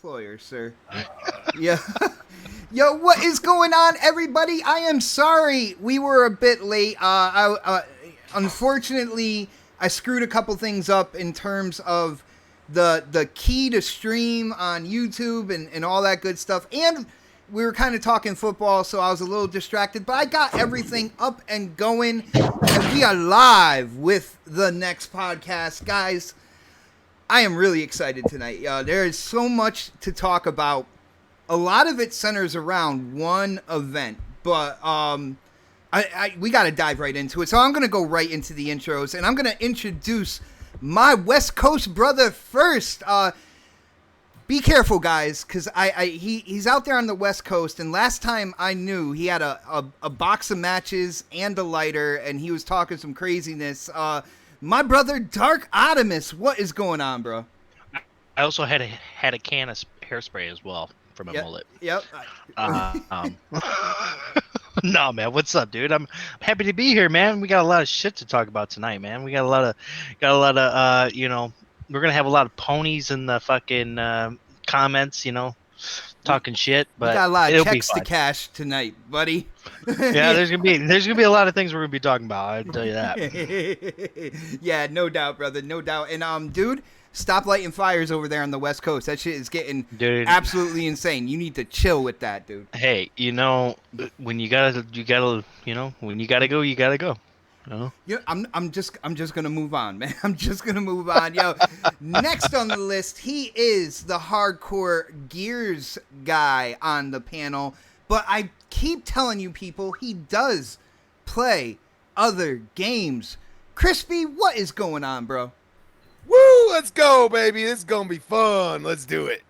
employer, sir. Yeah. Yo, what is going on, everybody? I am sorry we were a bit late. Unfortunately, I screwed a couple things up in terms of the key to stream on YouTube and all that good stuff. And we were kind of talking football, so I was a little distracted. But I got everything up and going. And we are live with the next podcast. Guys, I am really excited tonight. There is so much to talk about. A lot of it centers around one event, but we got to dive right into it. So I'm going to go right into the intros, and I'm going to introduce my West Coast brother first. Be careful, guys, because he's out there on the West Coast, and last time I knew he had a box of matches and a lighter, and he was talking some craziness. My brother, Dark Optimus, what is going on, bro? I also had a can of hairspray as well. From a mullet. Yep. No, man. What's up, dude? I'm happy to be here, man. We got a lot of shit to talk about tonight, man. We got a lot of, we're gonna have a lot of ponies in the fucking comments, talking shit. But we got a lot of checks to cash tonight, buddy. Yeah, there's gonna be a lot of things we're gonna be talking about. I'll tell you that. Yeah, no doubt, brother, no doubt. And dude. Stop lighting fires over there on the West Coast. That shit is getting absolutely insane. You need to chill with that, dude. Hey, when you gotta go, you gotta go. Yeah, I'm just gonna move on, man. I'm just gonna move on. Yo, next on the list, he is the hardcore Gears guy on the panel. But I keep telling you people, he does play other games. Crispy, what is going on, bro? Woo! Let's go, baby. This is gonna be fun. Let's do it.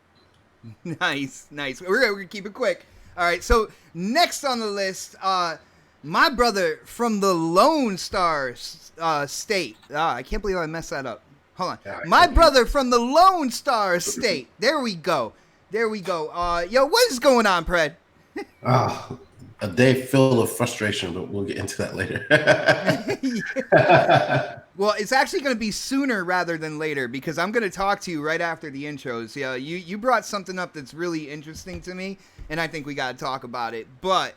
Nice. We're gonna keep it quick. All right. So next on the list, my brother from the Lone Star State. I can't believe I messed that up. Hold on. My brother from the Lone Star State. There we go. Yo, what is going on, Pred? A day filled of frustration, but we'll get into that later. Well, it's actually going to be sooner rather than later because I'm going to talk to you right after the intros. Yeah, you brought something up that's really interesting to me, and I think we got to talk about it. But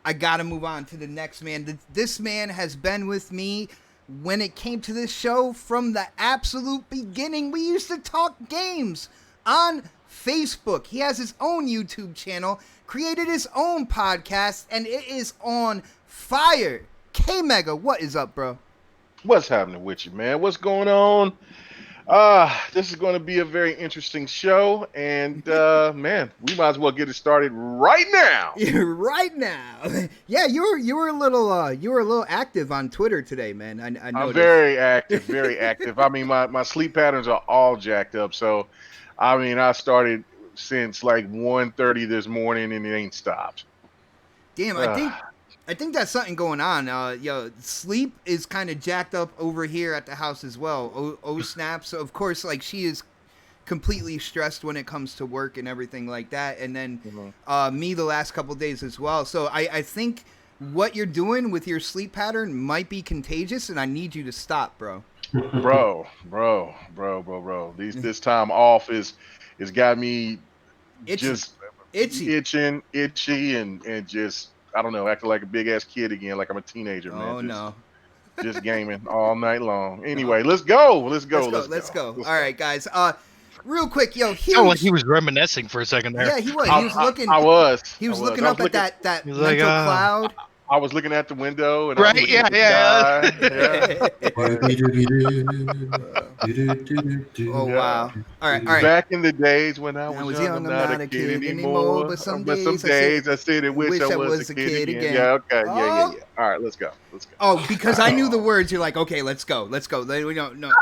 I got to move on to the next man. This man has been with me when it came to this show from the absolute beginning. We used to talk games on Facebook. He has his own YouTube channel, created his own podcast, and it is on fire. K-Mega, what is up, bro? What's happening with you, man? What's going on? This is going to be a very interesting show, and man, we might as well get it started right now. Right now. Yeah, you were a little active on Twitter today, man. I noticed. I'm very active. I mean, my sleep patterns are all jacked up. So, I mean, I started since like 1:30 this morning, and it ain't stopped. Damn, I think that's something going on. Sleep is kind of jacked up over here at the house as well. Snap. So of course, like she is completely stressed when it comes to work and everything like that. And then me the last couple of days as well. So I think what you're doing with your sleep pattern might be contagious, and I need you to stop, bro. Bro. This time off is got me just itching, itchy, and just. I don't know, acting like a big ass kid again, like I'm a teenager, man. Oh, no. Just gaming all night long. Anyway, let's go. Let's go. All right, guys. Real quick, yo, like he was reminiscing for a second there. Yeah, he was. He was looking up at that mental cloud. I was looking at the window and right, yeah. Oh wow! All right. Back in the days when I was young, I'm not a kid anymore. But some days I said I wish I was a kid again. Yeah, okay, yeah. All right, let's go. Oh, because I knew the words. You're like, okay, let's go. We don't know. No.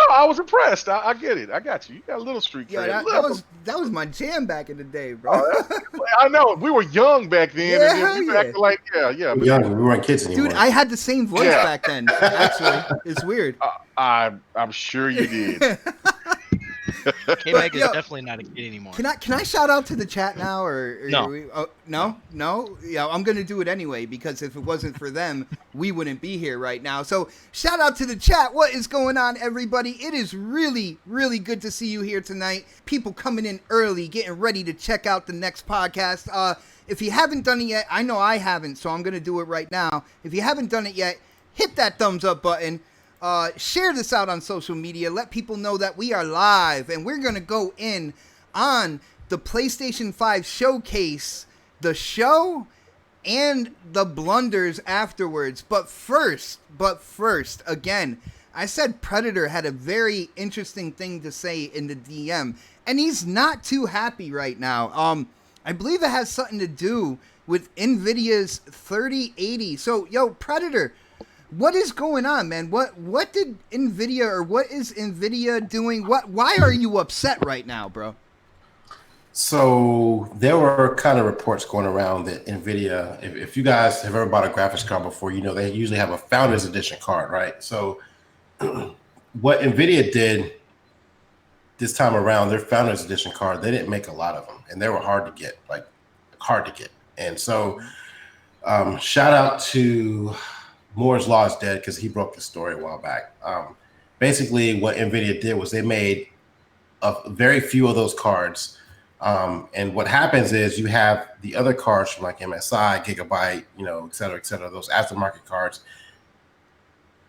I was impressed. I get it. I got you. You got a little street cred. Yeah, that was my jam back in the day, bro. I know. We were young back then. Yeah, and we were acting like we weren't kids anymore. Dude, I had the same voice back then. Actually, it's weird. I'm sure you did. K-Mag is yo, definitely not a kid anymore. Can I shout out to the chat now or No. no? Yeah, I'm gonna do it anyway because if it wasn't for them, we wouldn't be here right now. So shout out to the chat. What is going on, everybody? It is really, really good to see you here tonight. People coming in early, getting ready to check out the next podcast. If you haven't done it yet, I know I haven't, so I'm gonna do it right now. If you haven't done it yet, hit that thumbs up button. Share this out on social media. Let people know that we are live and we're going to go in on the PlayStation 5 showcase, the show, and the blunders afterwards. But first, again, I said Predator had a very interesting thing to say in the DM, and he's not too happy right now. I believe it has something to do with NVIDIA's 3080. So, yo, Predator, what is going on, man? What did NVIDIA or what is NVIDIA doing? Why are you upset right now, bro? So there were kind of reports going around that NVIDIA, if you guys have ever bought a graphics card before, you know they usually have a Founders Edition card, right? So what NVIDIA did this time around, their Founders Edition card, they didn't make a lot of them, and they were hard to get. And so shout out to Moore's Law is dead because he broke the story a while back. Basically, what NVIDIA did was they made a very few of those cards. And what happens is you have the other cards from like MSI, Gigabyte, et cetera, those aftermarket cards.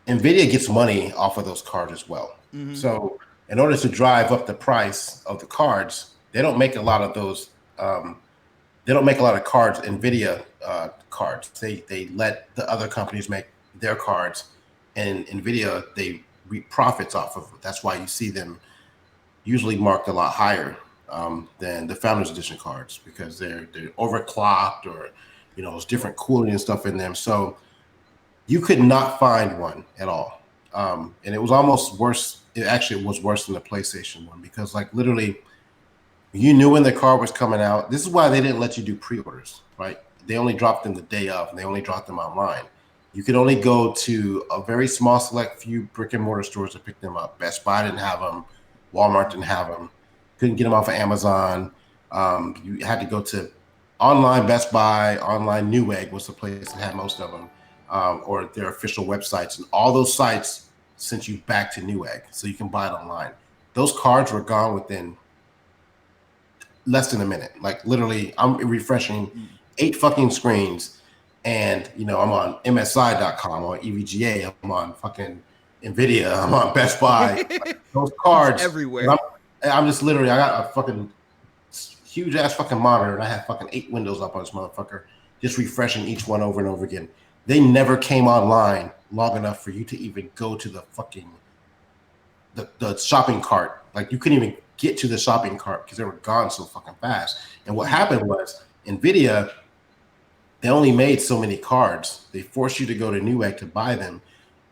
NVIDIA gets money off of those cards as well. Mm-hmm. So in order to drive up the price of the cards, they don't make a lot of those. They don't make a lot of cards, NVIDIA cards. They let the other companies make their cards, and NVIDIA, they reap profits off of them. That's why you see them usually marked a lot higher than the Founders Edition cards, because they're overclocked, or there's different cooling and stuff in them. So you could not find one at all, and it was almost worse. It actually was worse than the PlayStation one, because like literally you knew when the card was coming out. This is why they didn't let you do pre-orders, right? They only dropped them the day of, and they only dropped them online. You could only go to a very small select few brick and mortar stores to pick them up. Best Buy didn't have them. Walmart didn't have them. Couldn't get them off of Amazon. You had to go to online Best Buy, online Newegg was the place that had most of them, or their official websites. And all those sites sent you back to Newegg, so you can buy it online. Those cards were gone within less than a minute. Like literally, I'm refreshing 8 fucking screens, and I'm on MSI.com, or EVGA, I'm on fucking NVIDIA, I'm on Best Buy. Like, those cards everywhere. I'm just literally, I got a fucking huge ass fucking monitor, and I have fucking 8 windows up on this motherfucker, just refreshing each one over and over again. They never came online long enough for you to even go to the fucking the shopping cart. Like you couldn't even get to the shopping cart because they were gone so fucking fast. And what happened was NVIDIA, they only made so many cards. They forced you to go to Newegg to buy them,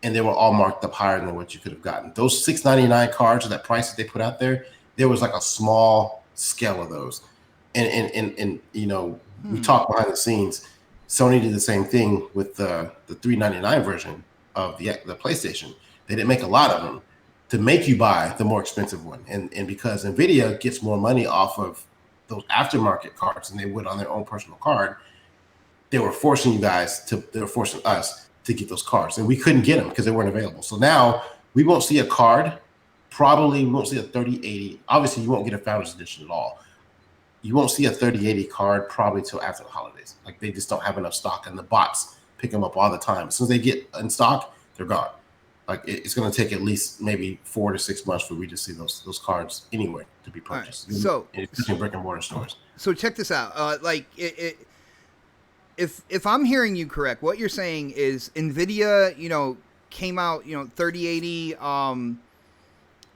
and they were all marked up higher than what you could have gotten. Those $699 cards at that price that they put out there was like a small scale of those. And we talked behind the scenes. Sony did the same thing with the $399 version of the PlayStation. They didn't make a lot of them to make you buy the more expensive one. And because NVIDIA gets more money off of those aftermarket cards than they would on their own personal card, they were forcing us to get those cards. And we couldn't get them because they weren't available. So now we won't see a card. Probably we won't see a 3080. Obviously, you won't get a Founders Edition at all. You won't see a 3080 card probably till after the holidays. Like they just don't have enough stock, and the bots pick them up all the time. As soon as they get in stock, they're gone. Like it's going to take at least maybe 4 to 6 months for we to see those cards anywhere to be purchased. Right. So in brick and mortar stores. So check this out. If I'm hearing you correct, what you're saying is NVIDIA, came out, 3080,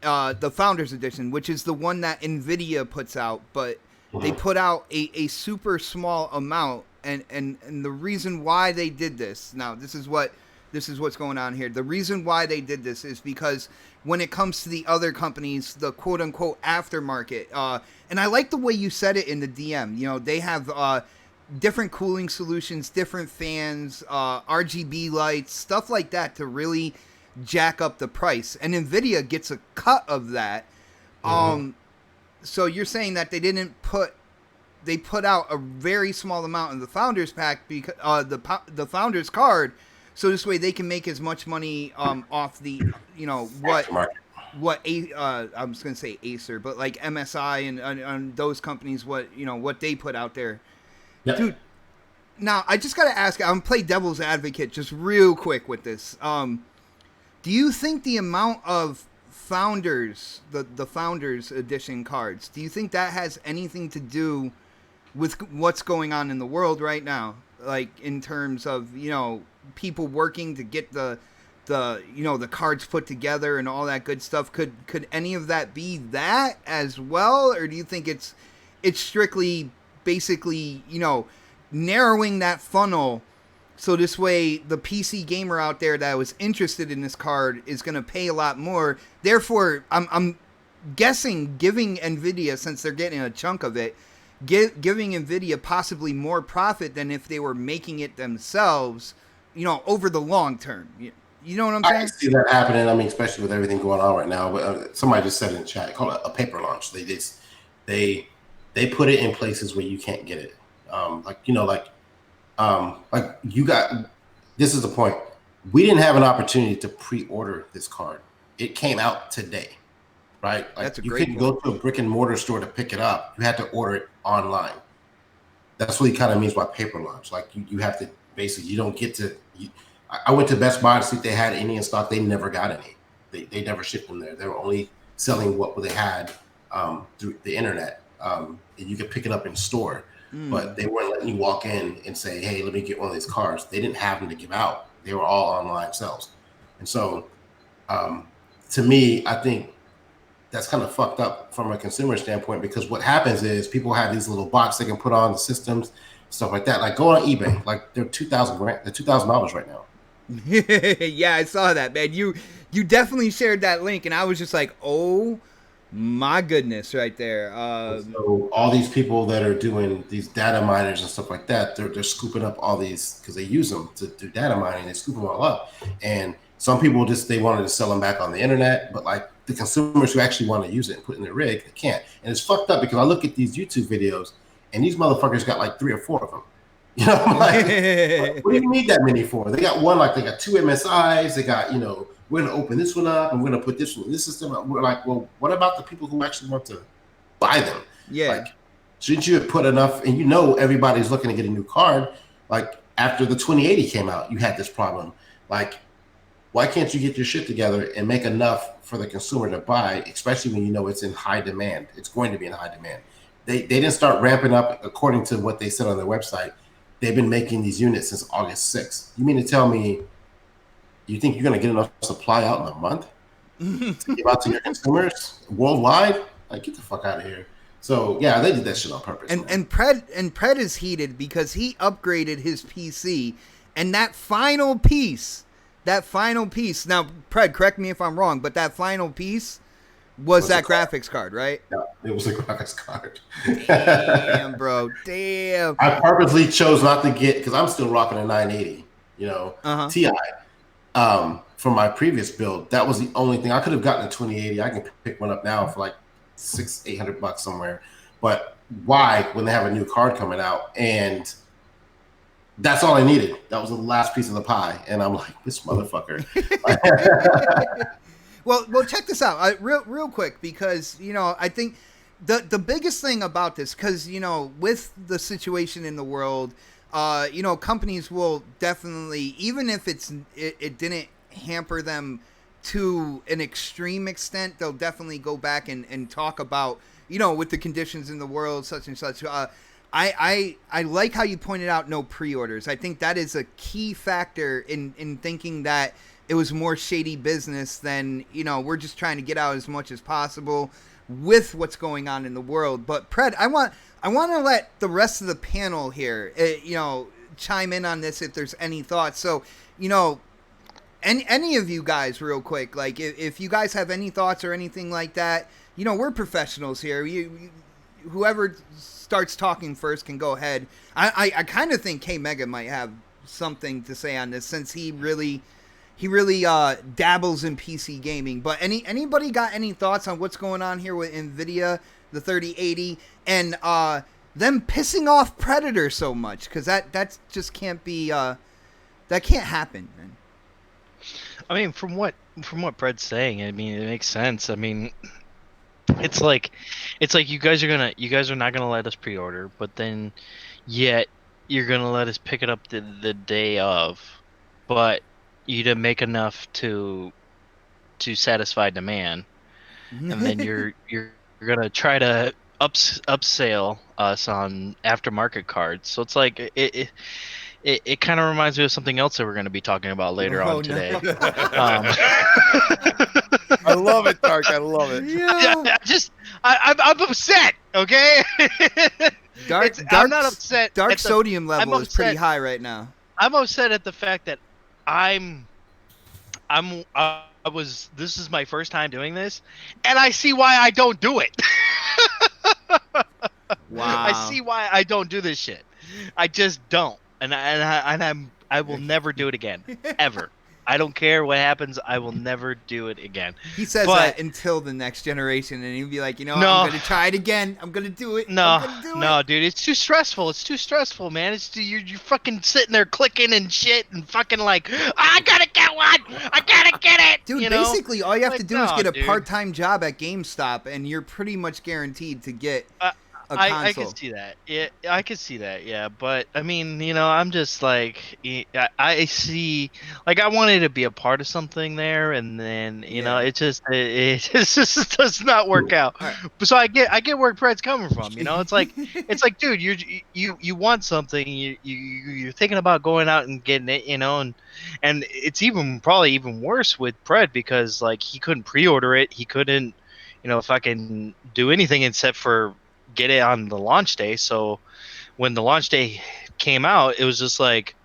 the Founders Edition, which is the one that NVIDIA puts out, but they put out a super small amount, and the reason why they did this, now this is what's going on here. The reason why they did this is because when it comes to the other companies, the quote unquote aftermarket, and I like the way you said it in the DM, they have different cooling solutions, different fans, RGB lights, stuff like that to really jack up the price. And NVIDIA gets a cut of that. so you're saying that they put out a very small amount of the founders pack because the founders card, so this way they can make as much money off the I was gonna say Acer, but like MSI and those companies, what they put out there. Yep. Dude, now I just gotta ask, I'm gonna play devil's advocate just real quick with this. Do you think the amount of founders, the founders edition cards, do you think that has anything to do with what's going on in the world right now? Like in terms of, people working to get the cards put together and all that good stuff. Could any of that be that as well? Or do you think it's strictly basically, narrowing that funnel so this way the PC gamer out there that was interested in this card is going to pay a lot more. Therefore, I'm guessing giving Nvidia, since they're getting a chunk of it, giving Nvidia possibly more profit than if they were making it themselves, over the long term. You know what I'm saying? I can see that happening. I mean, especially with everything going on right now. But somebody just said in the chat, call it a paper launch. They put it in places where you can't get it. This is the point. We didn't have an opportunity to pre-order this card. It came out today, right? Like, That's a you great couldn't go to a brick and mortar store to pick it up. You had to order it online. That's what he kind of means by paper launch. Like you have to basically, you don't get to. I went to Best Buy to see if they had any in stock. They never got any. They never shipped them there. They were only selling what they had through the internet. And you could pick it up in store. But they weren't letting you walk in and say, hey, let me get one of these cards. They didn't have them to give out. They were all online sales. And so to me, I think that's kind of fucked up from a consumer standpoint, because what happens is people have these little bots they can put on the systems, stuff like that. Like go on eBay, like they're $2,000 right now. Yeah, I saw that, man. You definitely shared that link, and I was just like, oh my goodness, right there. So all these people that are doing these data miners and stuff like that, they're scooping up all these because they use them to do data mining. They scoop them all up, and some people they wanted to sell them back on the internet, but like the consumers who actually want to use it and put it in their rig, they can't. And it's fucked up because I look at these YouTube videos, and these motherfuckers got like 3 or 4 of them. You know, I'm like, what do you need that many for? They got one, like they got 2 MSIs. They got, we're going to open this one up and we're going to put this one in this system. We're like, well, what about the people who actually want to buy them? Yeah. Like, shouldn't you have put enough? And everybody's looking to get a new card. Like after the 2080 came out, you had this problem. Like, why can't you get your shit together and make enough for the consumer to buy, especially when it's in high demand? It's going to be in high demand. They didn't start ramping up according to what they said on their website. They've been making these units since August 6th. You mean to tell me you think you're going to get enough supply out in a month to give out to your consumers worldwide? Like, get the fuck out of here. So, yeah, they did that shit on purpose. And Pred is heated because he upgraded his PC, and that final piece, now, Pred, correct me if I'm wrong, but that final piece was that graphics card, right? Yeah, it was a graphics card. Damn, bro. Damn. I purposely chose not to get, because I'm still rocking a 980, Ti. From my previous build, that was the only thing. I could have gotten a 2080. I can pick one up now for like $600-800 somewhere. But why, when they have a new card coming out? And that's all I needed. That was the last piece of the pie. And I'm like, this motherfucker. Well, check this out, real quick, because I think the biggest thing about this, because with the situation in the world, companies will definitely, even if it didn't hamper them to an extreme extent, they'll definitely go back and talk about with the conditions in the world, such and such. I like how you pointed out no pre-orders. I think that is a key factor in thinking that it was more shady business than, we're just trying to get out as much as possible with what's going on in the world. But Pred, I want to let the rest of the panel here, chime in on this if there's any thoughts. So, any of you guys real quick, like if you guys have any thoughts or anything like that, we're professionals here. Whoever starts talking first can go ahead. I kind of think K-Mega might have something to say on this, since he really dabbles in PC gaming. But anybody got any thoughts on what's going on here with Nvidia the 3080, and them pissing off Predator so much, because that just can't be that can't happen, man. I mean, from what Fred's saying, I mean, it makes sense. I mean, it's like you guys are not gonna let us pre-order, but then yet you're gonna let us pick it up the day of, but you didn't make enough to satisfy demand, and then you're gonna try to upsell us on aftermarket cards. So it's like it kind of reminds me of something else that we're going to be talking about later on today. I love it, Dark. I love it. Yeah. I'm upset. Okay. I'm not upset. Dark sodium level is pretty high right now. I'm upset at the fact that this is my first time doing this, and I see why I don't do it. Wow. I see why I don't do this shit. I just don't. And I will never do it again, ever. I don't care what happens. I will never do it again. He says that until the next generation, and he'll be like, I'm going to try it again. I'm going to do it. No, dude, it's too stressful. It's too stressful, man. You're fucking sitting there clicking and shit and fucking like, I gotta get one. I gotta get it. Dude, basically all you have to do is get a part-time job at GameStop, and you're pretty much guaranteed to get I can see that. Yeah, I can see that. Yeah, but I mean, I'm just like, I see, like, I wanted to be a part of something there, and then it just does not work out. Right. So I get where Fred's coming from. It's like dude, you want something, you're thinking about going out and getting it, and it's probably even worse with Fred, because like he couldn't pre-order it, he couldn't, fucking do anything except for get it on the launch day. So when the launch day came out, it was just like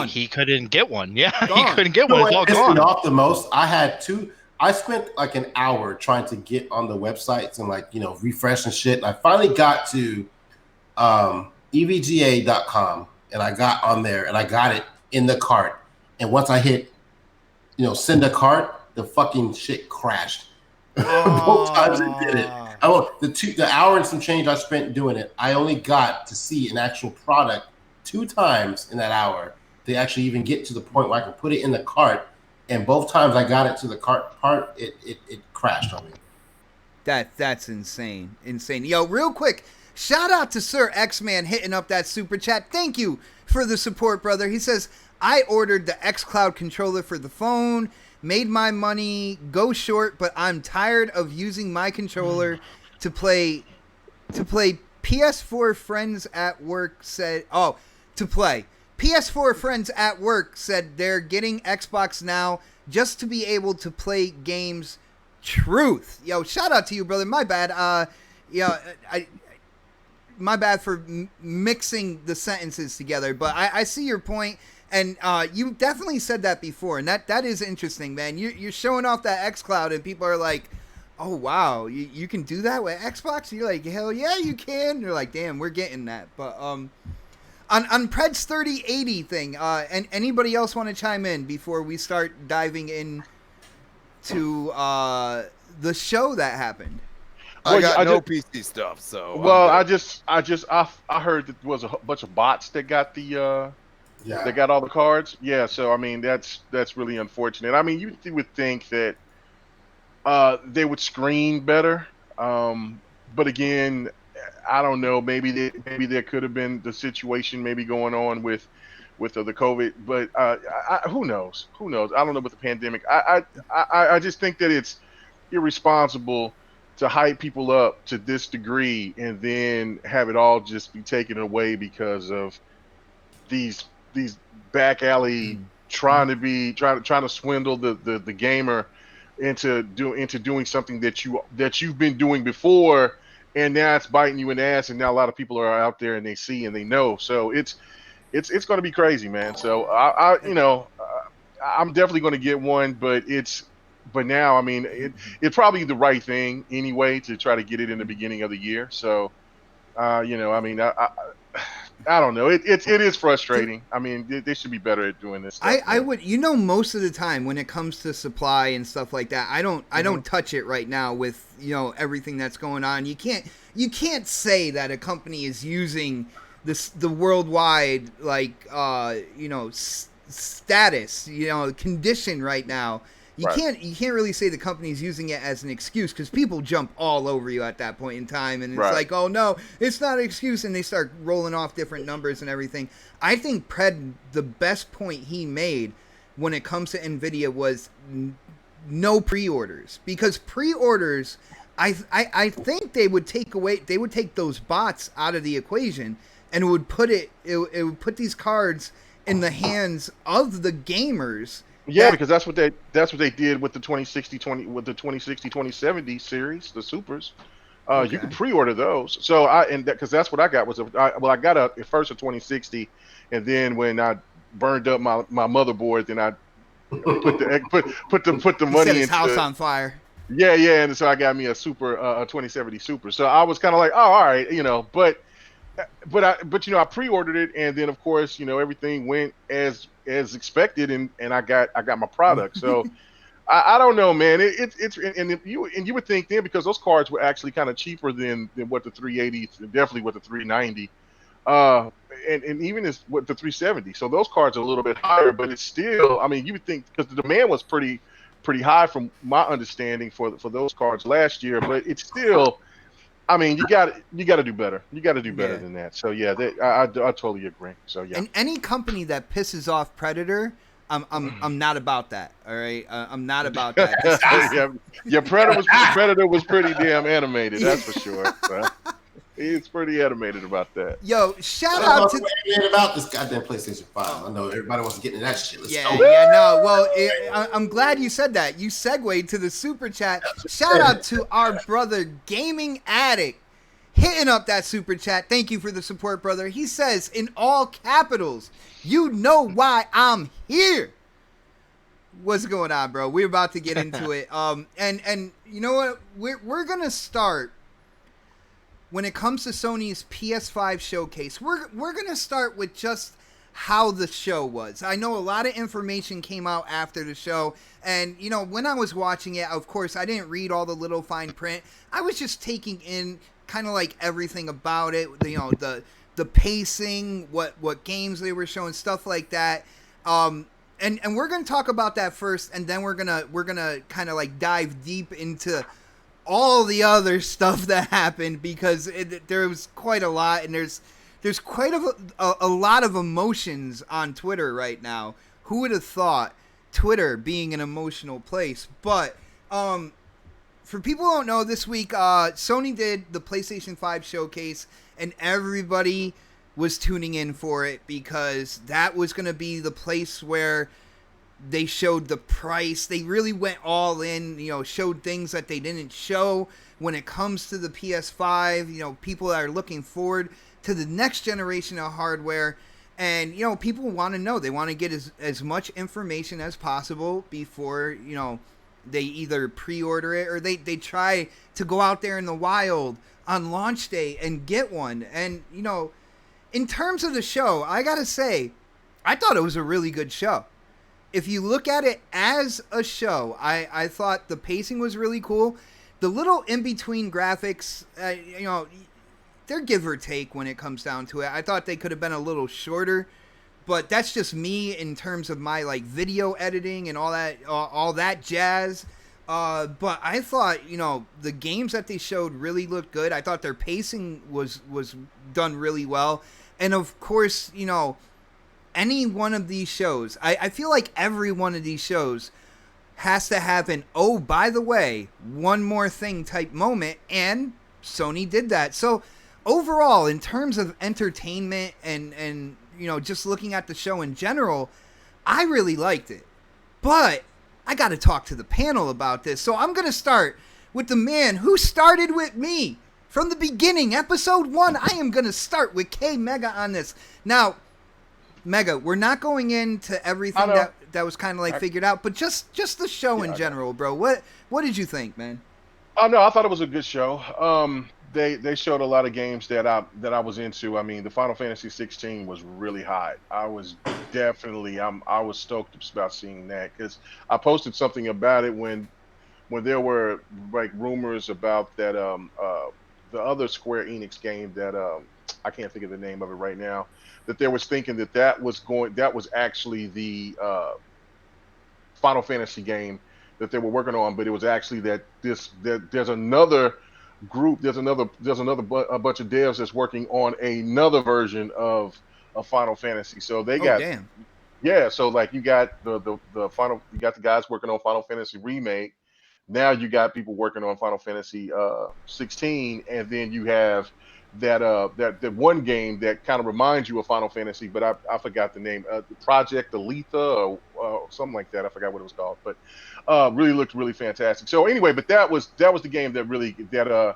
he couldn't get one. Yeah, he couldn't get one. It's all gone. Off the most, I spent like an hour trying to get on the websites and refresh and shit. And I finally got to evga.com, and I got on there and I got it in the cart. And once I hit send a cart, the fucking shit crashed. Both times it did it. The hour and some change I spent doing it, I only got to see an actual product 2 times in that hour to actually even get to the point where I could put it in the cart. And both times I got it to the cart part, it crashed on me. That's insane. Yo, real quick, shout out to Sir X-Man hitting up that super chat. Thank you for the support, brother. He says, I ordered the xCloud controller for the phone, made my money go short, but I'm tired of using my controller to play PS4 friends at work said PS4 friends at work said they're getting Xbox now just to be able to play games. Truth. Yo, shout out to you, brother. My bad. My bad for mixing the sentences together, but I see your point. And you definitely said that before, and that is interesting, man. You're showing off that xCloud, and people are like, oh, wow, you can do that with Xbox? And you're like, hell yeah, you can. They're like, damn, we're getting that. But on Pred's 3080 thing, and anybody else want to chime in before we start diving into the show that happened? I got no PC stuff, so. Well, I heard that there was a bunch of bots that got the. Yeah. They got all the cards. Yeah, so I mean that's really unfortunate. I mean you would think that they would screen better, but again, I don't know. Maybe there could have been the situation maybe going on with the COVID, but who knows? Who knows? I don't know with the pandemic. I just think that it's irresponsible to hype people up to this degree and then have it all just be taken away because of these back alley trying to swindle the gamer into doing something that you've been doing before, and now it's biting you in the ass, and now a lot of people are out there and they see and they know. So it's going to be crazy, man. So I'm definitely going to get one, but now I mean it's probably the right thing anyway to try to get it in the beginning of the year. So I mean I don't know. It is frustrating. I mean, they should be better at doing this stuff. I would, most of the time when it comes to supply and stuff like that, I don't touch it right now with, everything that's going on. You can't say that a company is using the worldwide, like, status, condition right now. You can't really say the company's using it as an excuse, because people jump all over you at that point in time, and it's like, oh no, it's not an excuse, and they start rolling off different numbers and everything. I think the best point he made when it comes to NVIDIA was no pre-orders, because pre-orders, I think they would take those bots out of the equation, and it would put put these cards in the hands of the gamers. Yeah, because that's what they did with the 2070 series, the supers. You can pre-order those. So because that's what I got was I got at first a 2060, and then when I burned up my motherboard, then I put the money set his into house on fire. Yeah, and so I got me a 2070 super. So I was kind of like, oh, all right, but I pre-ordered it, and then of course everything went as expected, and I got my product. So I don't know, man. It's and you would think then, because those cards were actually kind of cheaper than what the 380, definitely what the 390, and even as what the 370. So those cards are a little bit higher, but it's still, I mean, you would think, because the demand was pretty high from my understanding for those cards last year, but it's still, I mean, you got to do better. You got to do better than that. So yeah, I totally agree. So yeah. And any company that pisses off Predator, I'm not about that. All right, I'm not about that. Yeah, Predator was pretty damn animated. That's for sure. He's pretty animated about that. Yo, shout out to about this goddamn PlayStation 5. I know everybody wants to get into that shit. Let's go. No. Well, I'm glad you said that. You segued to the super chat. Shout out to our brother Gaming Addict hitting up that super chat. Thank you for the support, brother. He says in all capitals, "You know why I'm here." What's going on, bro? We're about to get into it. And you know what? We're gonna start. When it comes to Sony's PS5 showcase, we're going to start with just how the show was. I know a lot of information came out after the show, and, when I was watching it, of course, I didn't read all the little fine print. I was just taking in kind of like everything about it, the pacing, what games they were showing, stuff like that. And we're going to talk about that first, and then we're going to kind of like dive deep into all the other stuff that happened, because there was quite a lot, and there's quite a lot of emotions on Twitter right now. Who would have thought Twitter being an emotional place? But for people who don't know, this week Sony did the PlayStation 5 showcase, and everybody was tuning in for it, because that was going to be the place where they showed the price. They really went all in, showed things that they didn't show when it comes to the PS5. People are looking forward to the next generation of hardware. And, people want to know. They want to get as much information as possible before, they either pre-order it or they try to go out there in the wild on launch day and get one. And, in terms of the show, I got to say, I thought it was a really good show. If you look at it as a show, I thought the pacing was really cool. The little in-between graphics, they're give or take when it comes down to it. I thought they could have been a little shorter, but that's just me in terms of my like video editing and all that jazz. But I thought, the games that they showed really looked good. I thought their pacing was done really well. And of course, any one of these shows, I feel like every one of these shows has to have an, oh, by the way, one more thing type moment, and Sony did that. So overall, in terms of entertainment and just looking at the show in general, I really liked it. But I got to talk to the panel about this. So I'm going to start with the man who started with me from the beginning, episode 1. I am going to start with K Mega on this. Now, Mega, we're not going into everything that was kind of like figured out, but just the show in general, bro. What did you think, man? Oh no, I thought it was a good show. they showed a lot of games that I was into. I mean, the Final Fantasy 16 was really hot. I was definitely I was stoked about seeing that because I posted something about it when there were like rumors about that the other Square Enix game that I can't think of the name of it right now, that there was thinking that was actually the Final Fantasy game that they were working on, but it was actually that there's another group, a bunch of devs that's working on another version of Final Fantasy. So they Oh got damn. yeah, so like you got you got the guys working on Final Fantasy remake. Now you got people working on Final Fantasy 16, and then you have that one game that kind of reminds you of Final Fantasy, but I forgot the name, Project Aletha or something like that. I forgot what it was called, but really looked really fantastic. So anyway, but that was the game that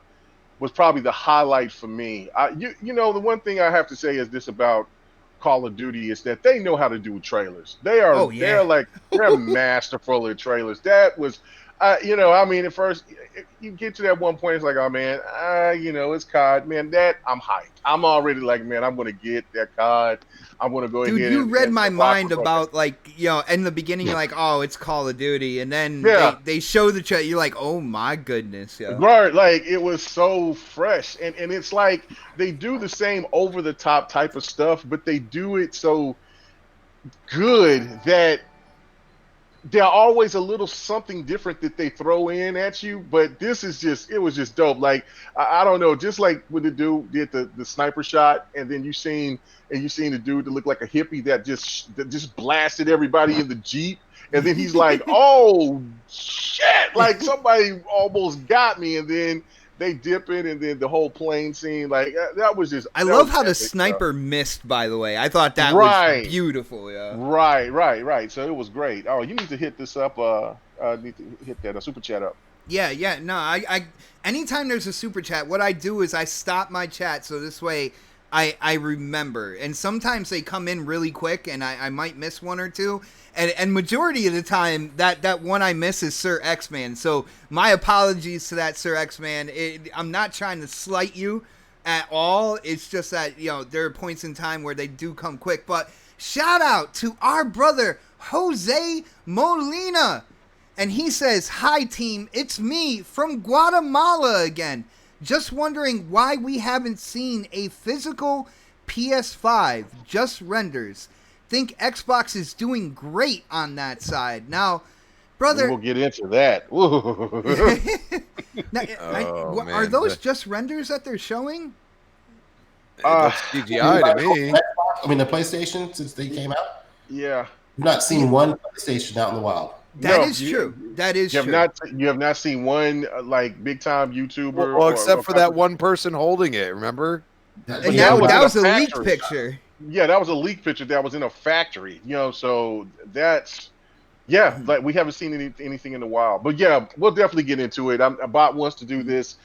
was probably the highlight for me. You know, the one thing I have to say is this about Call of Duty is that they know how to do trailers. Oh yeah. They're masterful at trailers. That was, you know, I mean, at first you get to that one point, it's like, oh man, you know, it's COD, man. That I'm hyped. I'm already like, man, I'm gonna get that COD. I'm gonna go Dude, ahead. you read and my rock mind with it. about, like, you know, in the beginning you're like, oh, it's Call of Duty, and then Yeah. they show the trailer, you're like, oh my goodness, yo. Right, like it was so fresh, and it's like they do the same over the top type of stuff, but they do it so good that there always a little something different that they throw in at you. But this is just, it was just dope. Like I don't know, just like when the dude did the sniper shot, and then you seen the dude that looked like a hippie that just blasted everybody in the Jeep. And then he's like, oh shit, like somebody almost got me. And then they dip in, and then the whole plane scene, like that was just. I love how the sniper missed, by the way. I thought that Right. was beautiful, yeah. Right. So it was great. Oh, you need to hit this up. Need to hit that super chat up. Yeah. No, I anytime there's a super chat, what I do is I stop my chat so this way I remember. And sometimes they come in really quick, and I might miss one or two. And majority of the time, that one I miss is Sir X-Man. So my apologies to that Sir X-Man. I'm not trying to slight you at all. It's just that, you know, there are points in time where they do come quick. But shout out to our brother, Jose Molina. And he says, hi, team. It's me from Guatemala again. Just wondering why we haven't seen a physical PS5, just renders. Think Xbox is doing great on that side. Now, brother, we'll get into that. now, are those just renders that they're showing? That's CGI to me. I mean, the PlayStation, since they came out, Yeah. I've not seen one PlayStation out in the wild. That is true. That is true. You have not seen one like big time YouTuber. Well, except for that one person holding it. Remember? And that that was in a a leaked factory. picture. Yeah, that was a leaked picture that was in a factory. You know, so that's like we haven't seen anything in a while. But yeah, we'll definitely get into it. Bot wants to do this.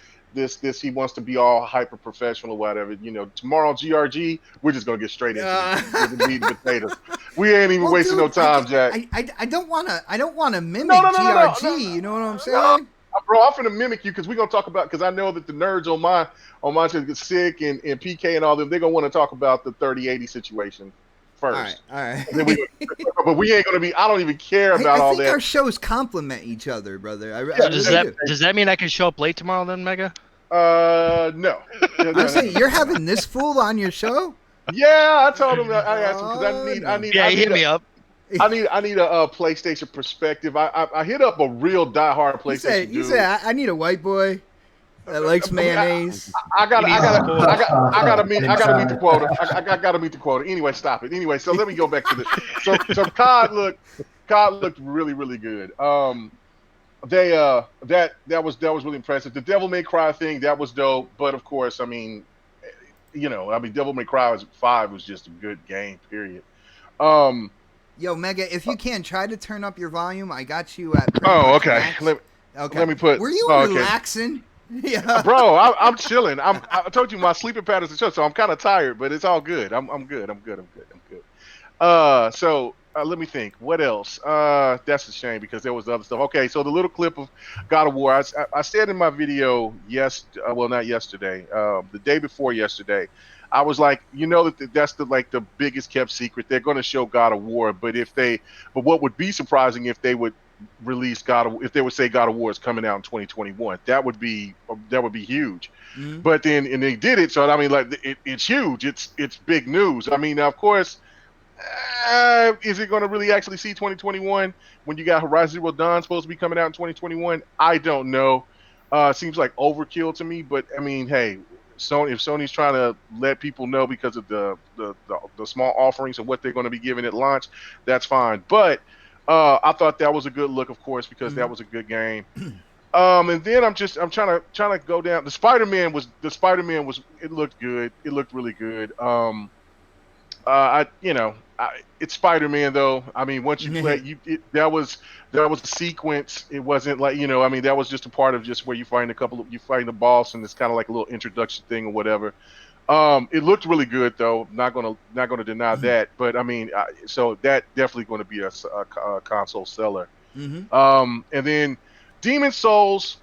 He wants to be all hyper professional, whatever. You know, tomorrow GRG, we're just gonna get straight into the meat and potatoes. We ain't even wasting no time, Jack. I don't wanna mimic GRG. No. You know what I'm saying? Bro, I'm finna mimic you because we're gonna talk about, because I know that the nerds on my shit get sick and PK and all them, they're gonna want to talk about the 3080 situation first. All right. And then but we ain't gonna be. I don't even care about all I think that. our shows complement each other, brother. Does that mean I can show up late tomorrow then, Mega? No. I'm saying you're having this fool on your show. Yeah, I told him. I asked him because I need. Yeah, he hit me up. I need a PlayStation perspective. I hit up a real diehard PlayStation. You say I need a white boy that likes mayonnaise. I gotta meet the quota. I gotta meet the quota. Anyway, stop it. Anyway, so let me go back to this. So COD looked really good. That was really impressive. The Devil May Cry thing, that was dope. But of course, I mean, Devil May Cry 5 was just a good game. Period. Yo, Mega, if you can, try to turn up your volume. I got you at. Oh, okay. Let me put. Were you relaxing? Yeah, bro, I'm chilling. I told you my sleeping patterns are shut, so I'm kind of tired, but it's all good. I'm good. So let me think. What else? That's a shame because there was other stuff. Okay, so the little clip of God of War. I said in my video well, not yesterday, the day before yesterday. I was like, that's the biggest kept secret. They're going to show God of War, but what would be surprising if they would release if they would say God of War is coming out in 2021. That would be huge. Mhm. But then and they did it, so I mean, like it's huge. It's big news. I mean, of course. Is it going to really actually see 2021 when you got Horizon Zero Dawn supposed to be coming out in 2021? I don't know. Seems like overkill to me, but I mean, hey, if Sony's trying to let people know because of the small offerings and what they're going to be giving at launch, that's fine. But I thought that was a good look, of course, because that was a good game. And then I'm trying to go down. The Spider-Man was it looked good. It looked really good. It's Spider-Man though. I mean, once you play, that was a sequence. It wasn't like I mean, that was just a part of just where you find you find the boss, and it's kind of like a little introduction thing or whatever. It looked really good though. Not gonna deny that. But I mean, so that definitely going to be a console seller. And then Demon Souls.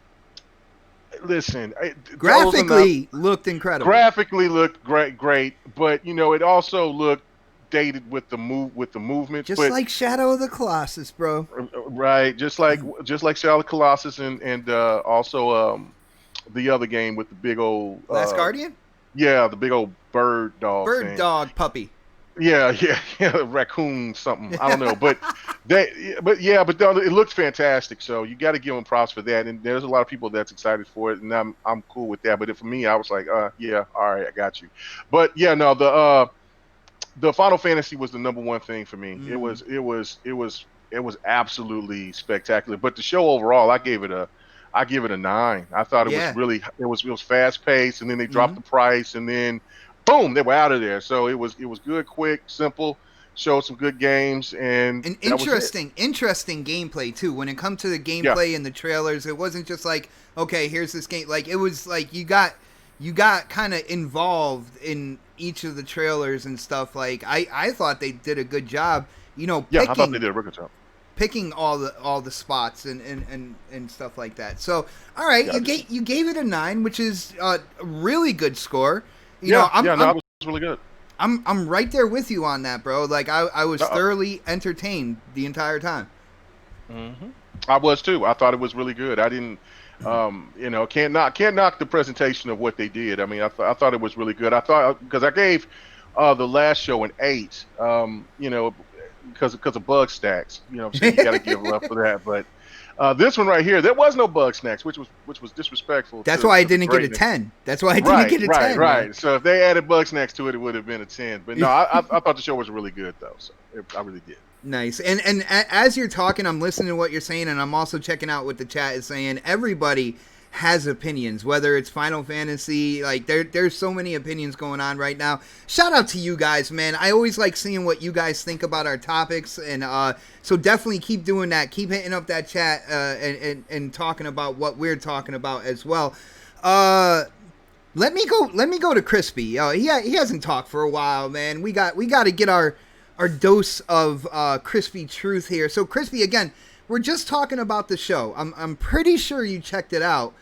Listen, Graphically looked incredible. Graphically looked great, but it also looked dated with the movements. Just like Shadow of the Colossus, bro. Right, just like Shadow of the Colossus and also the other game with the big old Last Guardian. Yeah, the big old bird dog. Dog puppy. Yeah, raccoon something. I don't know, but it looked fantastic. So you got to give them props for that. And there's a lot of people that's excited for it, and I'm cool with that. But for me, I was like, yeah, all right, I got you. But yeah, no, the Final Fantasy was the number one thing for me. It was absolutely spectacular. But the show overall, I give it a 9. I thought it was fast paced, and then they dropped the price, and then boom, they were out of there. So it was good, quick, simple, showed some good games, and interesting gameplay too. When it comes to the gameplay and the trailers, it wasn't just like, okay, here's this game. Like it was like you got kind of involved in each of the trailers and stuff. Like I thought they did a good job. I thought they did a really good job. Picking all the spots and stuff like that. So all right, you gave it a 9, which is a really good score. It was really good. I'm right there with you on that, bro. Like I was thoroughly entertained the entire time. I was too. I thought it was really good. I didn't, can't knock the presentation of what they did. I mean, I thought it was really good. I thought because I gave the last show an 8, because of bug stacks. So you got to give up for that. But this one right here, there was no bug snacks, which was disrespectful. That's why I didn't get a 10. That's why I didn't get a 10. Right. Man. So if they added bug snacks to it, it would have been a 10. But no, I thought the show was really good though. So I really did. Nice. And as you're talking, I'm listening to what you're saying, and I'm also checking out what the chat is saying. Everybody has opinions, whether it's Final Fantasy, like there's so many opinions going on right now. Shout out to you guys, man. I always like seeing what you guys think about our topics, and so definitely keep doing that. Keep hitting up that chat and talking about what we're talking about as well. Let me go to Crispy. He hasn't talked for a while, man. We got to get our dose of Crispy truth here. So Crispy, again, we're just talking about the show. I'm pretty sure you checked it out.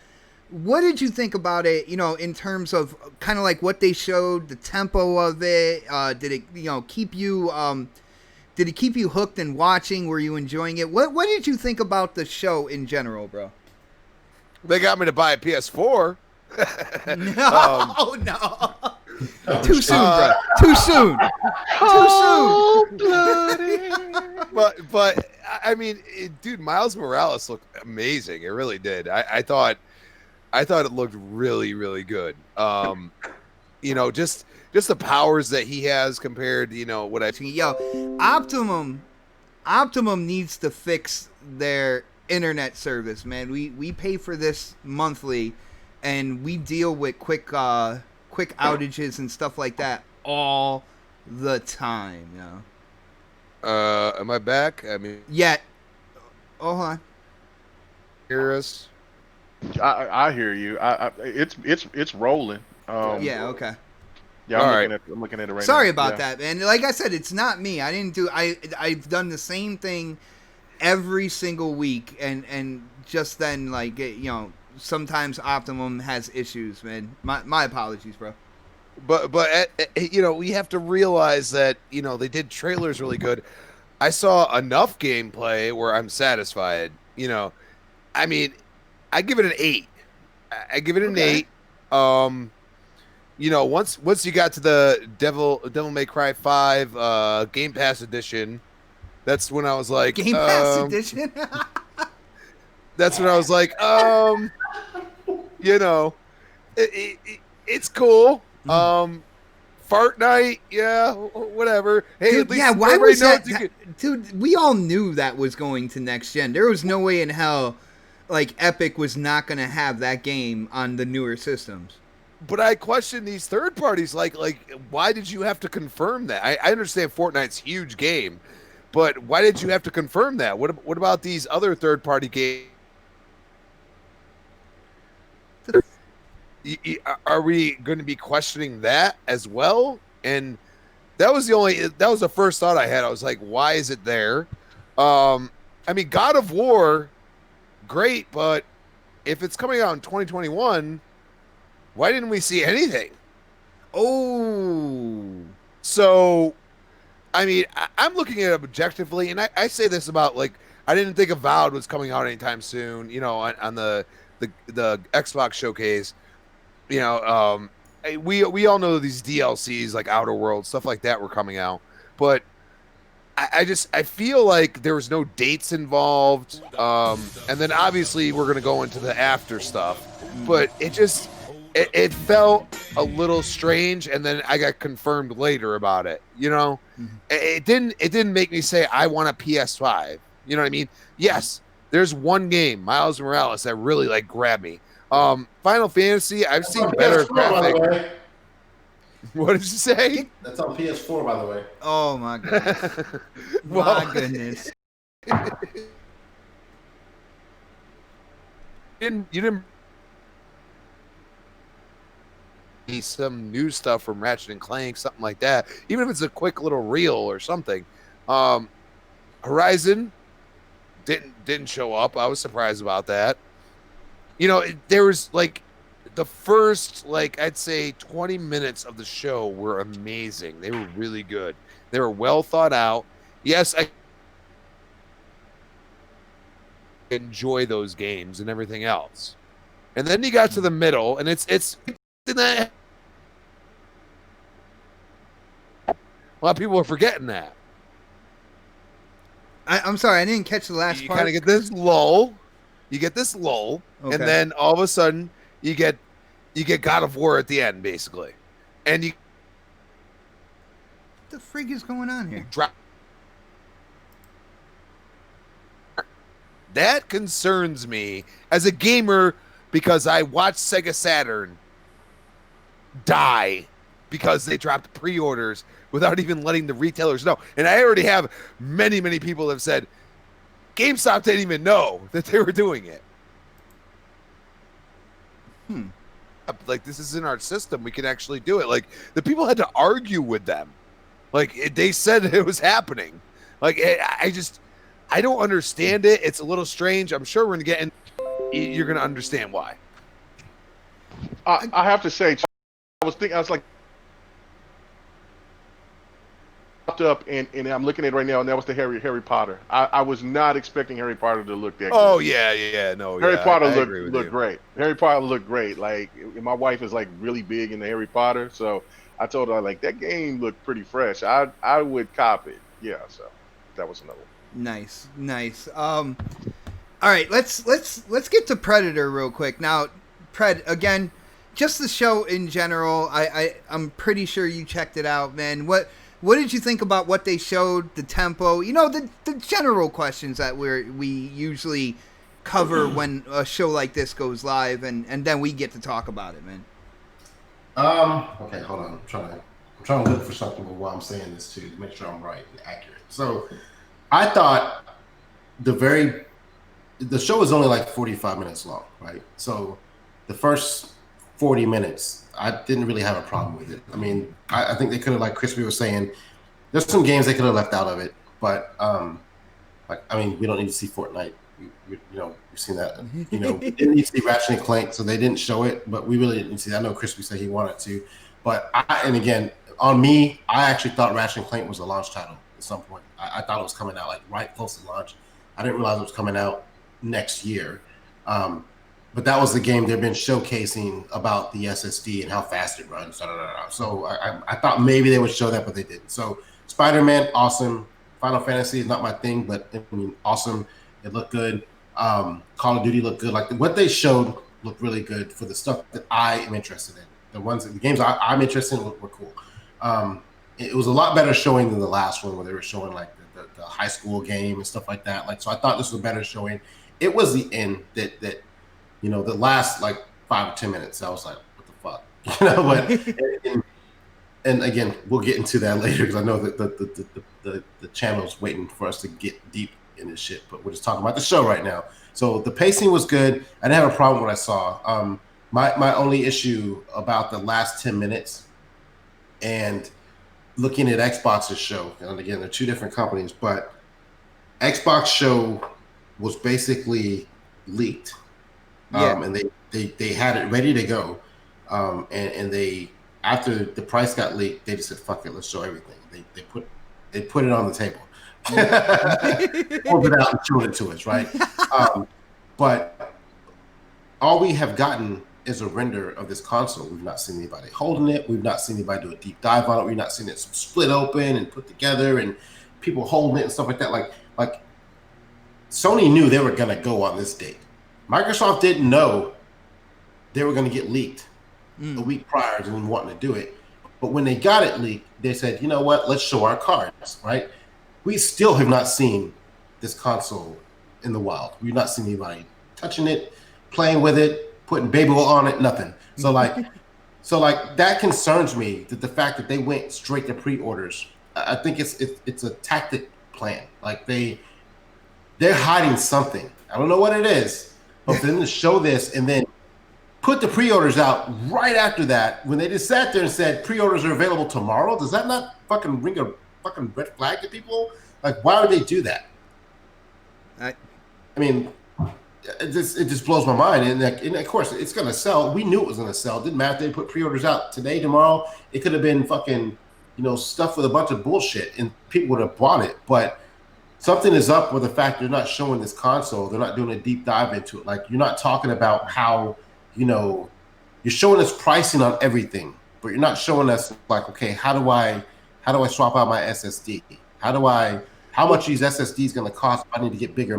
What did you think about it, in terms of kind of like what they showed, the tempo of it? Did it, keep you hooked and watching? Were you enjoying it? What did you think about the show in general, bro? They got me to buy a PS4. No. Too soon, bro. Too soon. But I mean, dude, Miles Morales looked amazing. It really did. I thought it looked really, really good. Just the powers that he has compared, what I've seen. Yo, Optimum needs to fix their internet service, man. We pay for this monthly, and we deal with quick outages and stuff like that all the time, Am I back? I mean, hold on. Hear us? I hear you. It's rolling. Okay. Yeah, All I'm looking at it right now. Sorry about Yeah. that, man. Like I said, it's not me. I didn't do. I've done the same thing every single week, and just then, like sometimes Optimum has issues, man. My apologies, bro. But we have to realize that they did trailers really good. I saw enough gameplay where I'm satisfied. I mean, I give it an 8. I give it an Okay. 8. Once you got to the Devil May Cry 5 Game Pass edition, that's when I was like, Game Pass edition. that's when I was like, it's cool. Fart night, yeah, whatever. Hey, Dude, at least yeah, why everybody was that? knows you Dude, we all knew that was going to next gen. There was no way in hell, like Epic was not going to have that game on the newer systems. But I question these third parties. Like, why did you have to confirm that? I understand Fortnite's huge game, but why did you have to confirm that? What about these other third party games? Are we going to be questioning that as well? And that was the first thought I had. I was like, why is it there? I mean, God of War, great, but if it's coming out in 2021, why didn't we see anything? Oh. So, I mean, I'm looking at it objectively, and I say this about, like, I didn't think Avowed was coming out anytime soon, on the Xbox showcase. We all know these DLCs like Outer Worlds, stuff like that were coming out, but I feel like there was no dates involved, and then obviously we're gonna go into the after stuff, but it felt a little strange, and then I got confirmed later about it. It didn't make me say I want a PS5. You know what I mean? Yes, there's one game, Miles Morales, that really grabbed me. Final Fantasy, I've seen better graphics. What did you say? That's on PS4, by the way. Oh my goodness. Well, My goodness. You didn't see some new stuff from Ratchet and Clank, something like that. Even if it's a quick little reel or something. Horizon didn't show up. I was surprised about that. There was the first, I'd say 20 minutes of the show were amazing. They were really good. They were well thought out. Yes, I enjoy those games and everything else. And then you got to the middle, and it's in that. A lot of people are forgetting that. I'm sorry, I didn't catch the last You part. kind of get this lull. Okay. And then all of a sudden you get God of War at the end, basically, and you. What the frig is going on here? Drop. That concerns me as a gamer because I watched Sega Saturn die because they dropped pre-orders without even letting the retailers know. And I already have many, many people that have said GameStop didn't even know that they were doing it. This is in our system. We can actually do it. The people had to argue with them. They said it was happening. I don't understand it. It's a little strange. I'm sure you're going to understand why. I have to say, I was like, popped up and I'm looking at it right now, and that was the Harry Potter. I was not expecting Harry Potter to look that good. Oh yeah, no. Harry yeah, Potter I looked great. Harry Potter looked great. My wife is really big into Harry Potter, so I told her that game looked pretty fresh. I would cop it. Yeah, so that was another one. Nice. All right, let's get to Predator real quick. Now, again, just the show in general. I'm pretty sure you checked it out, man. What did you think about what they showed, the tempo? The general questions that we usually cover when a show like this goes live, and then we get to talk about it, man. Okay, hold on. I'm trying to look for something while I'm saying this to make sure I'm right and accurate. So, I thought the show is only 45 minutes long, right? So, the first 40 minutes, I didn't really have a problem with it. I mean, I think they could have, like Crispy was saying, there's some games they could have left out of it, but like, I mean, we don't need to see Fortnite. We've seen that. We didn't need to see Ratchet and Clank, so they didn't show it, but we really didn't see that. I know Crispy said he wanted to, but and again, on me, I actually thought Ratchet and Clank was a launch title at some point. I thought it was coming out like right close to launch. I didn't realize it was coming out next year. But that was the game they've been showcasing about the SSD and how fast it runs. So I thought maybe they would show that, but they didn't. So Spider-Man, awesome. Final Fantasy is not my thing, but I mean, awesome. It looked good. Call of Duty looked good. Like what they showed looked really good for the stuff that I am interested in. The games I'm interested in were cool. It was a lot better showing than the last one where they were showing like the high school game and stuff like that. Like, so I thought this was a better showing. It was the end that the last like 5 or 10 minutes, I was like, what the fuck, But and again, we'll get into that later because I know that the channel's waiting for us to get deep in this shit. But we're just talking about the show right now. So the pacing was good. I didn't have a problem with what I saw. My only issue about the last 10 minutes and looking at Xbox's show, and again, they're two different companies, but Xbox show was basically leaked. And they had it ready to go. And they, after the price got leaked, they just said, fuck it, let's show everything. They put it on the table. Pulled it out and showed it to us, right? But all we have gotten is a render of this console. We've not seen anybody holding it. We've not seen anybody do a deep dive on it. We've not seen it split open and put together and people holding it and stuff like that. Like Sony knew they were going to go on this date. Microsoft didn't know they were going to get leaked a week prior to them wanting to do it. But when they got it leaked, they said, you know what, let's show our cards, right? We still have not seen this console in the wild. We've not seen anybody touching it, playing with it, putting baby oil on it, nothing. So like that concerns me, that the fact that they went straight to pre-orders. I think it's a tactic plan. Like they're hiding something. I don't know what it is. But for them to show this and then put the pre-orders out right after that, when they just sat there and said pre-orders are available tomorrow, does that not fucking ring a fucking red flag to people? Like, why would they do that? I mean, it just blows my mind. And of course, it's gonna sell. We knew it was gonna sell. It didn't matter if they put pre-orders out today, tomorrow. It could have been fucking, stuff with a bunch of bullshit, and people would have bought it. But something is up with the fact they're not showing this console. They're not doing a deep dive into it. Like, you're not talking about how, you're showing us pricing on everything, but you're not showing us like, okay, how do I swap out my SSD? How much these SSDs going to cost if I need to get bigger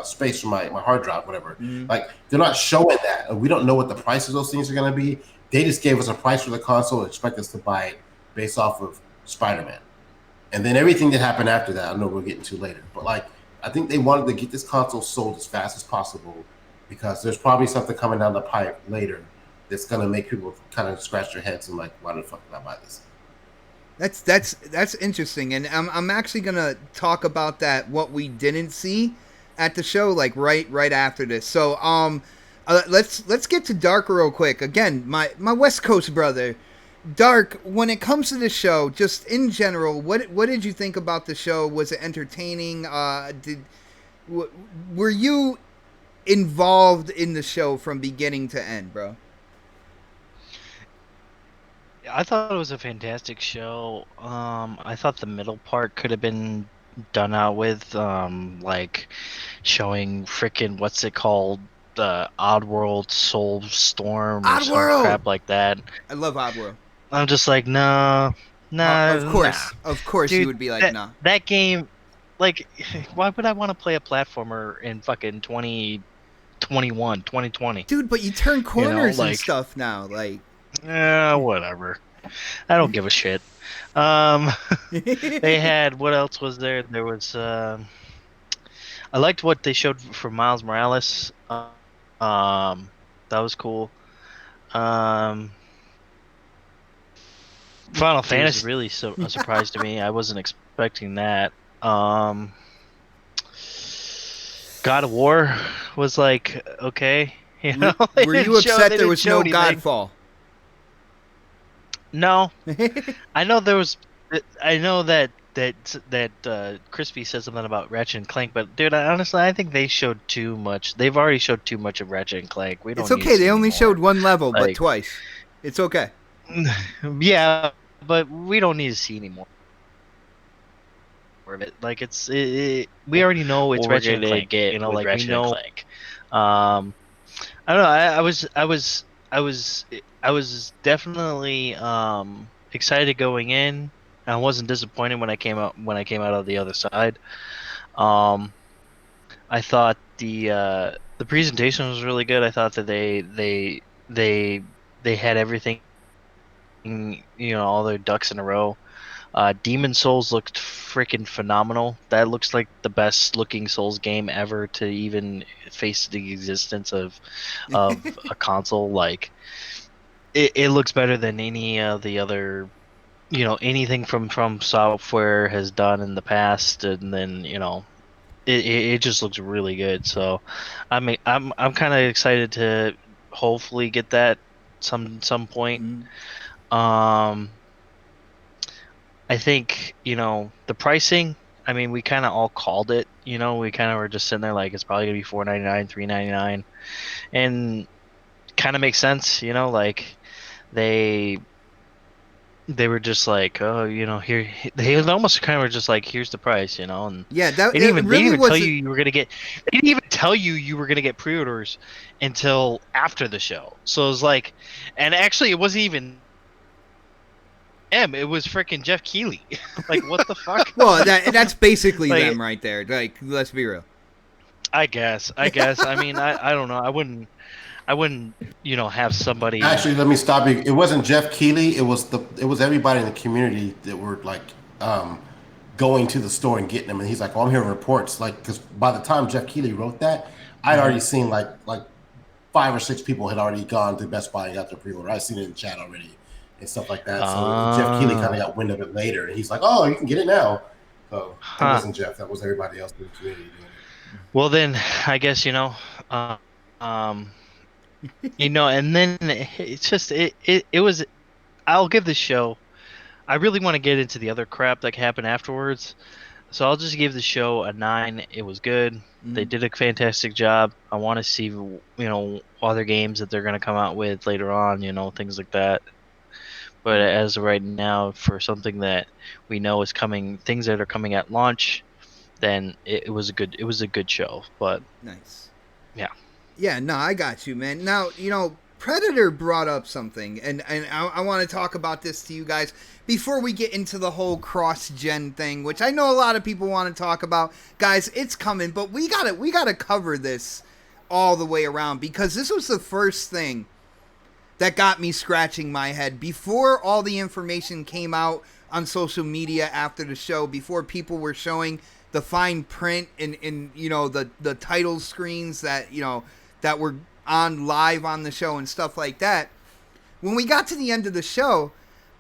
space for my hard drive, whatever. Like, they're not showing that. We don't know what the price of those things are going to be. They just gave us a price for the console and expect us to buy it based off of Spider-Man. And then everything that happened after that, I know we'll get into later. But like, I think they wanted to get this console sold as fast as possible because there's probably something coming down the pipe later that's gonna make people kind of scratch their heads and like, why the fuck did I buy this? That's interesting, and I'm actually gonna talk about that, what we didn't see at the show, like right after this. So let's get to Dark real quick. Again, my West Coast brother. Dark, when it comes to the show, just in general, what did you think about the show? Was it entertaining? Were you involved in the show from beginning to end, bro? I thought it was a fantastic show. I thought the middle part could have been done out with, like showing frickin' what's it called, the Oddworld Soul Storm or some crap like that. I love Oddworld. I'm just like, no. Of course, dude, you would be like, no. That game, like, why would I want to play a platformer in fucking 2020? Dude, but you turn corners and stuff now, like. Whatever. I don't give a shit. They had, what else was there? There was, I liked what they showed for Miles Morales. That was cool. Final Fantasy was really a surprise to me. I wasn't expecting that. God of War was like, okay, You know, Were you upset there was no anything. Godfall? No, I know there was. I know that Crispy said something about Ratchet and Clank, but dude, honestly, I think they showed too much. They've already showed too much of Ratchet and Clank. We don't. It's need okay. to see They only anymore. showed one level, but Like- twice. It's okay. Yeah, but we don't need to see anymore of it. Like we already know it's What we're Ratchet and gonna Clank. get You know, with like Ratchet we and know. Clank. I don't know. I was definitely excited going in. I wasn't disappointed when I came out of the other side. I thought the presentation was really good. I thought that they had everything, all their ducks in a row. Demon Souls looked freaking phenomenal. That looks like the best looking Souls game ever to even face the existence of a console. Like it looks better than any of the other, anything from Software has done in the past, and then it just looks really good. So I mean, I'm kind of excited to hopefully get that some point. Um, I think, the pricing, I mean, we kind of all called it, we kind of were just sitting there like it's probably going to be $4.99, $3.99, and kind of makes sense, like they were just like, oh, here, they almost kind of were just like, here's the price, and Yeah, that they didn't it really tell was. you you were going to get, they didn't even tell you were going to get pre-orders until after the show. So it was like, and actually it wasn't even it was freaking Jeff Keighley. Like, what the fuck? Well, that's basically Like- them right there. Like, let's be real. I guess. I mean, I don't know. I wouldn't, have somebody. Actually, let me stop you. It wasn't Jeff Keighley. It was everybody in the community that were like going to the store and getting them. And he's like, "Oh, I'm hearing reports." Like, because by the time Jeff Keighley wrote that, I'd already seen like 5 or 6 people had already gone to Best Buy and got their pre-order. I'd seen it in the chat already and stuff like that. So Jeff Keighley kind of got wind of it later, and he's like, "Oh, you can get it now." So that wasn't Jeff. That was everybody else in the community doing it. Well, then I guess and then it's just it was. I'll give the show. I really want to get into the other crap that happened afterwards, so I'll just give the show a 9. It was good. They did a fantastic job. I want to see other games that they're going to come out with later on, things like that. But as of right now, for something that we know is coming, things that are coming at launch, then it was a good show. But Nice. yeah. Yeah, no, I got you, man. Now, Predator brought up something, and I want to talk about this to you guys before we get into the whole cross-gen thing, which I know a lot of people want to talk about. Guys, it's coming, but we gotta cover this all the way around, because this was the first thing that got me scratching my head before all the information came out on social media after the show, before people were showing the fine print in the title screens that that were on live on the show and stuff like that. When we got to the end of the show,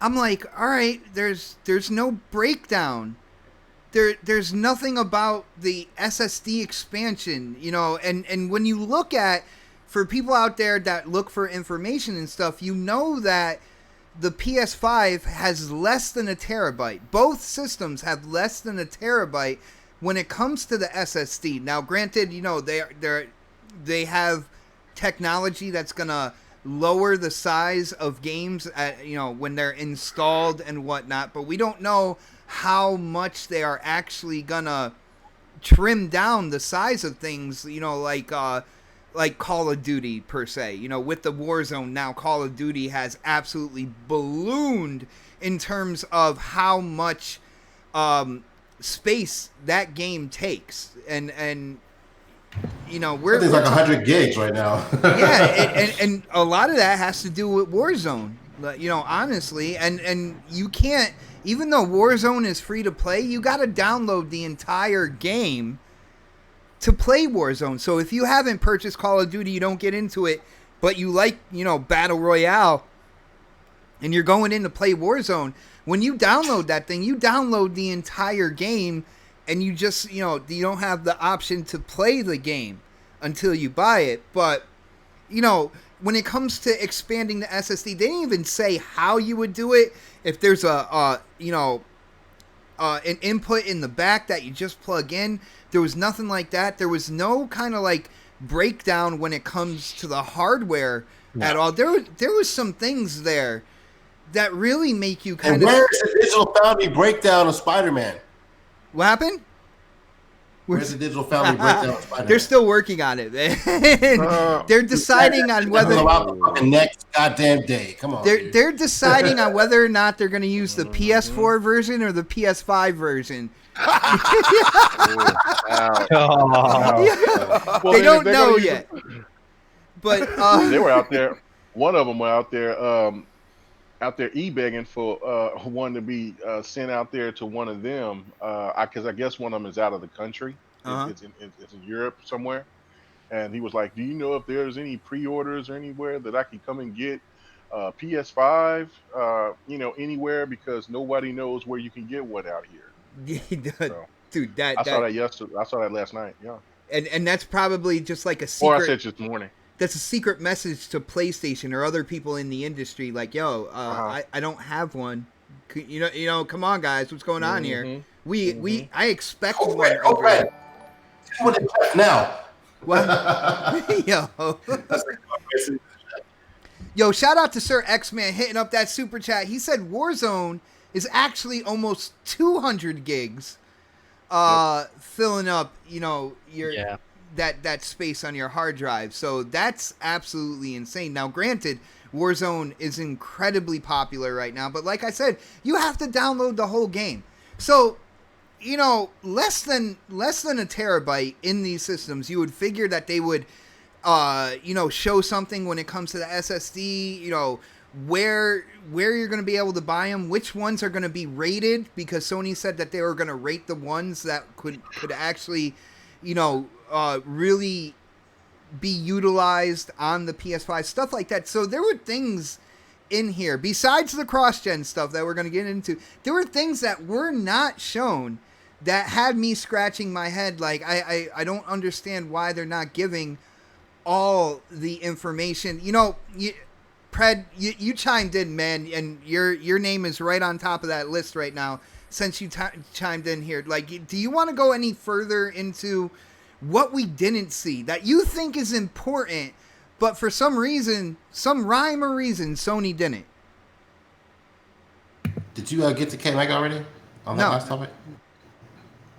I'm like, all right, there's no breakdown. There's nothing about the SSD expansion, and when you look at, for people out there that look for information and stuff, that the Ps5 has less than a terabyte. Both systems have less than a terabyte when it comes to the SSD. Now, granted, they have technology that's gonna lower the size of games when they're installed and whatnot, but we don't know how much they are actually gonna trim down the size of things, like Call of Duty per se. With the Warzone now, Call of Duty has absolutely ballooned in terms of how much space that game takes, and we're It's like 100 gigs right now. yeah, and a lot of that has to do with Warzone, honestly, and you can't, even though Warzone is free to play, you got to download the entire game to play Warzone. So if you haven't purchased Call of Duty, you don't get into it, but you like, Battle Royale, and you're going in to play Warzone, when you download that thing, you download the entire game, and you just, you don't have the option to play the game until you buy it. But, when it comes to expanding the SSD, they didn't even say how you would do it. If there's an input in the back that you just plug in, there was nothing like that. There was no kind of like breakdown when it comes to the hardware at all. There was some things there that really make you kind of. Where's the Digital Foundry breakdown of Spider-Man? What happened? Where's the Digital Foundry breakdown of Spider-Man? They're still working on it. They're deciding on whether the next goddamn day. Come on. They're deciding on whether or not they're going to use the PS4 version or the PS5 version. They don't know yet. But they were out there. One of them were out there e-begging for one to be sent out there to one of them, because I guess one of them is out of the country. It's in Europe somewhere, and he was like, "Do you know if there's any pre-orders or anywhere that I can come and get PS5? Anywhere, because nobody knows where you can get one out here." So, dude, I saw that yesterday. I saw that last night. Yeah, and that's probably just like a secret. Or I said just this morning. That's a secret message to PlayStation or other people in the industry. Like, yo, I don't have one. Come on, guys, what's going on here? I expect one. Now. What? Yo, shout out to Sir X-Man hitting up that super chat. He said Warzone is actually almost 200 gigs, filling up, your that space on your hard drive. So that's absolutely insane. Now, granted, Warzone is incredibly popular right now, but like I said, you have to download the whole game. So, less than a terabyte in these systems, you would figure that they would, show something when it comes to the SSD, where you're going to be able to buy them, which ones are going to be rated, because Sony said that they were going to rate the ones that could actually, really be utilized on the PS5, stuff like that. So there were things in here, besides the cross-gen stuff that we're going to get into, there were things that were not shown that had me scratching my head. Like, I don't understand why they're not giving all the information. Pred, you chimed in, man, and your name is right on top of that list right now since you chimed in here. Like, do you want to go any further into what we didn't see that you think is important, but for some reason, some rhyme or reason, Sony didn't? Did you get to K-Mega already on that last topic?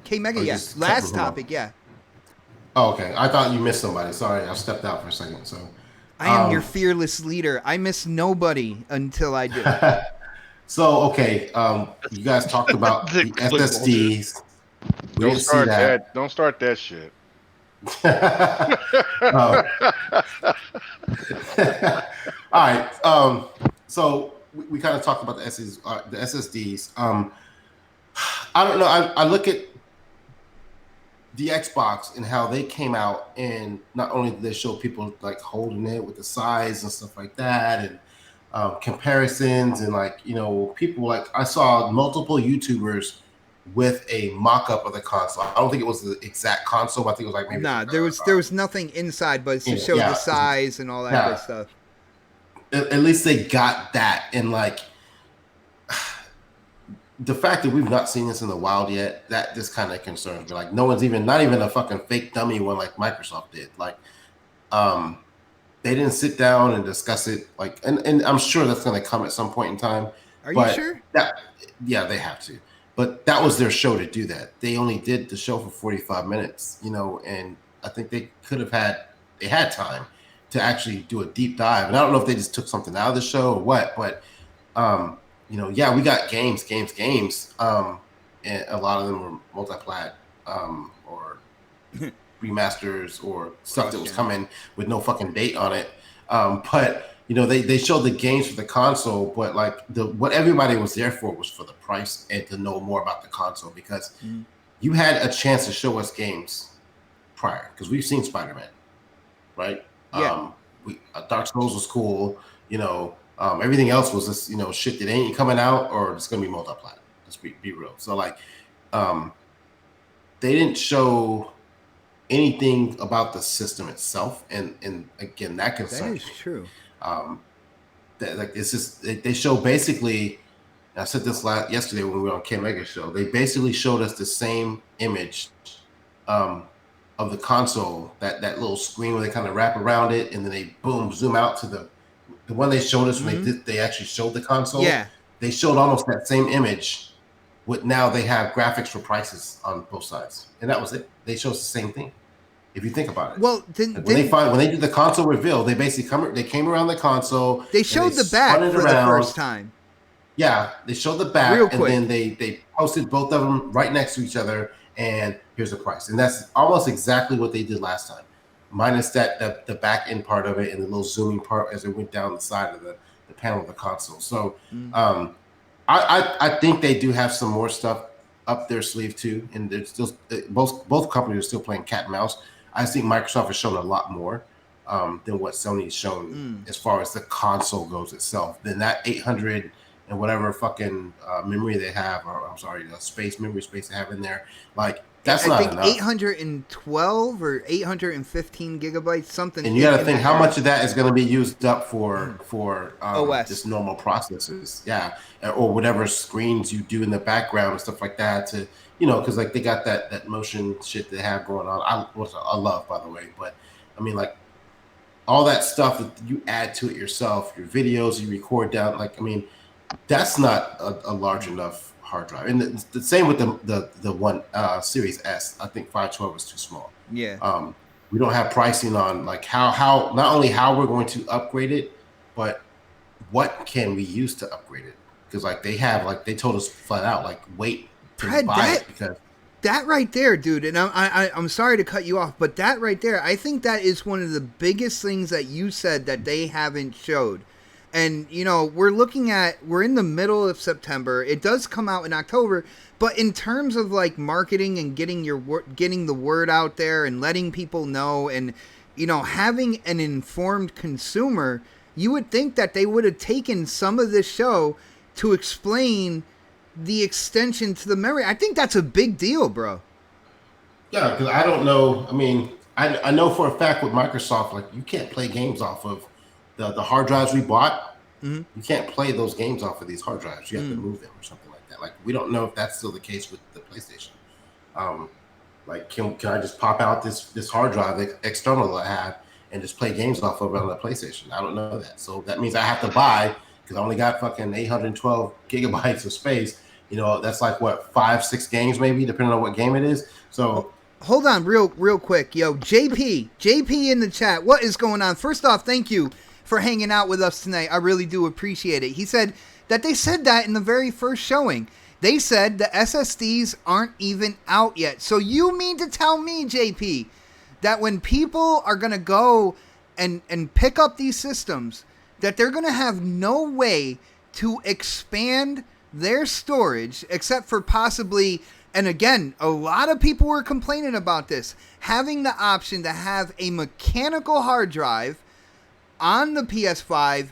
K-Mega, yes. Last topic, yeah. Oh, okay. I thought you missed somebody. Sorry, I stepped out for a second. So I am your fearless leader. I miss nobody until I do. So, okay, you guys talked about the SSDs. Don't start that. Don't start that shit. All right. So we kind of talked about the SSDs. I don't know. I look at the Xbox and how they came out, and not only did they show people like holding it with the size and stuff like that, and comparisons, and people like, I saw multiple YouTubers with a mock-up of the console. I don't think it was the exact console, but I think it was like maybe there was nothing inside, but it showed the size and all that good stuff. At least they got that, and the fact that we've not seen this in the wild yet, that just kind of concerns me. Like, no one's not even a fucking fake dummy one like Microsoft did. Like, they didn't sit down and discuss it. Like, and I'm sure that's going to come at some point in time. Are you sure? Yeah, they have to. But that was their show to do that. They only did the show for 45 minutes, and I think they had time to actually do a deep dive. And I don't know if they just took something out of the show or what, but, we got games, and a lot of them were multi-plat, or remasters or stuff that was coming with no fucking date on it. But they showed the games for the console, but what everybody was there for was for the price and to know more about the console, because you had a chance to show us games prior, because we've seen Spider-Man, right? Yeah. Dark Souls was cool, everything else was just, shit that ain't coming out or it's gonna be multi-plat. Let's be real. So they didn't show anything about the system itself, and again, that That concerns is me. true. That, like, it's just they show basically. I said this yesterday when we were on Ken Mega's show. They basically showed us the same image of the console, that little screen where they kind of wrap around it, and then they boom zoom out to the one they showed us when they actually showed the console. Yeah, they showed almost that same image. With now they have graphics for prices on both sides, and that was it. They showed us the same thing. If you think about it, well, like when they did the console reveal, they basically came around the console. they showed the back for the first time. Yeah, they showed the back, Real and quick. then they posted both of them right next to each other, and here's the price. And that's almost exactly what they did last time, minus that the back end part of it and the little zooming part as it went down the side of the panel of the console. So I think they do have some more stuff up their sleeve too, and they're still both companies are still playing cat and mouse. I think Microsoft has shown a lot more than what Sony's shown as far as the console goes itself. Than that 800 and whatever fucking memory they have, or I'm sorry, the memory space they have in there. Like, that's not enough. 812 or 815 gigabytes, something. And you got to think how much of that is going to be used up for OS, just normal processors, yeah, or whatever screens you do in the background and stuff like that. To because like they got that motion shit they have going on. I love, by the way, but I mean, like, all that stuff that you add to it yourself, your videos you record down, like, I mean, that's not a large enough hard drive. And the same with the one Series S. I think 512 is too small. Yeah. We don't have pricing on like how not only how we're going to upgrade it, but what can we use to upgrade it? Because like they told us flat out, like, wait to buy it, because that right there, dude, and I'm sorry to cut you off, but that right there, I think that is one of the biggest things that you said that they haven't showed. And, we're in the middle of September. It does come out in October, but in terms of like marketing and getting the word out there and letting people know and, having an informed consumer, you would think that they would have taken some of this show to explain the extension to the memory. I think that's a big deal, bro. Yeah, because I don't know. I mean, I know for a fact with Microsoft, like, you can't play games off of the hard drives we bought. You can't play those games off of these hard drives. You have to move them or something like that. Like, we don't know if that's still the case with the PlayStation. Like, can I just pop out this hard drive external that I have and just play games off of it on the PlayStation? I don't know that. So that means I have to buy, because I only got fucking 812 gigabytes of space. That's like what, 5-6 games maybe, depending on what game it is. So hold on real quick. Yo, JP in the chat, what is going on? First off, thank you for hanging out with us tonight. I really do appreciate it. He said that they said that in the very first showing. They said the SSDs aren't even out yet. So you mean to tell me, JP, that when people are going to go and pick up these systems, that they're going to have no way to expand their storage except for possibly, and again, a lot of people were complaining about this, having the option to have a mechanical hard drive on the PS5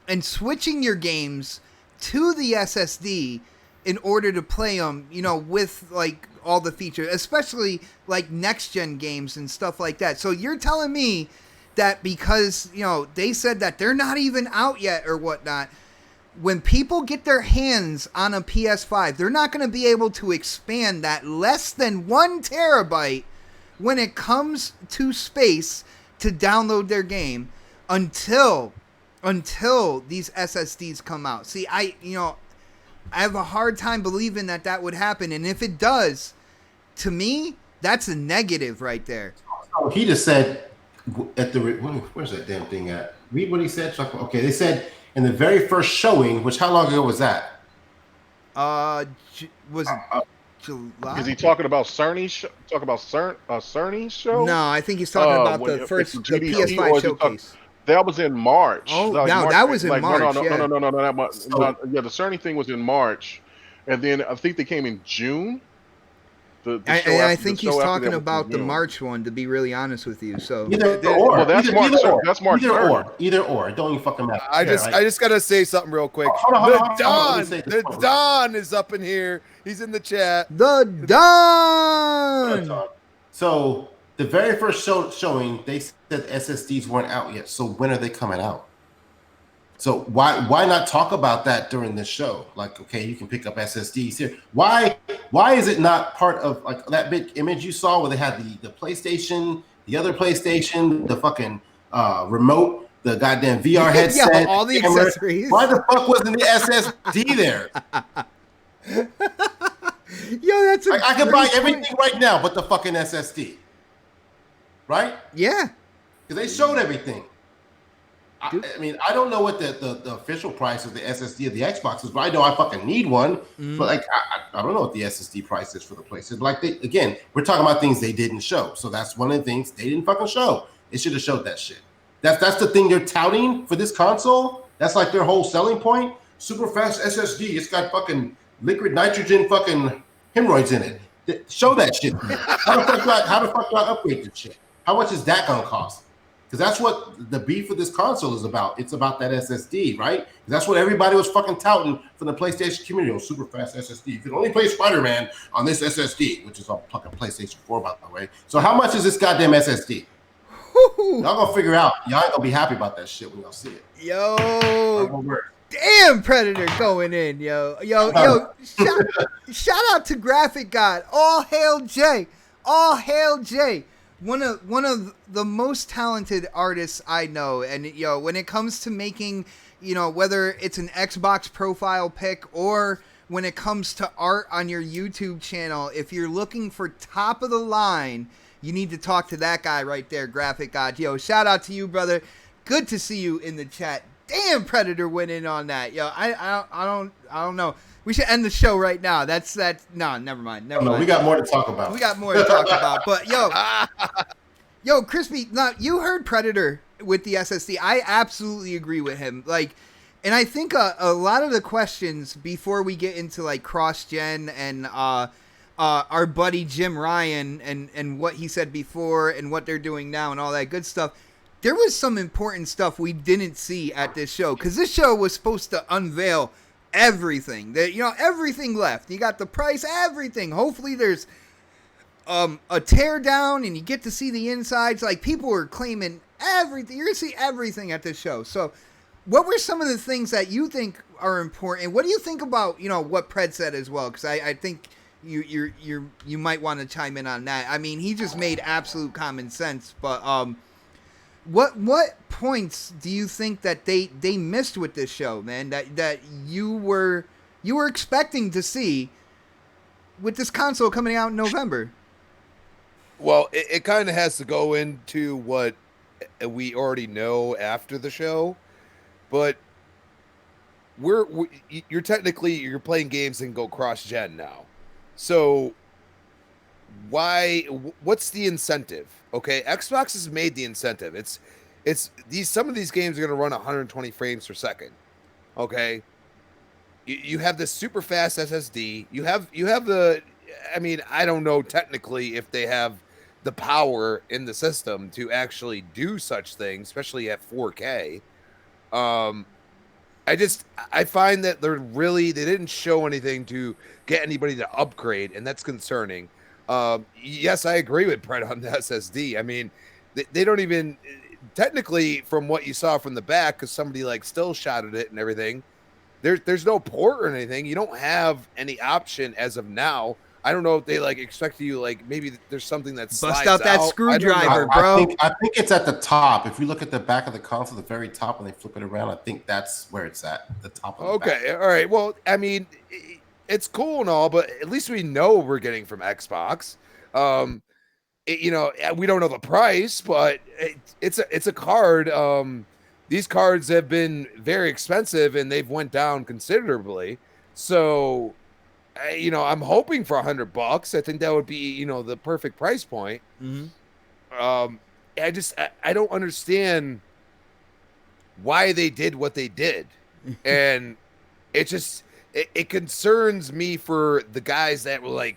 and switching your games to the SSD in order to play them, with like all the features, especially like next gen games and stuff like that. So you're telling me that because, they said that they're not even out yet or whatnot, when people get their hands on a PS5, they're not going to be able to expand that less than 1 terabyte when it comes to space to download their game until these SSDs come out. See, I have a hard time believing that would happen. And if it does, to me, that's a negative right there. Oh, he just said where's that damn thing at? Read what he said. Okay, they said in the very first showing, which how long ago was that? Was it July? Is he talking about Cerny's show? Cerny's show? No, I think he's talking about the PS5 showcase. That was in March. Oh, no, that was in March. No, the Cerny thing was in March, and then I think they came in June. I think he's talking about the March one, to be really honest with you. So either or. That's March. Either or. It don't even fucking matter. I just gotta say something real quick. The Don is up in here. He's in the chat. The Don. So The very first showing, they said SSDs weren't out yet. So when are they coming out? So why not talk about that during the show? Like, okay, you can pick up SSDs here. Why is it not part of like that big image you saw where they had the PlayStation, the other PlayStation, the fucking remote, the goddamn VR headset, all the camera. accessories. Why the fuck wasn't the SSD there? Yo, that's a I could buy great everything point. right now but the fucking SSD. Right? Yeah. Because they showed everything. I mean, I don't know what the official price of the SSD of the Xbox is, but I know I fucking need one. But like, I don't know what the SSD price is for the PlayStation. Like, again, we're talking about things they didn't show. So that's one of the things they didn't fucking show. They should have showed that shit. That's the thing they're touting for this console. That's like their whole selling point. Super fast SSD. It's got fucking liquid nitrogen fucking hemorrhoids in it. Show that shit. How the fuck do I upgrade this shit? How much is that gonna cost? Because that's what the beef of this console is about. It's about that SSD, right? That's what everybody was fucking touting from the PlayStation community. Oh, super fast SSD. You can only play Spider-Man on this SSD, which is on fucking PlayStation 4, by the way. So how much is this goddamn SSD? Y'all gonna figure out. Y'all ain't gonna be happy about that shit when y'all see it. Yo. Damn, Predator going in, yo. Shout out to Graphic God. All hail Jay. All hail Jay. One of the most talented artists I know, and when it comes to making, whether it's an Xbox profile pic or when it comes to art on your YouTube channel, if you're looking for top of the line, you need to talk to that guy right there, Graphic God. Yo, shout out to you, brother. Good to see you in the chat. Damn, Predator went in on that. Yo, I don't know. We should end the show right now. That's no, never mind. We got more to talk about. But yo, Crispy, now you heard Predator with the SSD. I absolutely agree with him. Like, and I think a lot of the questions before we get into like cross-gen and our buddy Jim Ryan and what he said before and what they're doing now and all that good stuff, there was some important stuff we didn't see at this show, because this show was supposed to unveil everything. That everything left. You got the price, everything. Hopefully there's a tear down and you get to see the insides. Like, people were claiming everything. You're gonna see everything at this show. So what were some of the things that you think are important? What do you think about what Pred said as well? Because I think you might want to chime in on that. I mean, he just made absolute common sense. But what points do you think that they missed with this show, man? That you were expecting to see with this console coming out in November? Well, it kind of has to go into what we already know after the show, but you're technically playing games and go cross-gen now. So what's the incentive? Okay, Xbox has made the incentive. It's some of these games are going to run 120 frames per second. Okay, you have this super fast SSD. You have the. I mean, I don't know technically if they have the power in the system to actually do such things, especially at 4K. I find that they didn't show anything to get anybody to upgrade, and that's concerning. Yes, I agree with Brett on the SSD. I mean, they don't even technically, from what you saw from the back, because somebody like still shotted it and everything. There's no port or anything. You don't have any option as of now. I don't know if they expect you maybe there's something that bust out that screwdriver, bro. I think it's at the top. If you look at the back of the console, the very top, and they flip it around, I think that's where it's at, the top of the back. All right. Well, I mean, it's cool and all, but at least we know what we're getting from Xbox. We don't know the price, but it's a card. These cards have been very expensive and they've went down considerably. So, I'm hoping for $100. I think that would be, the perfect price point. Mm-hmm. I don't understand why they did what they did. And it concerns me for the guys that were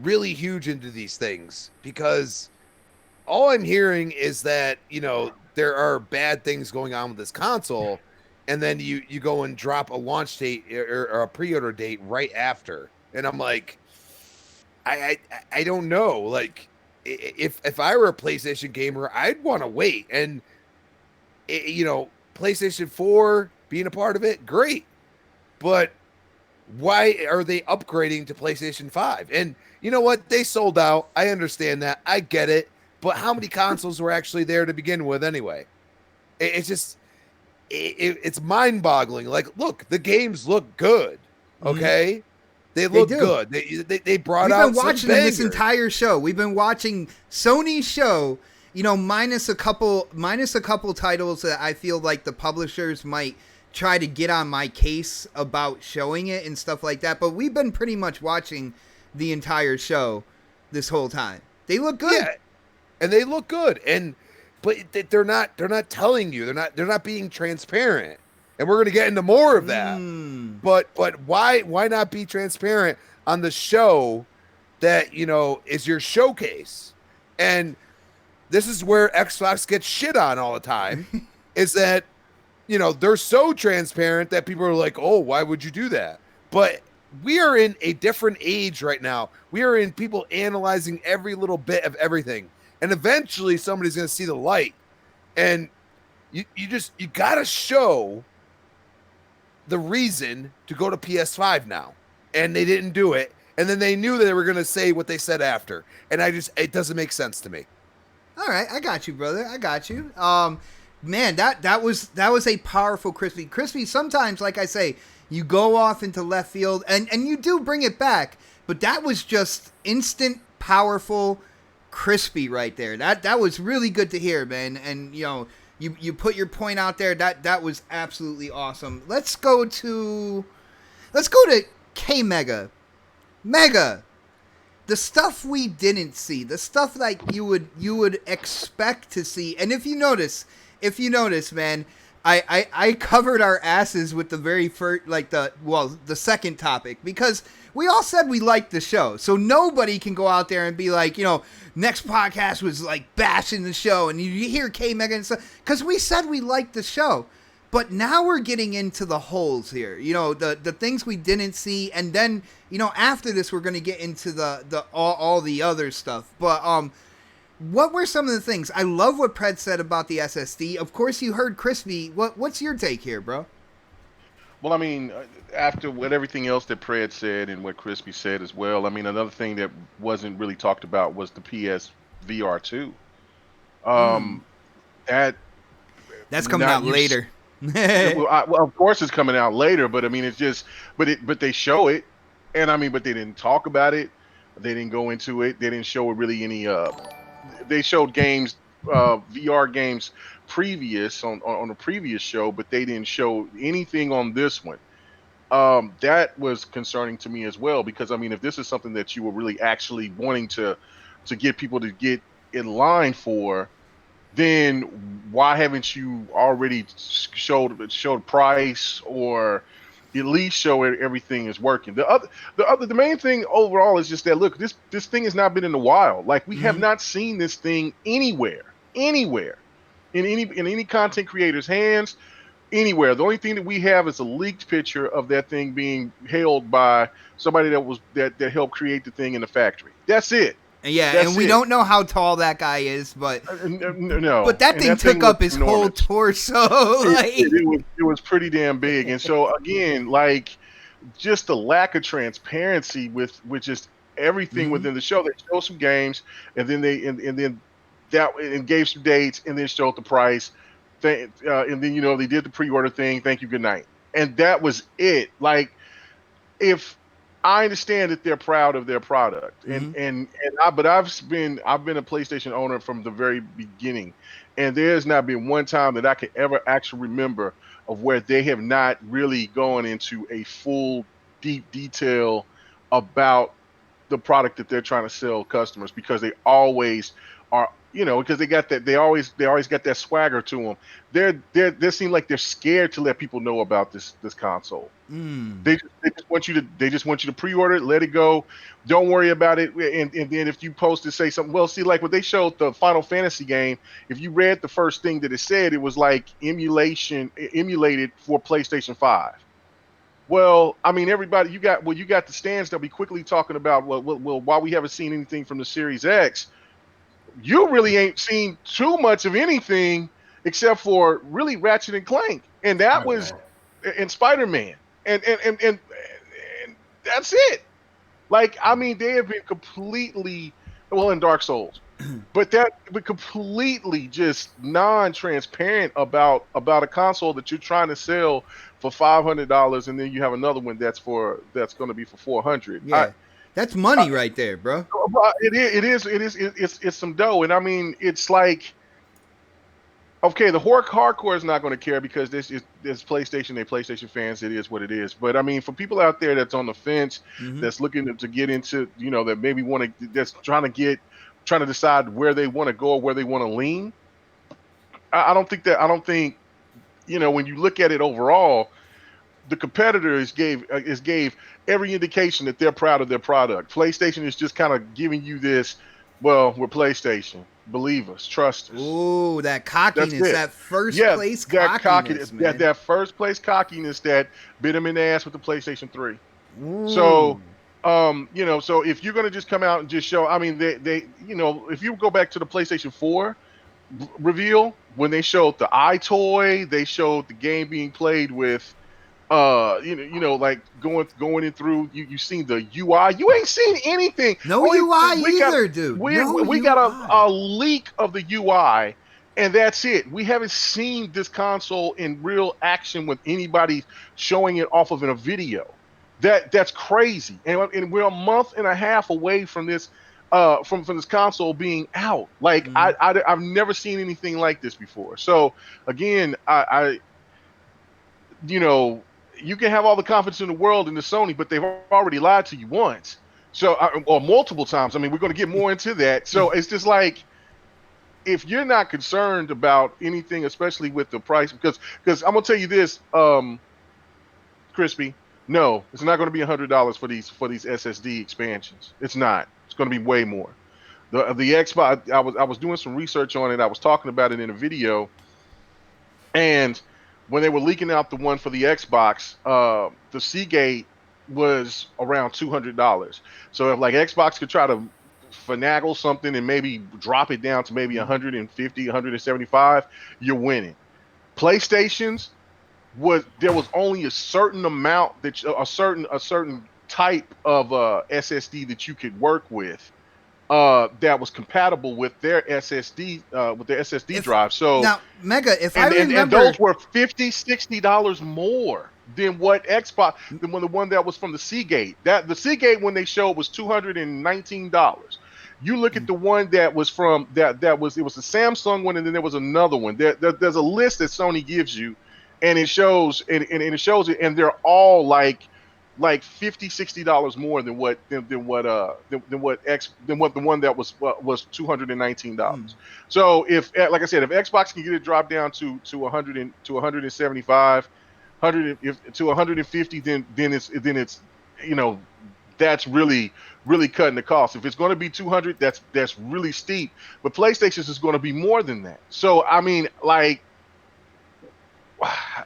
really huge into these things, because all I'm hearing is that, there are bad things going on with this console. And then you go and drop a launch date or a pre-order date right after. And I'm like, I don't know. if I were a PlayStation gamer, I'd want to wait. And PlayStation 4 being a part of it, great. But why are they upgrading to PlayStation 5? And you know what? They sold out. I understand that. I get it. But how many consoles were actually there to begin with anyway? It's just, it's mind-boggling. Like, look, the games look good. Okay? They look good. They brought out. We've been watching them this entire show. We've been watching Sony's show. Minus a couple titles that I feel like the publishers might try to get on my case about showing it and stuff like that. But we've been pretty much watching the entire show this whole time. They look good. Yeah, and they look good. But they're not telling you. They're not being transparent. And we're going to get into more of that. But why not be transparent on the show that, is your showcase? And this is where Xbox gets shit on all the time, is that, they're so transparent that people are like, oh, why would you do that? But we are in a different age right now. We are in people analyzing every little bit of everything. And eventually somebody's going to see the light. And you got to show the reason to go to PS5 now. And they didn't do it. And then they knew that they were going to say what they said after. And it doesn't make sense to me. All right, I got you, brother. I got you. Man, that was a powerful Crispy. Crispy, sometimes, like I say, you go off into left field, and you do bring it back, but that was just instant, powerful Crispy right there. That was really good to hear, man. And, you put your point out there. That was absolutely awesome. Let's go to K Mega. Mega. The stuff we didn't see, the stuff like you would expect to see. And if you notice, man, I covered our asses with the very first, the second topic, because we all said we liked the show. So nobody can go out there and be like, NextPodcast was like bashing the show, and you hear K Mega and stuff, because we said we liked the show. But now we're getting into the holes here, the things we didn't see, and then after this we're going to get into the all the other stuff. But what were some of the things? I love what Pred said about the SSD. Of course, you heard Crispy. What's your take here, bro? Well, I mean, after what everything else that Pred said and what Crispy said as well, I mean, another thing that wasn't really talked about was the PS VR 2. That's coming out later. Well, of course it's coming out later, but I mean, but they show it, and I mean, but they didn't talk about it. They didn't go into it. They didn't show really any. They showed games, VR games, previous on the previous show, but they didn't show anything on this one. That was concerning to me as well, because I mean, if this is something that you were really actually wanting to get people to get in line for, then why haven't you already showed price, or at least show everything is working? The main thing overall is just that, look, this thing has not been in the wild. Like, we have not seen this thing anywhere in any content creator's hands, anywhere. The only thing that we have is a leaked picture of that thing being held by somebody that helped create the thing in the factory. That's it. Yeah, and we don't know how tall that guy is, but no. But that thing took up his whole torso. It was pretty damn big, and so again, like, just the lack of transparency with just everything within the show. They showed some games, and then and gave some dates, and then showed the price, and then they did the pre-order thing. Thank you, good night, and that was it. Like, if I understand that they're proud of their product, but I've been a PlayStation owner from the very beginning, and there's not been one time that I can ever actually remember of where they have not really gone into a full, deep detail about the product that they're trying to sell customers, because they always are, because they always got that swagger to them. They seem like they're scared to let people know about this console. They just want you to pre-order it, let it go, don't worry about it, and then if you post to say something, well, see, like when they showed the Final Fantasy game, if you read the first thing that it said, it was like emulated for PlayStation 5. Well, I mean, everybody, you got the stands that'll be quickly talking about, well, why we haven't seen anything from the Series X. you really ain't seen too much of anything except for really Ratchet and Clank, and that was Spider-Man. in Spider-Man, and that's it. Like, I mean, they have been completely, well, in Dark Souls, but that but completely just non-transparent about a console that you're trying to sell for $500, and then you have another one that's going to be for 400. Yeah, that's money right there, bro. It's some dough, and I mean, it's like, okay, the hardcore is not going to care because this PlayStation. They PlayStation fans. It is what it is. But I mean, for people out there that's on the fence, Hmm. that's looking to get into, that maybe want to, that's trying to decide where they want to go or where they want to lean. I don't think, when you look at it overall, the competitor gave every indication that they're proud of their product. PlayStation is just kind of giving you this. Well, we're PlayStation. Believe us, trust us. Ooh, that That's cockiness, it. that first Yeah, place that cockiness, that man. that first place cockiness that bit him in the ass with the PlayStation 3. Ooh. So, so if you're gonna just come out and just show, I mean, if you go back to the PlayStation 4 reveal when they showed the iToy, they showed the game being played with, like going in through, you've seen the UI. You ain't seen anything. No Only UI we got either, dude. No we got UI. a leak of the UI, and that's it. We haven't seen this console in real action with anybody showing it off of in a video. That's crazy. And we're a month and a half away from this, from this console being out. Like, Mhm. I've never seen anything like this before. So again, you know, you can have all the confidence in the world in the Sony, but they've already lied to you once. So, or multiple times. I mean, we're going to get more into that. So it's just like, if you're not concerned about anything, especially with the price, because I'm gonna tell you this, Crispy, no, it's not going to be $100 for these SSD expansions. It's not. It's going to be way more. The Xbox. I was doing some research on it. I was talking about it in a video, and when they were leaking out the one for the Xbox, the Seagate was around $200. So if, like, Xbox could try to finagle something and maybe drop it down to maybe 150, 175, you're winning. PlayStations, there was only a certain amount that a certain type of SSD that you could work with, that was compatible with their SSD If drive. So, now, Mega, if I and remember, those were $50, $60 more than what Xbox, than the one that was from the Seagate. That the Seagate, when they showed, was $219. You look at the one that was from it was a Samsung one, and then there was another one. There's a list that Sony gives you, and it shows, and it shows it, and they're all like $50, $60 more than what the one that was $219. So, if, like I said, if Xbox can get it dropped down to 100 to 175, 100 to 150, then it's that's really cutting the cost. If it's going to be 200, that's really steep. But PlayStation's is going to be more than that. So, I mean, like,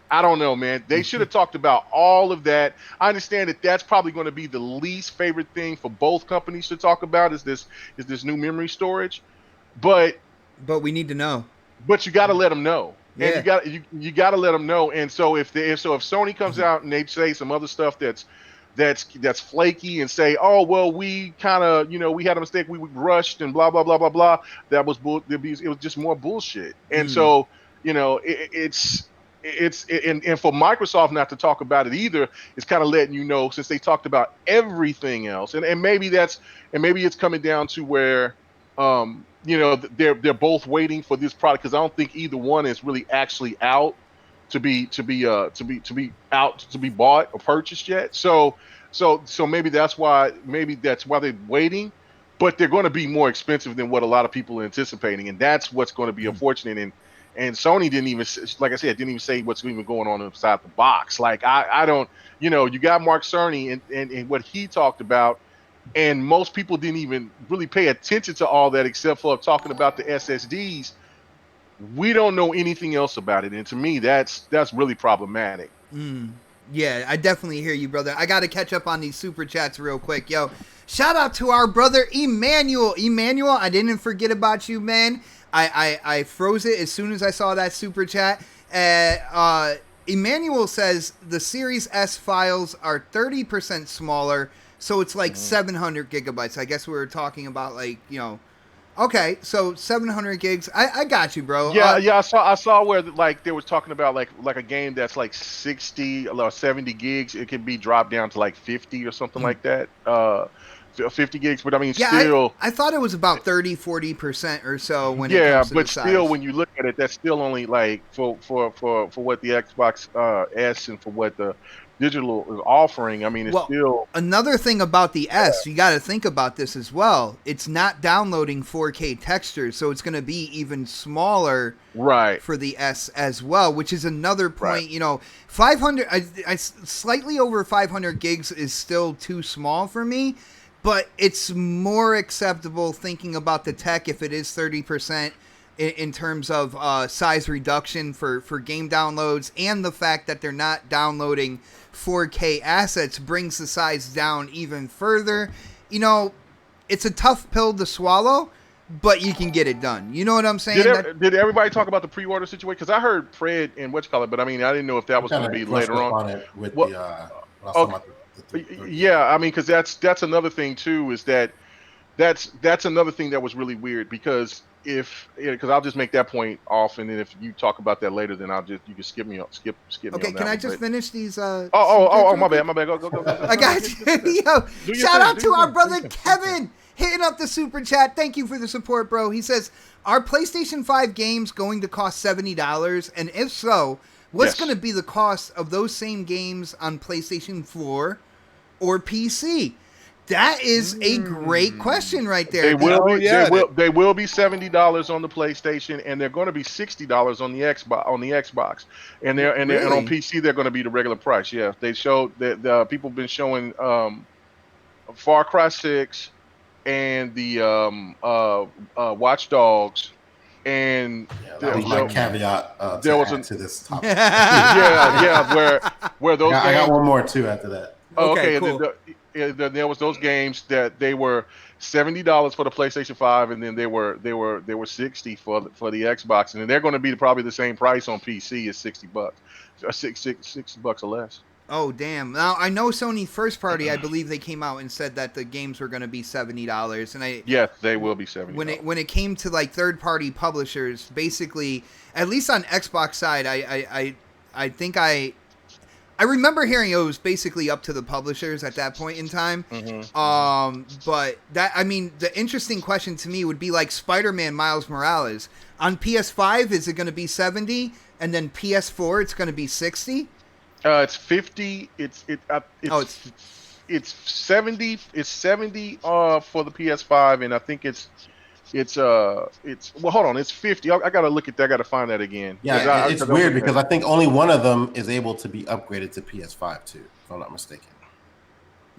I don't know, man. They should have talked about all of that. I understand that that's probably going to be the least favorite thing for both companies to talk about, is this new memory storage. But we need to know. you got to let them know, and Yeah. you got to let them know. And so if Sony comes out and they say some other stuff that's flaky, and say, oh well, we kind of, we had a mistake, we rushed, and blah blah blah blah blah, it was just more bullshit. And so, and for Microsoft not to talk about it either is kind of letting you know, since they talked about everything else, and maybe it's coming down to where, they're both waiting for this product, because I don't think either one is really actually out to be out to be bought or purchased yet. So maybe that's why they're waiting, but they're going to be more expensive than what a lot of people are anticipating, and that's what's going to be unfortunate. And Sony didn't even, like I said, didn't even say what's even going on inside the box. Like, I don't, you got Mark Cerny and what he talked about, and most people didn't even really pay attention to all that except for talking about the SSDs. We don't know anything else about it, and to me, that's really problematic. Yeah, I definitely hear you, brother. I got to catch up on these super chats real quick. Yo, shout out to our brother Emmanuel. Emmanuel, I didn't forget about you, man. I froze it as soon as I saw that super chat. Emmanuel says the Series S files are 30% smaller, so it's like 700 gigabytes. I guess we were talking about like, okay, so 700 gigs. I got you, bro. Yeah. I saw where like they was talking about like a game that's like 60 or 70 gigs. It can be dropped down to like 50 or something like that. 50 gigs, but I mean, still. I thought it was about 30-40% or so when it Yeah, comes to but the still, size. when you look at it, that's still only like for what the Xbox S and for what the digital is offering. I mean, it's still. Another thing about the S, you got to think about this as well. It's not downloading 4K textures, so it's going to be even smaller for the S as well, which is another point. 500, I slightly over 500 gigs is still too small for me, but it's more acceptable thinking about the tech if it is 30% in terms of size reduction for game downloads, and the fact that they're not downloading 4K assets brings the size down even further. It's a tough pill to swallow, but you can get it done. You know what I'm saying? Did everybody talk about the pre-order situation? Because I heard Fred and whatchamacallit, but I mean, I didn't know if that was going to be later on. Yeah, I mean, because that's another thing too. Is that's another thing that was really weird because because I'll just make that point off, and then if you talk about that later, then you can skip me on skip me. Okay, on that can I one, just finish these? My bad. Go. I got you. Yo, shout out to our brother Kevin hitting up the super chat. Thank you for the support, bro. He says, "Are PlayStation 5 games going to cost $70? And if so, what's going to be the cost of those same games on PlayStation 4 or PC?" That is a great question right there. They will be $70 on the PlayStation, and they're going to be $60 on the Xbox, and on PC they're going to be the regular price. Yeah, they showed that the people have been showing Far Cry 6 and the Watch Dogs, and that was my caveat to this topic. where those I got one more too after that. Okay, cool. There was those games that they were $70 for the PlayStation 5, and then they were $60 for the Xbox, and they're going to be probably the same price on PC as $60, $60 or less. Oh damn! Now I know Sony first party. I believe they came out and said that the games were going to be $70, and yes, they will be $70. When it came to like third party publishers, basically, at least on Xbox side, I think I remember hearing it was basically up to the publishers at that point in time. But the interesting question to me would be like Spider-Man Miles Morales on PS5. Is it going to be 70, and then PS4 it's going to be 60? It's 50. It's 70. It's 70 for the PS5, and I think it's hold on, it's 50. I gotta look at that. I gotta find that again. Yeah, it's weird because I think only one of them is able to be upgraded to PS5 too, if I'm not mistaken.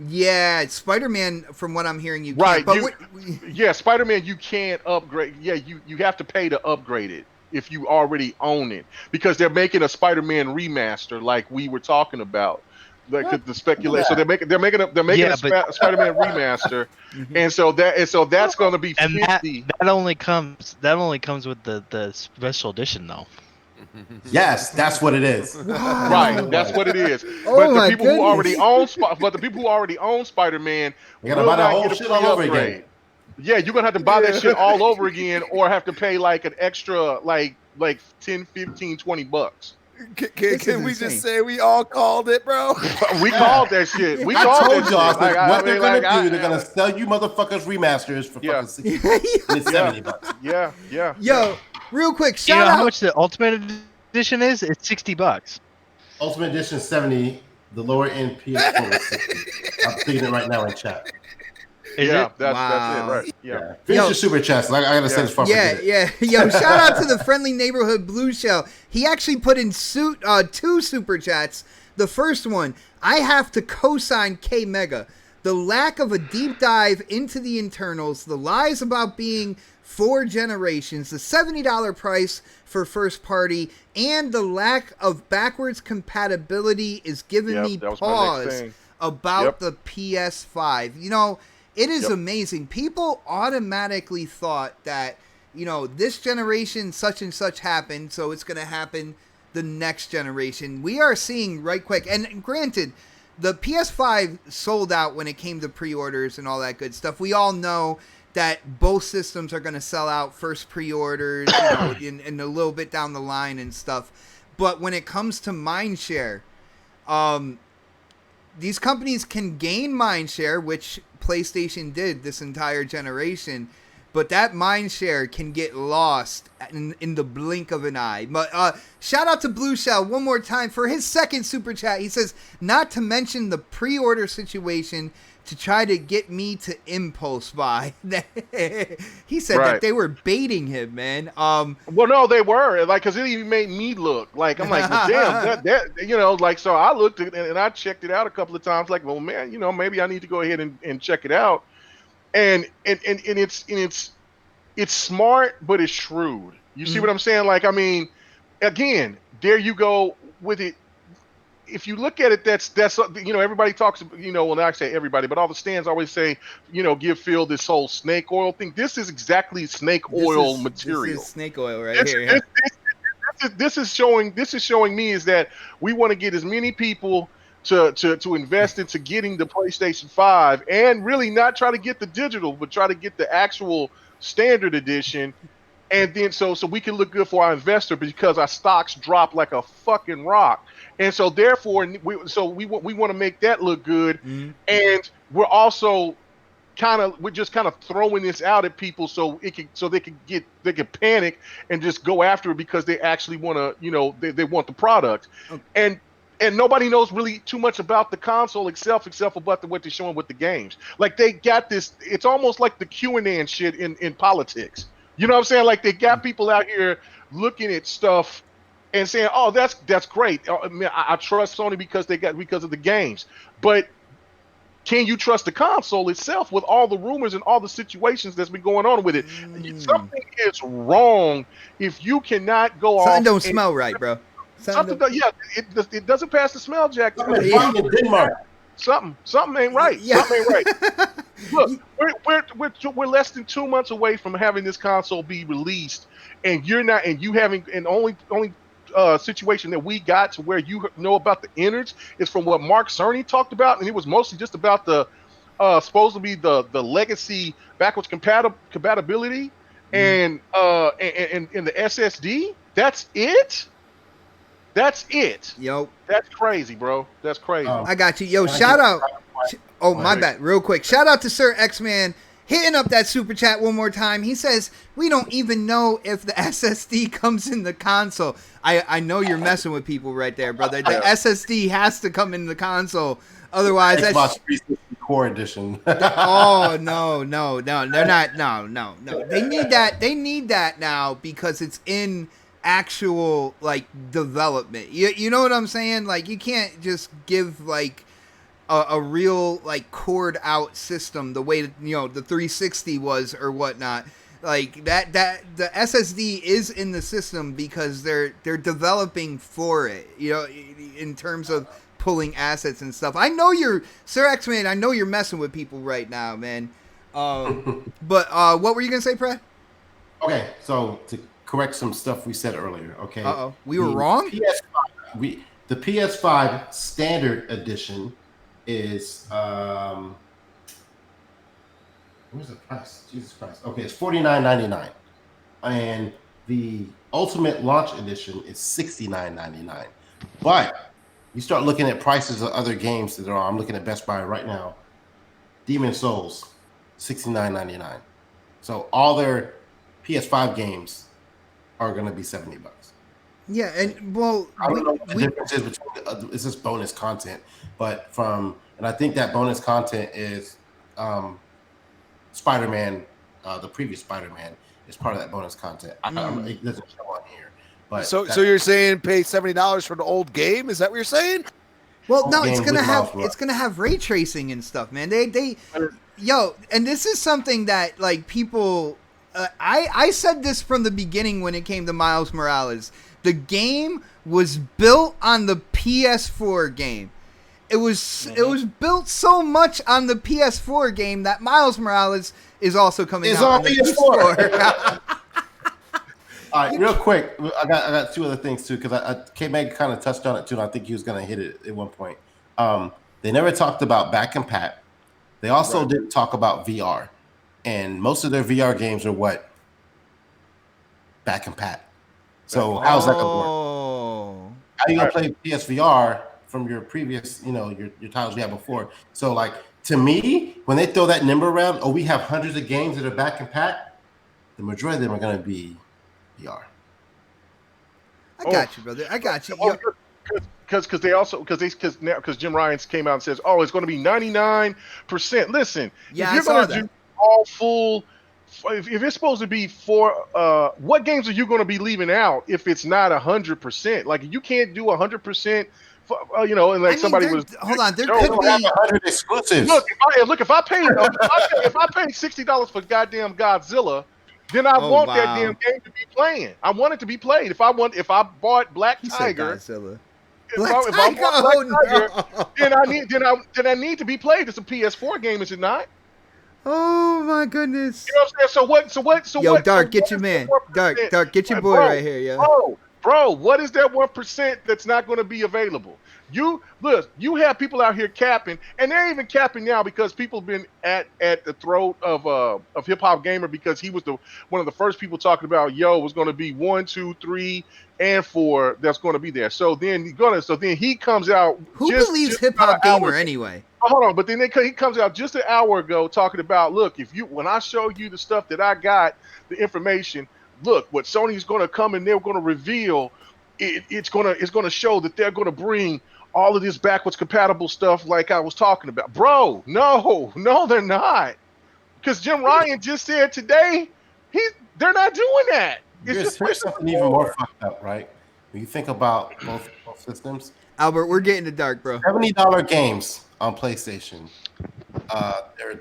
Yeah, Spider-Man, from what I'm hearing, you can't. But Spider-Man, you can't upgrade. Yeah, you have to pay to upgrade it if you already own it, because they're making a Spider-Man remaster, like we were talking about. Like the speculation, so they're making a Spider-Man remaster, and so that's going to be 50. That only comes with the special edition, though. Yes, that's what it is. Right, that's what it is. But the people who already own Spider-Man, you gotta buy that whole shit all over again. Yeah, you're gonna have to buy that shit all over again, or have to pay like an extra like 10, 15, $20. Can we just say we all called it, bro? We called that shit. I told y'all what they're gonna do. They're gonna sell you motherfuckers remasters for fucking $70. Yeah. Yo, real quick, shout out. How much the Ultimate Edition is? It's $60. Ultimate Edition 70. The lower end PS4 is 60. I'm thinking it right now in chat. That's it, right? Yeah. Finish your super chats. I gotta say this for Yeah. Yo, shout out to the friendly neighborhood Blue Shell. He actually put in two super chats. The first one, I have to co-sign K Mega. The lack of a deep dive into the internals, the lies about being 4 generations, the $70 price for first party, and the lack of backwards compatibility is giving me that was my next pause thing. about the PS5. You know, it is Yep. amazing. People automatically thought that, you know, this generation such and such happened, so it's going to happen the next generation. We are seeing right quick, and granted, the PS5 sold out when it came to pre-orders and all that good stuff. We all know that both systems are going to sell out first pre-orders, you know, in a little bit down the line and stuff. But when it comes to mindshare, these companies can gain mindshare, which PlayStation did this entire generation, but that mindshare can get lost in the blink of an eye. But shout out to Blue Shell one more time for his second super chat. He says, not to mention the pre-order situation to try to get me to impulse buy. He said that they were baiting him, man. Well, no, they were, like, because it even made me look like, I'm like, well, damn, that you know, like, so I looked at it and I checked it out a couple of times, like, well, man, you know, maybe I need to go ahead and check it out. And it's smart, but it's shrewd. You see what I'm saying? Like, I mean, again, there you go with it. If you look at it, that's you know, everybody talks, you know, well, not I say everybody, but all the stands always say, you know, give Phil this whole snake oil thing. This is exactly snake oil material. This is snake oil right here. Yeah. This is showing me is that we want to get as many people to invest into getting the PlayStation 5 and really not try to get the digital, but try to get the actual standard edition. And then so we can look good for our investor because our stocks drop like a fucking rock. And so therefore we want to make that look good. And we're also we're just kind of throwing this out at people so they can panic and just go after it because they actually want to, you know, they want the product. And nobody knows really too much about the console except about what they're showing with the games. Like they got this, it's almost like the QAnon shit in politics. You know what I'm saying? Like they got people out here looking at stuff and saying, "Oh, that's great. I trust Sony because of the games." But can you trust the console itself with all the rumors and all the situations that's been going on with it? Something is wrong if you cannot go off. Something don't smell right, bro. It doesn't pass the smell check. Something ain't right. Yeah. Something ain't right. Look, we're less than 2 months away from having this console be released, and you having an only situation that we got to where you know about the innards is from what Mark Cerny talked about, and it was mostly just about the supposed to be the legacy backwards compatibility and the SSD. That's it. That's it. Yo. That's crazy, bro. That's crazy. I got you. Yo, shout out. Oh, my bad. Real quick. Shout out to Sir X-Man hitting up that super chat one more time. He says, we don't even know if the SSD comes in the console. I know you're messing with people right there, brother. The SSD has to come in the console. Otherwise, Xbox 360 Core Edition. Oh, no. They're not. No. They need that now because it's in actual like development. You know what I'm saying? Like you can't just give like a real like cord out system the way that, you know, the 360 was or whatnot. Like that the SSD is in the system because they're developing for it, you know, in terms of pulling assets and stuff. I know you're Sir X-Man, I know you're messing with people right now, man. But what were you gonna say, Brad? Okay, so to correct some stuff we said earlier, okay? We were wrong? The PS5 Standard Edition is where's the price? Jesus Christ. Okay, it's $49.99. And the Ultimate Launch Edition is $69.99. But you start looking at prices of other games that are on. I'm looking at Best Buy right now. Demon Souls, $69.99. So all their PS5 games are going to be $70. Yeah, and well, I don't know what the difference is between it's just bonus content, but and I think that bonus content is Spider-Man, the previous Spider-Man is part of that bonus content. It doesn't show on here, but so you're saying pay $70 for the old game? Is that what you're saying? Well, no, it's gonna have ray tracing and stuff, man. They and this is something that like people I said this from the beginning when it came to Miles Morales. The game was built on the PS4 game. It was built so much on the PS4 game that Miles Morales is also coming out on the PS4. All right, real quick, I got two other things too, because K-Meg kind of touched on it too, and I think he was going to hit it at one point. They never talked about back and pat. They also didn't talk about VR, and most of their VR games are what? Back and pat. So how's that going to work? How are you going to play PSVR from your previous, your titles you had before? So like, to me, when they throw that number around, we have hundreds of games that are back and pat, the majority of them are going to be VR. I got you, brother. I got you. Because Jim Ryan came out and says, it's going to be 99%. Listen, if you're going to do all full, if it's supposed to be what games are you going to be leaving out if it's not 100%? Like you can't do 100%. And like somebody was. Hold on, there could be 100 exclusives. Look, if I paid $60 for goddamn Godzilla, then I want that damn game to be playing. I want it to be played. If I bought Black Tiger, Godzilla. If I bought Black Tiger, then I need to be played. It's a PS4 game, is it not? Oh my goodness! You know what I'm saying? So what? Yo, Dark, get your man. Dark, get your boy right here, yo. Bro, what is that 1% that's not going to be available? You have people out here capping, and they're even capping now because people have been at the throat of Hip Hop Gamer because he was one of the first people talking about it was going to be 1, 2, 3, and 4 that's going to be there. So then he comes out. Who believes Hip Hop Gamer anyway? Hold on, but then he comes out just an hour ago talking about, look, when I show you the stuff that I got, the information, look, what Sony's going to come and they're going to reveal, it's going to show that they're going to bring all of this backwards compatible stuff like I was talking about. Bro, no, they're not. Because Jim Ryan just said today, they're not doing that. Here's something even more fucked up, right? When you think about both systems. Albert, we're getting to Dark, bro. $70 games on PlayStation.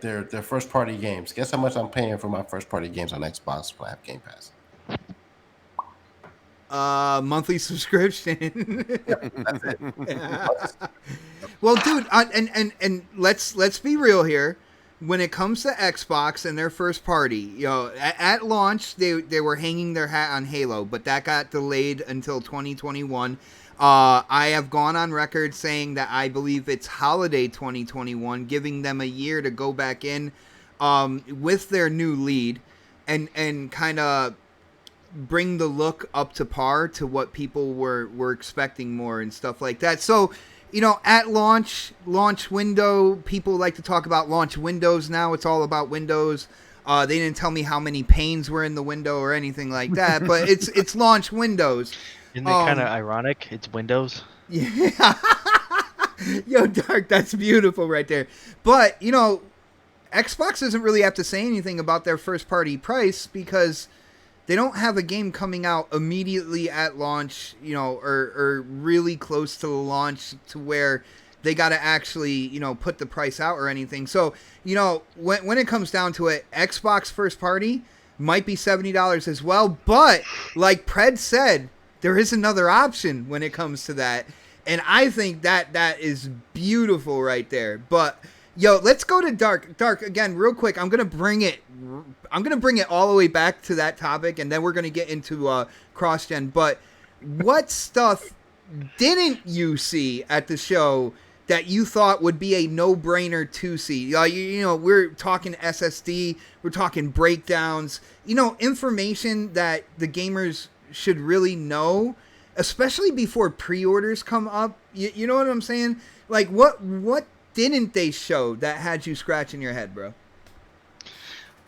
They're first party games. Guess how much I'm paying for my first party games on Xbox when I have Game Pass? Monthly subscription. That's it. Well, dude, and let's be real here. When it comes to Xbox and their first party, at launch they were hanging their hat on Halo, but that got delayed until 2021. I have gone on record saying that I believe it's holiday 2021, giving them a year to go back in with their new lead and kind of bring the look up to par to what people were expecting more and stuff like that. So, at launch window, people like to talk about launch windows now. It's all about Windows. They didn't tell me how many panes were in the window or anything like that, but it's launch Windows. Isn't it kind of ironic? It's Windows. Yeah. Yo, Dark, that's beautiful right there. But, Xbox doesn't really have to say anything about their first party price because they don't have a game coming out immediately at launch, or really close to the launch to where they got to actually, put the price out or anything. So, when it comes down to it, Xbox first party might be $70 as well. But like Pred said, there is another option when it comes to that. And I think that is beautiful right there. But let's go to Dark. Dark, again, real quick. I'm gonna bring it all the way back to that topic, and then we're gonna get into cross-gen. But what stuff didn't you see at the show that you thought would be a no-brainer to see? We're talking SSD, we're talking breakdowns, information that the gamers should really know, especially before pre-orders come up. You know what I'm saying? Like, what didn't they show that had you scratching your head, bro?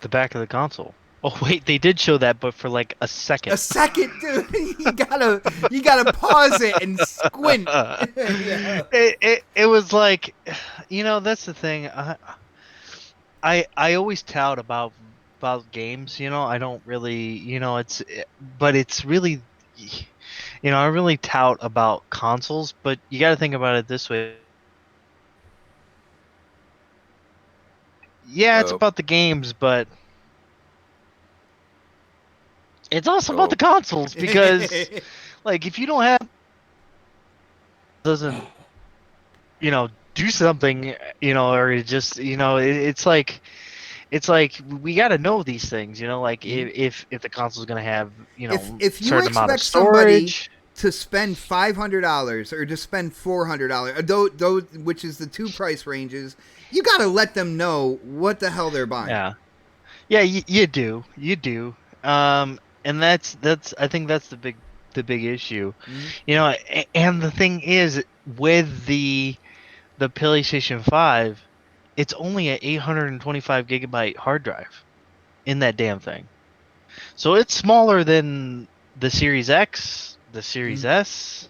The back of the console. Oh wait, they did show that, but for like a second. A second, dude. You gotta pause it and squint. Yeah. It was like, that's the thing. I always tout about games. I don't really, but it's really, I really tout about consoles. But you got to think about it this way. Yeah, it's about the games, but It's also about the consoles because, like, if you don't have, doesn't, do something, or just, it's like we got to know these things, like if the console's gonna have, if you certain amount of expect somebody storage. to spend $500 or to spend $400, which is the two price ranges, you got to let them know what the hell they're buying. Yeah, you do. And that's I think that's the big issue, and the thing is with the PlayStation 5, it's only an 825 gigabyte hard drive in that damn thing. So it's smaller than the Series X, the Series S.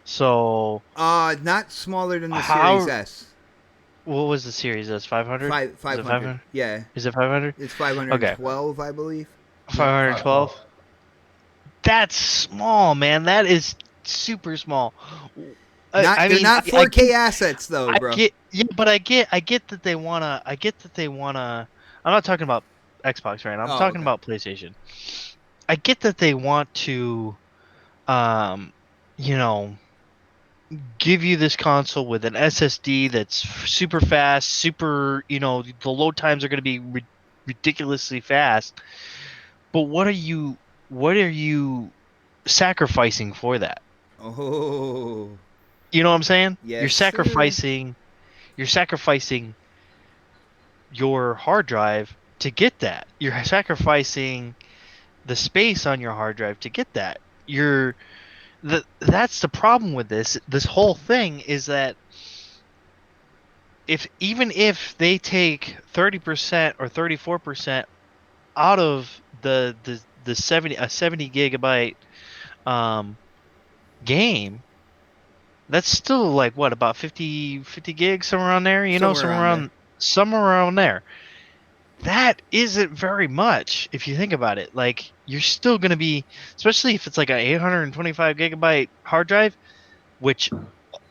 So not smaller than the how Series S. what was the Series S? 500? 500. Yeah. Is it 500? It's Okay. 512, I believe. 512. That's small, man. That is super small. They're not 4K assets though, bro. But I get that they wanna. I'm not talking about Xbox right now. I'm talking about PlayStation. I get that they want to, um, you know, give you this console with an SSD that's super fast, the load times are going to be ridiculously fast. But what are you sacrificing for that? Oh. You know what I'm saying? Yes, You're sacrificing your hard drive to get that. You're sacrificing the space on your hard drive to get that. That's the problem with this whole thing is that even if they take 30% or 34% out of the 70 gigabyte game, that's still like what, about 50 gigs, somewhere around there, somewhere around there. That isn't very much if you think about it. Like, you're still going to be, especially if it's like an 825 gigabyte hard drive, which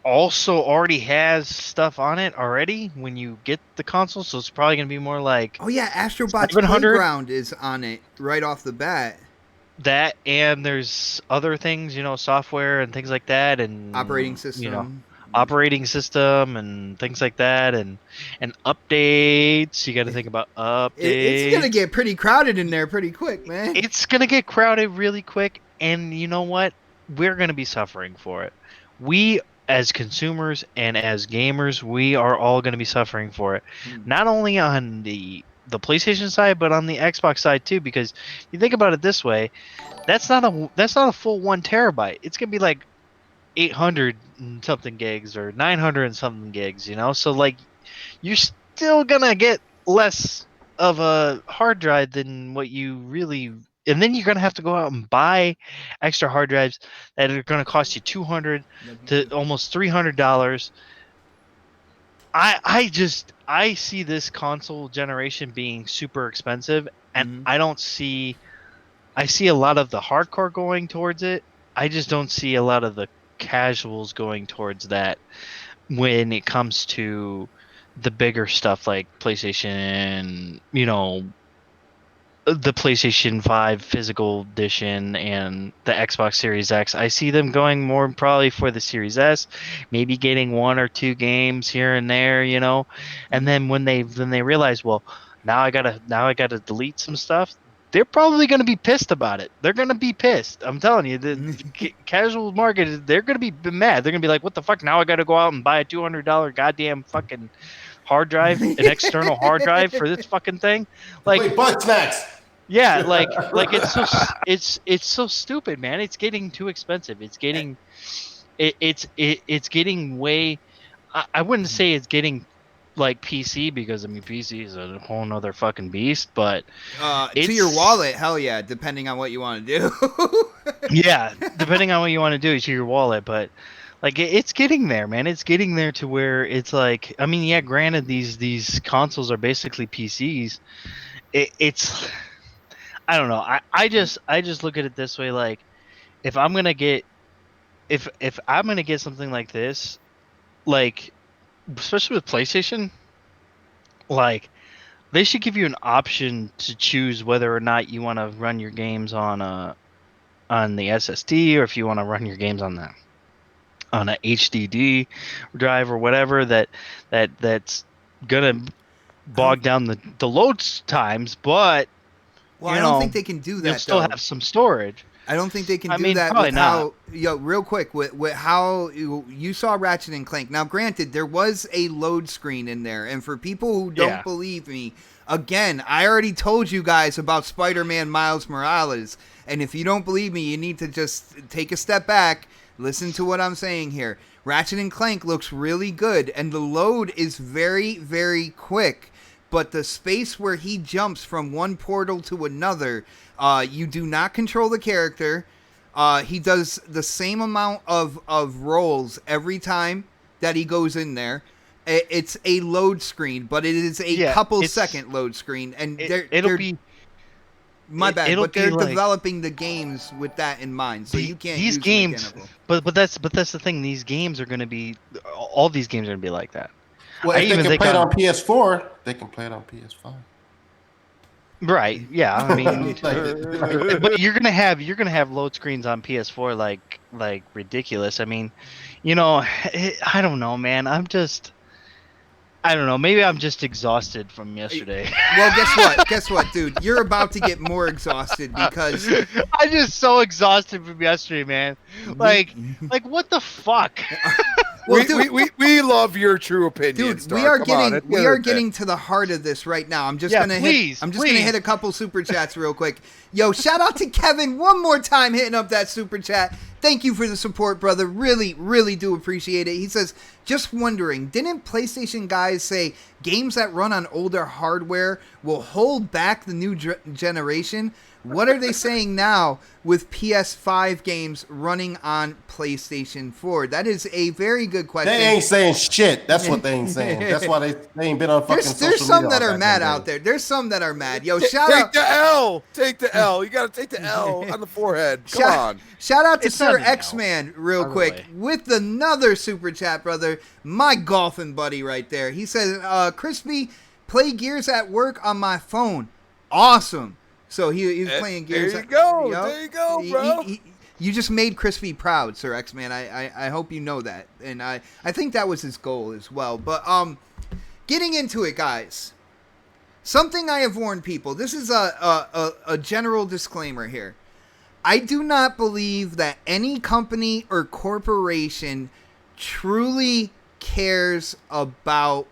also already has stuff on it already when you get the console, so it's probably going to be more like, oh yeah, Astrobot's 700. Playground is on it right off the bat. That, and there's other things, software and things like that, and operating system and things like that, and updates. You got to think about updates. It's gonna get pretty crowded in there pretty quick, man. It's gonna get crowded really quick, and you know what? We're gonna be suffering for it. We, as consumers and as gamers, we are all gonna be suffering for it. Not only on the PlayStation side, but on the Xbox side too. Because you think about it this way, that's not a full 1 terabyte. It's gonna be like 800 and something gigs or 900 and something gigs. So like, you're still gonna get less of a hard drive than what you really. And then you're gonna have to go out and buy extra hard drives that are gonna cost you $200 to almost $300. I see this console generation being super expensive, and I see a lot of the hardcore going towards it. I just don't see a lot of the casuals going towards that when it comes to the bigger stuff like PlayStation, the PlayStation 5 physical edition and the Xbox Series X. I see them going more probably for the Series S, maybe getting 1 or 2 games here and there, and then when they realize, well, now I gotta delete some stuff, they're probably going to be pissed about it. They're going to be pissed. I'm telling you, the casual market, they're going to be mad. They're going to be like, what the fuck? Now I got to go out and buy a $200 goddamn fucking hard drive, an external hard drive for this fucking thing. Like, wait, Bug Snacks. Yeah, like it's so stupid, man. It's getting too expensive. It's getting it's getting way. I wouldn't say it's getting like PC, because PC is a whole nother fucking beast, but to your wallet, hell yeah, depending on what you want to do. Yeah, depending on what you want to do to your wallet, but like it's getting there, man. It's getting there to where it's like, I mean, yeah, granted, these consoles are basically PCs. It's I don't know. I just look at it this way, like, if I'm gonna get something like this, like, especially with PlayStation, like, They should give you an option to choose whether or not you want to run your games on the SSD, or if you want to run your games on a HDD drive or whatever. That's gonna bog down the load times, but Well, I don't think they can do that. You'll still though. have some storage. I don't think they can I do mean, that probably with not. how, real quick, with how you saw Ratchet and Clank. Now, granted, there was a load screen in there, and for people who don't believe me, again, I already told you guys about Spider-Man Miles Morales, and if you don't believe me, you need to just take a step back, listen to what I'm saying here. Ratchet and Clank looks really good, and the load is very, very quick. But the space where he jumps from one portal to another, you do not control the character. He does the same amount of rolls every time that he goes in there. It's a load screen, but it is a couple second load screen. And it'll be... My bad, it'll but they're be like, developing the games with that in mind, so you can't these use games. mechanical. But that's the thing. These games are going to be... All these games are going to be like that. Well, if they can play it on PS4, they can play it on PS5. Right. Yeah. I mean, but you're gonna have load screens on PS4 like ridiculous. I mean, I don't know, man. I don't know. Maybe I'm just exhausted from yesterday. Well, guess what, dude? You're about to get more exhausted because I'm just so exhausted from yesterday, man. Like what the fuck? Well, we love your true opinion, dude. Star. We are Come getting to the heart of this right now. I'm just gonna please. gonna hit a couple super chats real quick. Yo, shout out to Kevin one more time hitting up that super chat. Thank you for the support, brother. Really, really do appreciate it. He says, just wondering, didn't PlayStation guys say games that run on older hardware will hold back the new generation? What are they saying now with PS5 games running on PlayStation 4? That is a very good question. They ain't saying shit. That's what they ain't saying. That's why they ain't been on fucking social media. There's some that are mad out there. There's some that are mad. Yo, shout Take out. the L. Take the L. You got to take the L on the forehead. Come on. Shout out to It's Sir not an L, X-Man real by the quick way. with another super chat, brother. My golfing buddy right there. He says, Crispy, play Gears at work on my phone. Awesome. So he was playing Gears. There you go. There you go, bro. You just made Crispy proud, Sir X-Man. I hope you know that. And I think that was his goal as well. But getting into it, guys. Something I have warned people. This is a general disclaimer here. I do not believe that any company or corporation truly cares about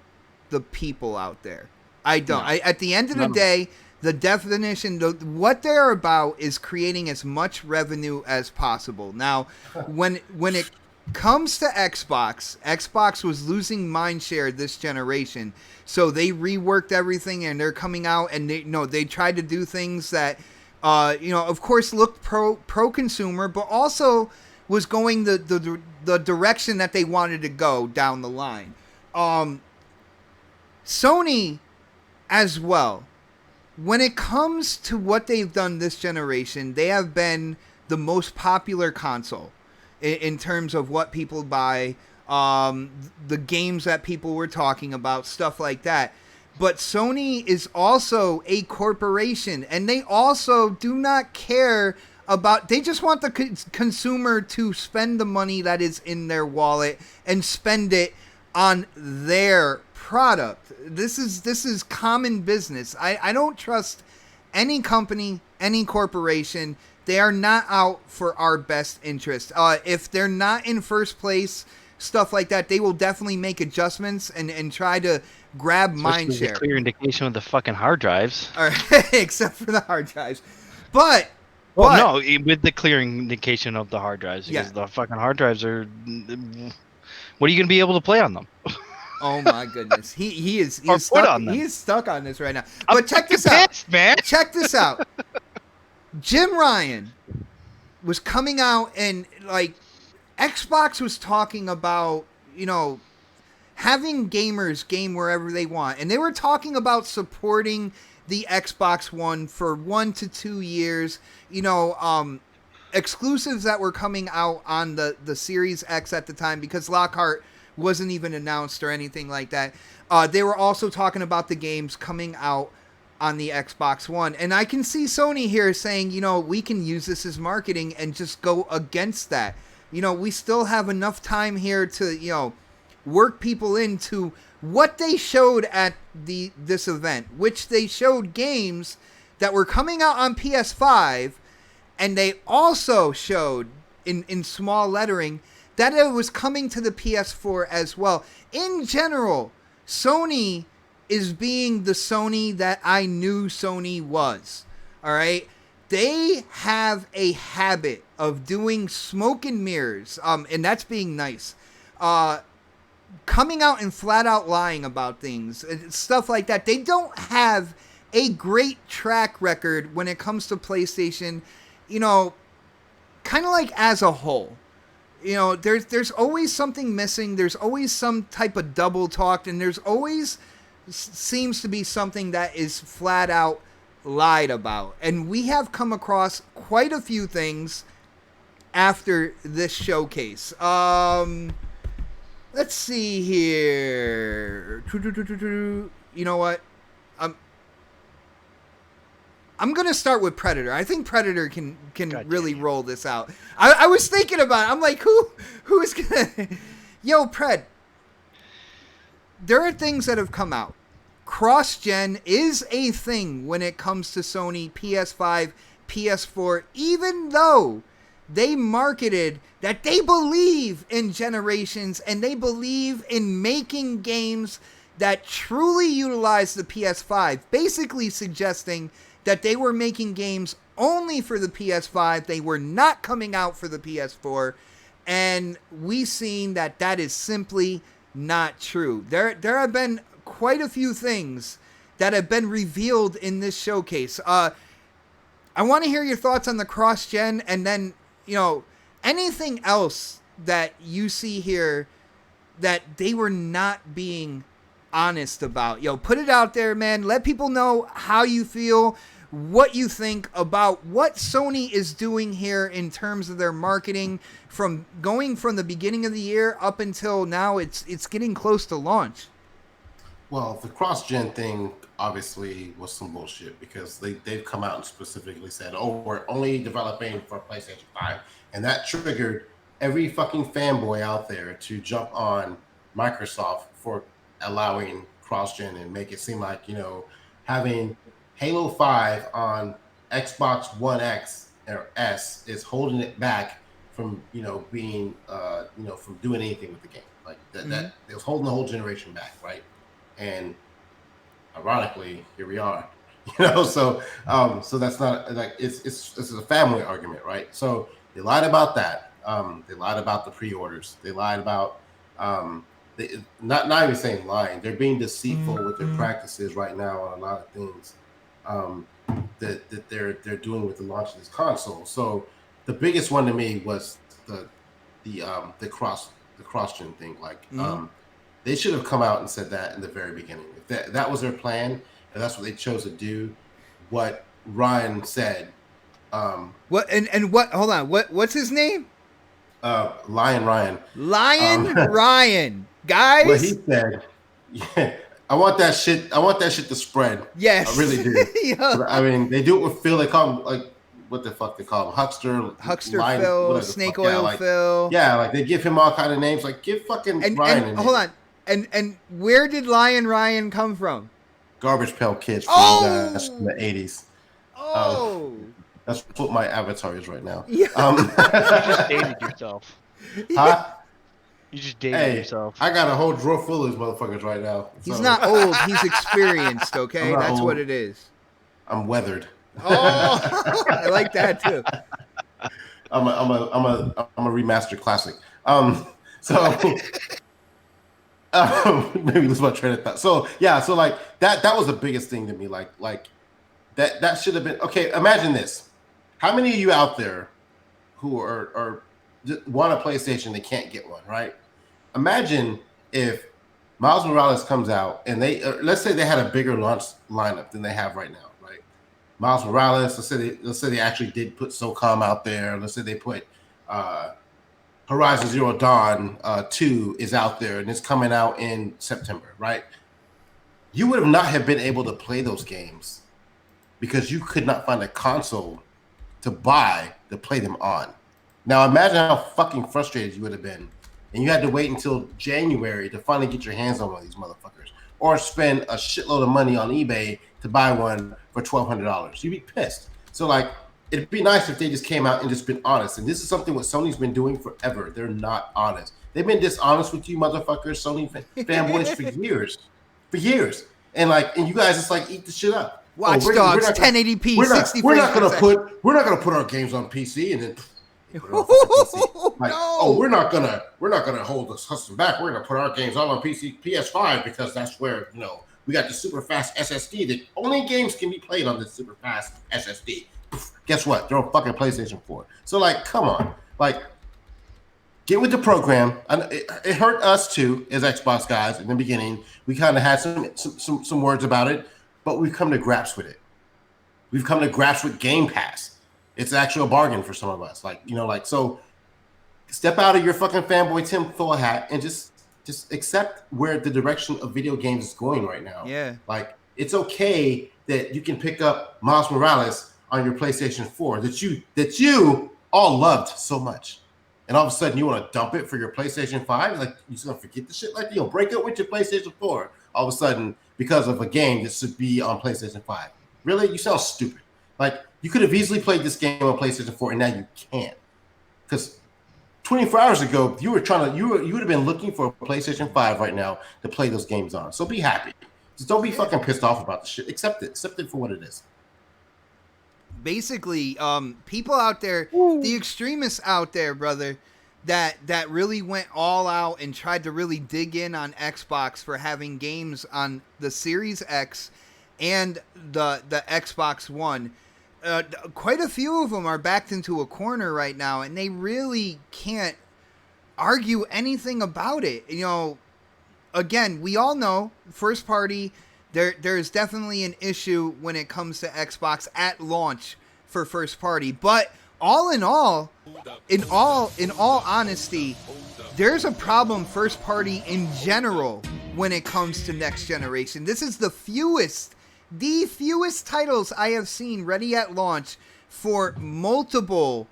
the people out there. I don't. No. At the end of the day, the definition, what they're about is creating as much revenue as possible. Now, when it comes to Xbox was losing mindshare this generation, so they reworked everything, and they're coming out and they tried to do things that, of course, looked pro consumer, but also was going the direction that they wanted to go down the line. Sony, as well. When it comes to what they've done this generation, they have been the most popular console in terms of what people buy, the games that people were talking about, stuff like that. But Sony is also a corporation, and they also do not care about... They just want the consumer to spend the money that is in their wallet and spend it on their product. This is common business. I don't trust any company, any corporation. They are not out for our best interest. If they're not in first place, stuff like that, they will definitely make adjustments and try to grab mind share. Clear indication with the fucking hard drives. All right, except for the hard drives. But no, with the clear indication of the hard drives, because the fucking hard drives are... What are you going to be able to play on them? Oh my goodness, he is stuck on this right now. I'm But check this out, pissed, man. Check this out. Jim Ryan was coming out and Xbox was talking about having gamers game wherever they want, and they were talking about supporting the Xbox One for 1 to 2 years. Exclusives that were coming out on the Series X at the time, because Lockhart wasn't even announced or anything like that. They were also talking about the games coming out on the Xbox One. And I can see Sony here saying, we can use this as marketing and just go against that. We still have enough time here to, work people into what they showed at this event, which they showed games that were coming out on PS5, and they also showed in small lettering that it was coming to the PS4 as well. In general, Sony is being the Sony that I knew Sony was. All right? They have a habit of doing smoke and mirrors, and that's being nice. Coming out and flat out lying about things, stuff like that. They don't have a great track record when it comes to PlayStation, kind of like as a whole. There's always something missing. There's always some type of double talk, and there's always seems to be something that is flat out lied about. And we have come across quite a few things after this showcase. Let's see here. You know what? I'm going to start with Predator. I think Predator can really roll this out. I was thinking about it. I'm like, who is going to... Yo, Pred. There are things that have come out. Cross-gen is a thing when it comes to Sony, PS5, PS4, even though they marketed that they believe in generations and they believe in making games that truly utilize the PS5, basically suggesting that they were making games only for the PS5. They were not coming out for the PS4, and we've seen that is simply not true. There have been quite a few things that have been revealed in this showcase. I want to hear your thoughts on the cross-gen, and then, anything else that you see here that they were not being honest about. Put it out there, man. Let people know how you feel, what you think about what Sony is doing here in terms of their marketing, from going from the beginning of the year up until now. It's getting close to launch. Well, the cross-gen thing obviously was some bullshit, because they've come out and specifically said, we're only developing for PlayStation 5. And that triggered every fucking fanboy out there to jump on Microsoft for allowing cross-gen and make it seem like, having Halo 5 on Xbox One X or S is holding it back from, being, from doing anything with the game. Like that it was holding the whole generation back, right? And ironically, here we are, so that's not like, it's a family argument, right? So they lied about that. They lied about the pre-orders. They lied about, not even saying lying. They're being deceitful with their practices right now on a lot of things that they're doing with the launch of this console. So the biggest one to me was the cross-gen thing. Like, they should have come out and said that in the very beginning. If that was their plan, and that's what they chose to do, what Ryan said. What and what? Hold on. What's his name? Lion Ryan. Ryan. Guys. What he said. Yeah, I want that shit to spread. Yes. I really do. Yeah. I mean, they do it with Phil. They call him, like, what the fuck they call him? Huckster Lion, Phil, Snake Oil Phil. Yeah, like they give him all kind of names. Like, give fucking Ryan a name. Hold on. And where did Lion Ryan come from? Garbage Pail Kids from the 80s. Oh. That's what my avatar is right now. Yeah. You just dated yourself. Huh? You just dated yourself. I got a whole drawer full of these motherfuckers right now. He's not old. He's experienced. Okay, that's old. What it is. I'm weathered. Oh, I like that too. I'm a remastered classic. Maybe lose my train of thought. So yeah, so like that was the biggest thing to me. Like that should have been okay. Imagine this: how many of you out there who are want a PlayStation, they can't get one, right? Imagine if Miles Morales comes out and they let's say they had a bigger launch lineup than they have right now, right? Miles Morales. Let's say they actually did put SOCOM out there. Let's say they put Horizon Zero Dawn 2 is out there and it's coming out in September, right? You would have not have been able to play those games because you could not find a console to buy to play them on. Now imagine how fucking frustrated you would have been, and you had to wait until January to finally get your hands on one of these motherfuckers, or spend a shitload of money on eBay to buy one for $1,200. You'd be pissed. So like, it'd be nice if they just came out and just been honest. And this is something what Sony's been doing forever. They're not honest. They've been dishonest with you motherfuckers, Sony fanboys, for years. And like, and you guys just like eat the shit up. Watch Dogs, 1080p, 60 We're not frames gonna put our games on PC and then put it on PC. Like, No. oh, we're not gonna hold this custom back. We're gonna put our games all on PC, PS5 because that's where we got the super fast SSD that only games can be played on this super fast SSD. Guess what? They're on fucking PlayStation 4. So like, come on, like, get with the program. And it hurt us too as Xbox guys in the beginning. We kind of had some words about it, but we've come to grips with it. We've come to grips with Game Pass. It's actually a bargain for some of us. Like, so step out of your fucking fanboy tinfoil hat and just accept where the direction of video games is going right now. Yeah. Like, it's okay that you can pick up Miles Morales on your PlayStation 4 that you all loved so much. And all of a sudden you want to dump it for your PlayStation 5? Like, you're just going to forget the shit? Like, break up with your PlayStation 4 all of a sudden because of a game that should be on PlayStation 5. Really? You sound stupid. Like, you could have easily played this game on PlayStation 4 and now you can't. Because 24 hours ago, you would have been looking for a PlayStation 5 right now to play those games on. So be happy. Just don't be fucking pissed off about the shit. Accept it for what it is. Basically, people out there, the extremists out there, brother, that really went all out and tried to really dig in on Xbox for having games on the Series X and the Xbox One. Quite a few of them are backed into a corner right now, and they really can't argue anything about it. Again, we all know first party. There's definitely an issue when it comes to Xbox at launch for first party, but all in all honesty, there's a problem first party in general when it comes to next generation. This is the fewest titles I have seen ready at launch for multiple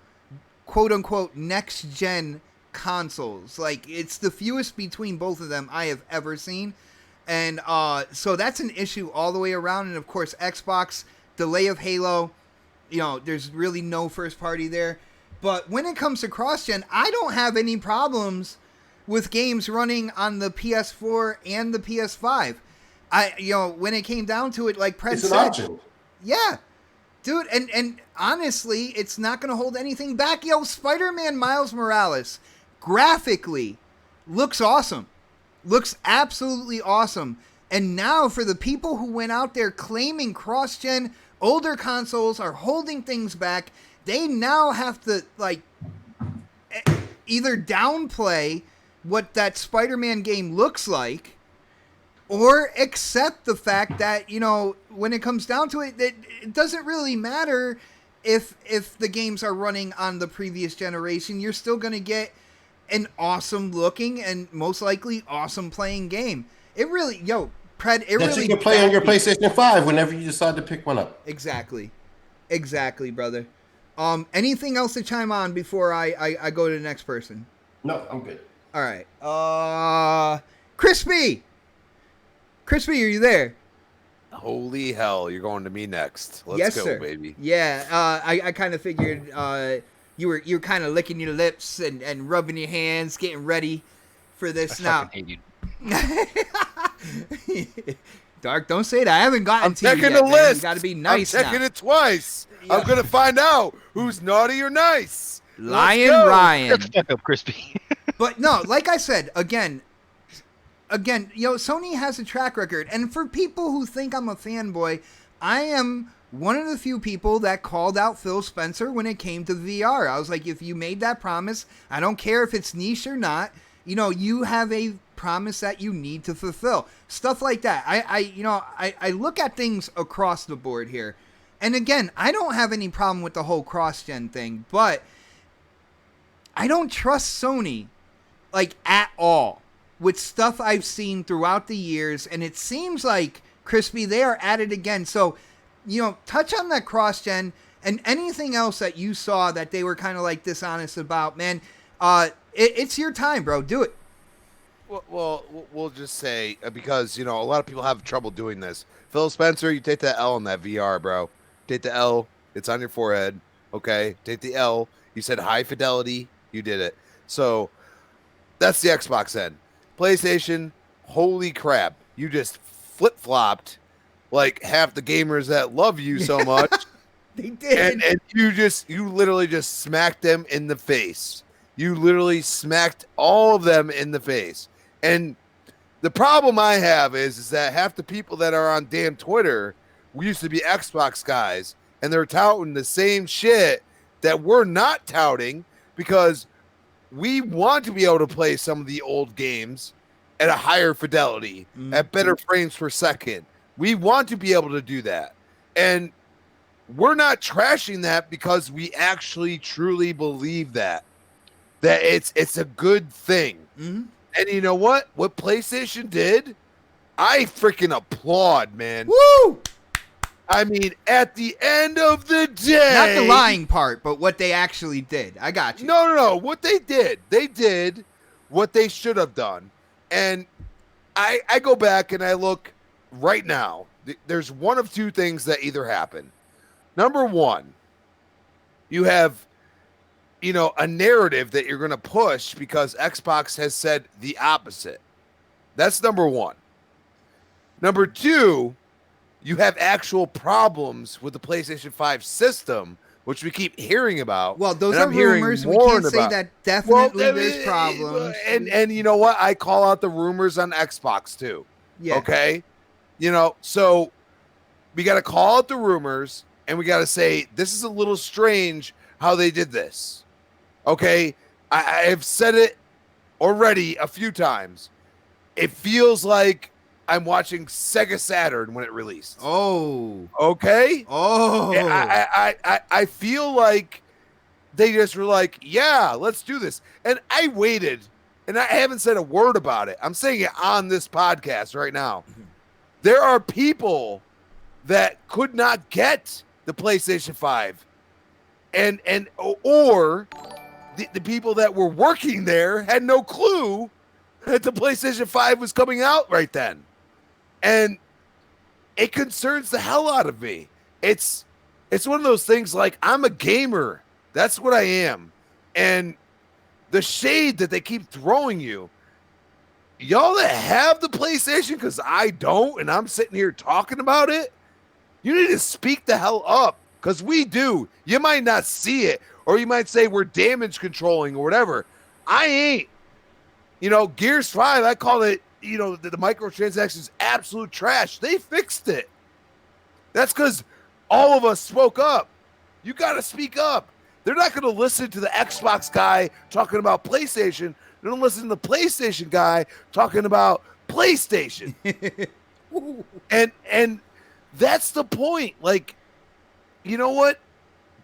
quote unquote next gen consoles. Like, it's the fewest between both of them I have ever seen. And so that's an issue all the way around. And of course, Xbox, delay of Halo, there's really no first party there. But when it comes to cross-gen, I don't have any problems with games running on the PS4 and the PS5. When it came down to it, like Pred said, option. Yeah, dude. And honestly, it's not going to hold anything back. Spider-Man Miles Morales graphically looks awesome. Looks absolutely awesome. And now for the people who went out there claiming cross-gen, older consoles are holding things back, they now have to either downplay what that Spider-Man game looks like or accept the fact that, when it comes down to it, that it doesn't really matter if the games are running on the previous generation. You're still going to get an awesome looking and most likely awesome playing game. It really, Pred, it that really you can play on your PlayStation 5 whenever you decide to pick one up. Exactly, brother. Anything else to chime on before I go to the next person? No, I'm good. All right. Crispy, are you there? Holy hell, you're going to me next. Let's Yes, go, sir. baby. Yeah. I kind of figured you're kind of licking your lips and rubbing your hands, getting ready for this now. Hate you. Dark, don't say that. I haven't gotten I'm to you checking yet, the man. list. You gotta be nice I'm checking now. it twice. Yeah. I'm gonna find out who's naughty or nice. Lion Let's go. Ryan. Shut the fuck up, Crispy. But no, like I said, again, Sony has a track record. And for people who think I'm a fanboy, I am one of the few people that called out Phil Spencer when it came to VR. I was like, if you made that promise, I don't care if it's niche or not, you have a promise that you need to fulfill. Stuff like that. I look at things across the board here. And again, I don't have any problem with the whole cross-gen thing, but I don't trust Sony like at all with stuff I've seen throughout the years, and it seems like Crispy, they are at it again. So, touch on that cross-gen and anything else that you saw that they were kind of like dishonest about, man. It's your time, bro. Do it. Well, we'll just say, because, a lot of people have trouble doing this. Phil Spencer, you take that L on that VR, bro. Take the L. It's on your forehead. Okay. Take the L. You said high fidelity. You did it. So that's the Xbox end. PlayStation, holy crap. You just flip-flopped like half the gamers that love you so much. They did. And you literally just smacked them in the face. You literally smacked all of them in the face. And the problem I have is that half the people that are on damn Twitter used to be Xbox guys, and they're touting the same shit that we're not touting, because we want to be able to play some of the old games at a higher fidelity, at better frames per second. We want to be able to do that. And we're not trashing that because we actually truly believe that it's a good thing. Mm-hmm. And you know what PlayStation did, I freaking applaud, man. Woo! I mean, at the end of the day, not the lying part, but what they actually did. I got you. No. What they did what they should have done. And I go back and I look right now. There's one of two things that either happen. Number one, you have, a narrative that you're going to push because Xbox has said the opposite. That's number one. Number two, you have actual problems with the PlayStation 5 system, which we keep hearing about. Well, those are rumors. We can't say that definitely there's problems. And you know what? I call out the rumors on Xbox too. Yeah. Okay? So we got to call out the rumors, and we got to say, this is a little strange how they did this. Okay? I have said it already a few times. It feels like I'm watching Sega Saturn when it released. Oh. Okay? Oh. I feel like they just were like, yeah, let's do this. And I waited, and I haven't said a word about it. I'm saying it on this podcast right now. There are people that could not get the PlayStation 5. Or the people that were working there had no clue that the PlayStation 5 was coming out right then. And it concerns the hell out of me. It's one of those things, like, I'm a gamer. That's what I am. And the shade that they keep throwing you, y'all that have the PlayStation, because I don't, and I'm sitting here talking about it, you need to speak the hell up, because we do. You might not see it, or you might say we're damage controlling or whatever. I ain't. Gears 5, I call it, the microtransactions absolute trash. They fixed it. That's because all of us spoke up. You got to speak up. They're not going to listen to the Xbox guy talking about PlayStation. They're going to listen to the PlayStation guy talking about PlayStation. and that's the point. Like, you know what?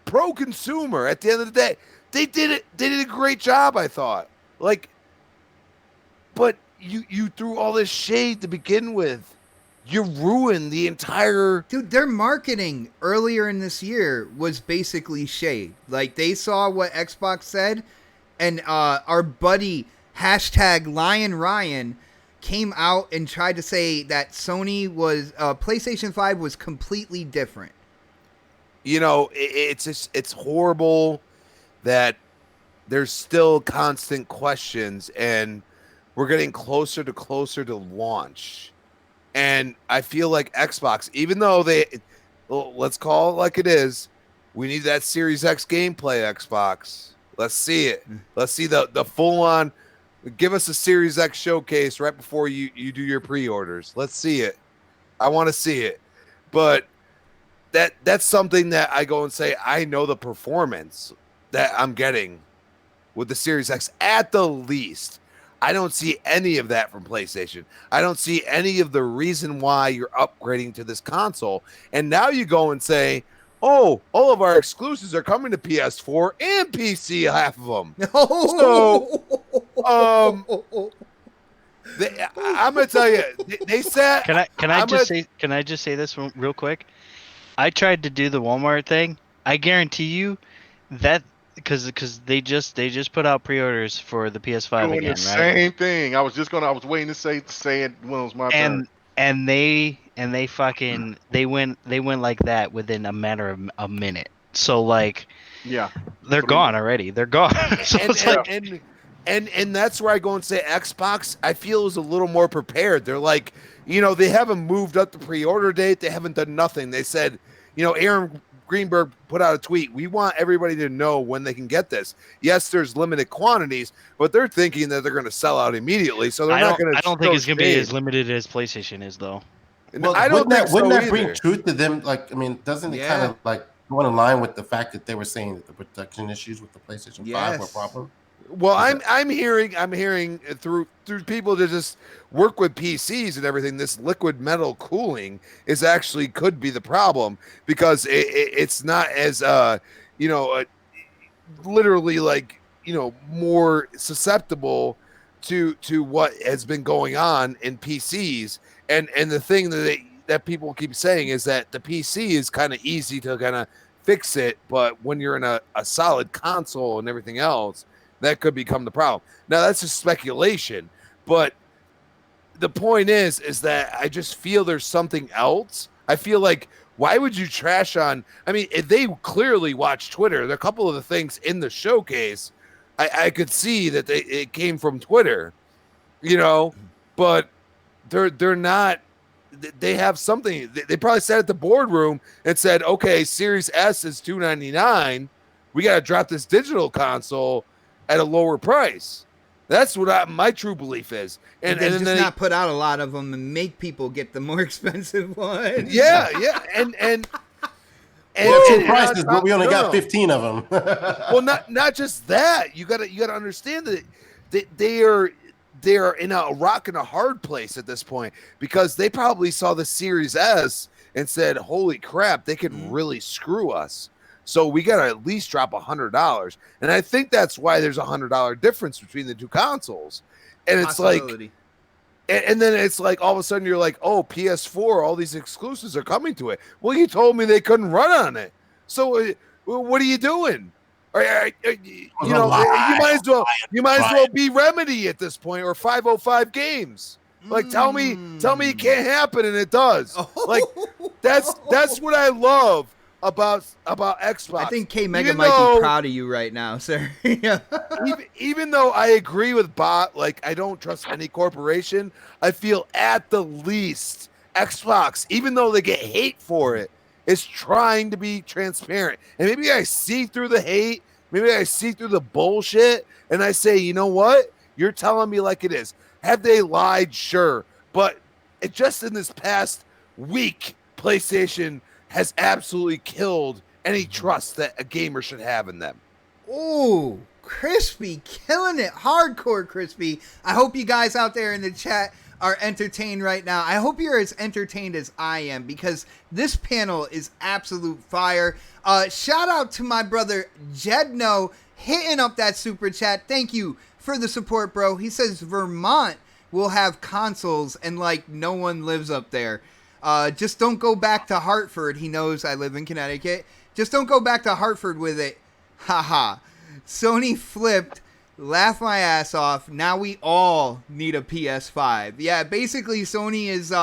Pro consumer, at the end of the day, they did it. They did a great job, I thought. Like, but you threw all this shade to begin with. You ruined the entire... Dude, their marketing earlier in this year was basically shade. Like, they saw what Xbox said, and our buddy, #LionRyan, came out and tried to say that Sony was... PlayStation 5 was completely different. It's horrible that there's still constant questions, and we're getting closer to launch. And I feel like Xbox, even though let's call it like it is, we need that Series X gameplay, Xbox. Let's see it. Let's see the full on. Give us a Series X showcase right before you do your pre-orders. Let's see it. I want to see it. But that's something that I go and say, I know the performance that I'm getting with the Series X at the least. I don't see any of that from PlayStation. I don't see any of the reason why you're upgrading to this console. And now you go and say, oh, all of our exclusives are coming to PS4 and PC, half of them. I'm gonna tell you, they said. Can I just say this real quick? I tried to do the Walmart thing. I guarantee you that because they just put out pre-orders for the PS5 Doing again, the right? same thing. I was waiting to say it when it was my turn. And they fucking they went like that within a matter of a minute. So like Yeah. they're gone already. They're gone. So it's like And that's where I go and say Xbox, I feel, is a little more prepared. They're like, they haven't moved up the pre-order date. They haven't done nothing. They said, Aaron Greenberg put out a tweet. We want everybody to know when they can get this. Yes, there's limited quantities, but they're thinking that they're going to sell out immediately. So they're not going to. I don't think it's going to be as limited as PlayStation is, though. Well, I don't think wouldn't so that bring either. truth to them? Like, I mean, doesn't it kind of like go in line with the fact that they were saying that the production issues with the PlayStation 5 were a problem? Well, I'm hearing through people that just work with PCs and everything. This liquid metal cooling is actually could be the problem because it's not as literally like more susceptible to what has been going on in PCs. And the thing that people keep saying is that the PC is kind of easy to kind of fix it, but when you're in a solid console and everything else, that could become the problem. Now that's just speculation, but the point is that I just feel there's something else. I feel like, why would you trash on? I mean, if they clearly watch Twitter, there are a couple of the things in the showcase. I could see that it came from Twitter, but they're not. They have something. They probably sat at the boardroom and said, "Okay, Series S is $299. We got to drop this digital console at a lower price." That's what my true belief is. And then not put out a lot of them and make people get the more expensive ones. Yeah, and two prices, but we only got 15 of them. Well, not just that. You gotta understand that they are in a rock and a hard place at this point because they probably saw the Series S and said, "Holy crap, they could really screw us." So we got to at least drop $100. And I think that's why there's $100 difference between the two consoles. And it's like, and then it's like, all of a sudden you're like, oh, PS4, all these exclusives are coming to it. Well, you told me they couldn't run on it. So what are you doing? You might as well be Remedy at this point, or 505 Games. Like, tell me it can't happen. And it does. Like, that's what I love about Xbox. I think K Mega might be proud of you right now, sir. even though I agree with Bot, like I don't trust any corporation, I feel at the least Xbox, even though they get hate for it, is trying to be transparent. And maybe I see through the hate, maybe I see through the bullshit, and I say, you know what? You're telling me like it is. Have they lied? Sure. But it just in this past week, PlayStation has absolutely killed any trust that a gamer should have in them. Ooh, Crispy, killing it. Hardcore Crispy. I hope you guys out there in the chat are entertained right now. I hope you're as entertained as I am because this panel is absolute fire. Shout out to my brother Jedno hitting up that super chat. Thank you for the support, bro. He says Vermont will have consoles and like no one lives up there. Just don't go back to Hartford. He knows I live in Connecticut. Just don't go back to Hartford with it. Haha. Sony flipped. Laugh my ass off. Now we all need a PS5. Yeah, basically Sony is,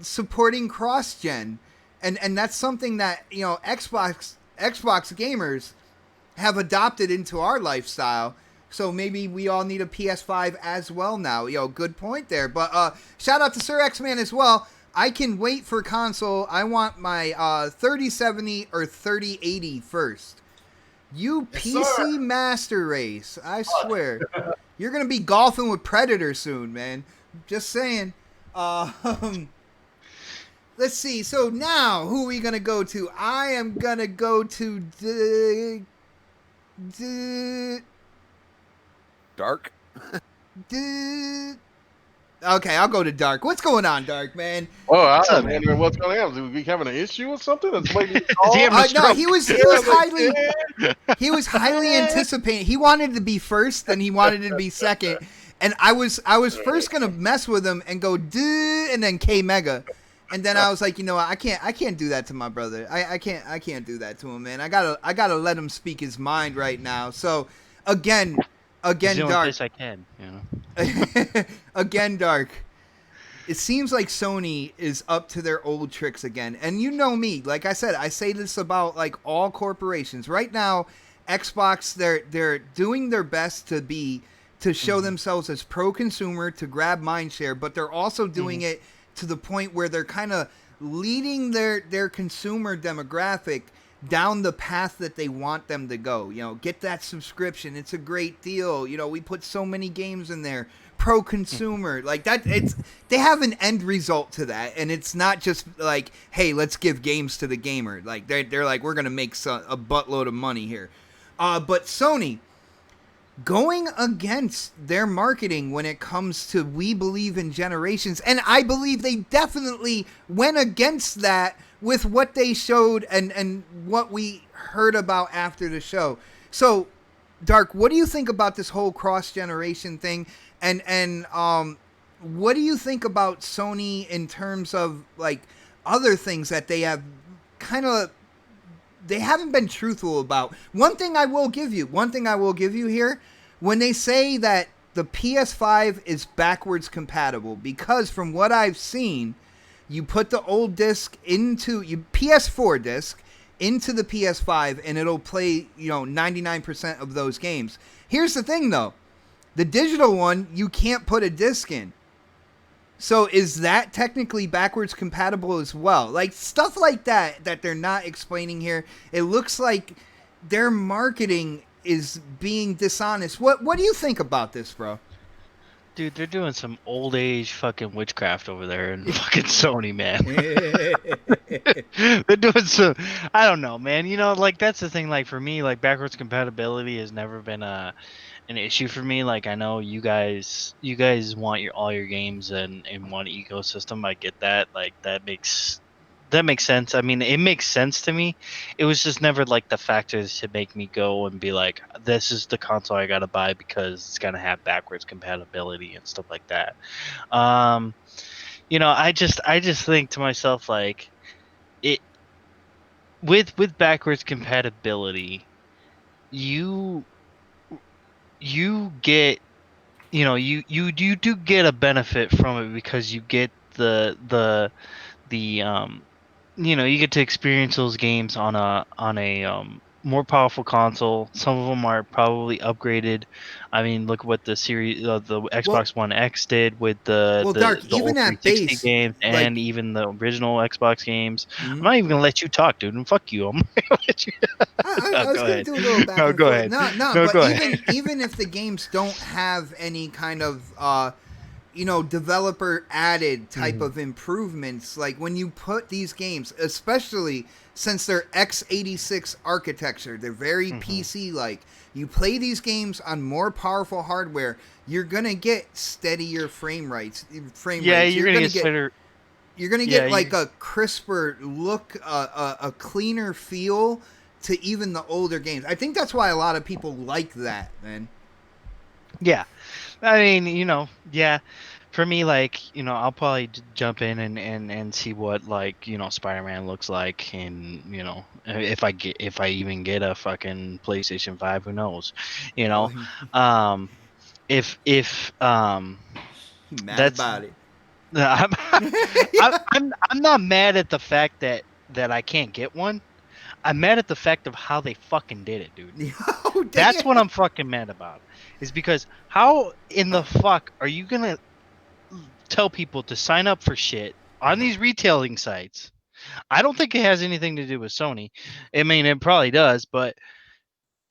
supporting cross-gen. And that's something that, Xbox gamers have adopted into our lifestyle. So maybe we all need a PS5 as well now. Good point there. But shout out to Sir X-Man as well. I can wait for console. I want my 3070 or 3080 first. You PC Master Race. I swear. You're going to be golfing with Predator soon, man. Just saying. Let's see. So now, who are we going to go to? I am going to go to Dark? Okay, I'll go to Dark. What's going on, Dark, man? Oh, I What's up, was man? wondering what's going on. Is we having an issue or something? That's making you Is he call? having a No, stroke? he was highly anticipating. He wanted to be first, then he wanted to be second, and I was first gonna mess with him and go duh, and then K Mega, and then I was like, you know what, I can't do that to my brother. I can't do that to him, man. I gotta let him speak his mind right now. So again, It's the only Dark, place I can, you know. again, Dark. It seems like Sony is up to their old tricks again. And you know me, like I said, I say this about like all corporations. Right now, Xbox, they're doing their best to show themselves as pro-consumer, to grab mindshare, but they're also doing it to the point where they're kind of leading their consumer demographic down the path that they want them to go. You know, get that subscription. It's a great deal. You know, we put so many games in there. Pro-consumer, like that. They have an end result to that, and it's not just like, hey, let's give games to the gamer. Like they're like, we're gonna make a buttload of money here. But Sony going against their marketing when it comes to we believe in generations, and I believe they definitely went against that with what they showed and what we heard about after the show. So, Dark, what do you think about this whole cross-generation thing? And what do you think about Sony in terms of like other things that they have they haven't been truthful about? One thing I will give you here, when they say that the PS5 is backwards compatible, because from what I've seen, you put the old disc into PS4 disc into the PS5 and it'll play, 99% of those games. Here's the thing though. The digital one, you can't put a disc in. So is that technically backwards compatible as well? Like stuff like that they're not explaining here. It looks like their marketing is being dishonest. What do you think about this, bro? Dude, they're doing some old age fucking witchcraft over there in fucking Sony, man. They're doing some, I don't know, man. You know, like that's the thing. Like for me, like backwards compatibility has never been an issue for me. Like I know you guys want all your games in one ecosystem. I get that. Like that makes sense. I mean, it makes sense to me. It was just never like the factors to make me go and be like, this is the console I gotta buy because it's gonna have backwards compatibility and stuff like that. I just think to myself like it with backwards compatibility, you get you do get a benefit from it because you get the you get to experience those games on a more powerful console. Some of them are probably upgraded. I mean, look what the Xbox One X did with the Dark, old even at 360 base, games like, and even the original Xbox games. I'm not even gonna let you talk, dude. And fuck you. I'm gonna let you. I was Go going to ahead. do a little back No, and go forth. ahead. No, No, but go ahead. even if the games don't have any kind of developer added type of improvements, like when you put these games, especially since they're x86 architecture, they're very PC like. You play these games on more powerful hardware, you're gonna get steadier frame rates. Yeah, you're gonna get better. You're gonna get like a crisper look, a cleaner feel to even the older games. I think that's why a lot of people like that, man. Yeah. I mean, yeah. For me, like, I'll probably jump in and see what like, Spider-Man looks like, and if I even get a fucking PlayStation 5, who knows, if You mad that's about it? I'm, I'm not mad at the fact that I can't get one. I'm mad at the fact of how they fucking did it, dude. Oh, That's what I'm fucking mad about. Is because how in the fuck are you gonna tell people to sign up for shit on these retailing sites? I don't think it has anything to do with Sony. I mean, it probably does, but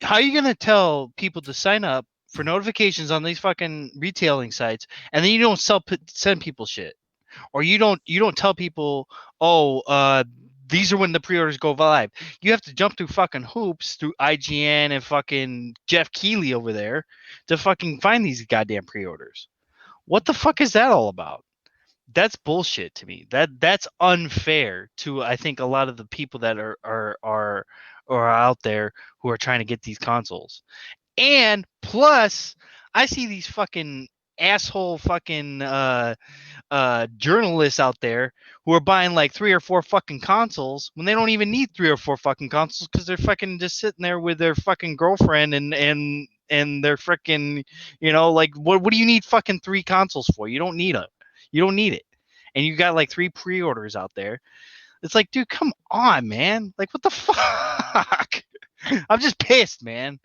how are you gonna tell people to sign up for notifications on these fucking retailing sites, and then you don't send people shit, or you don't tell people, oh, these are when the pre-orders go live. You have to jump through fucking hoops through IGN and fucking Jeff Keighley over there to fucking find these goddamn pre-orders. What the fuck is that all about? That's bullshit to me. That's unfair to, I think, a lot of the people that are out there who are trying to get these consoles. And plus, I see these fucking asshole fucking journalists out there who are buying like 3 or 4 fucking consoles when they don't even need 3 or 4 fucking consoles because they're fucking just sitting there with their fucking girlfriend and they're freaking, like what do you need fucking 3 consoles for? You don't need it. You don't need it. And you got like 3 pre-orders out there. It's like, dude, come on, man. Like, what the fuck? I'm just pissed, man.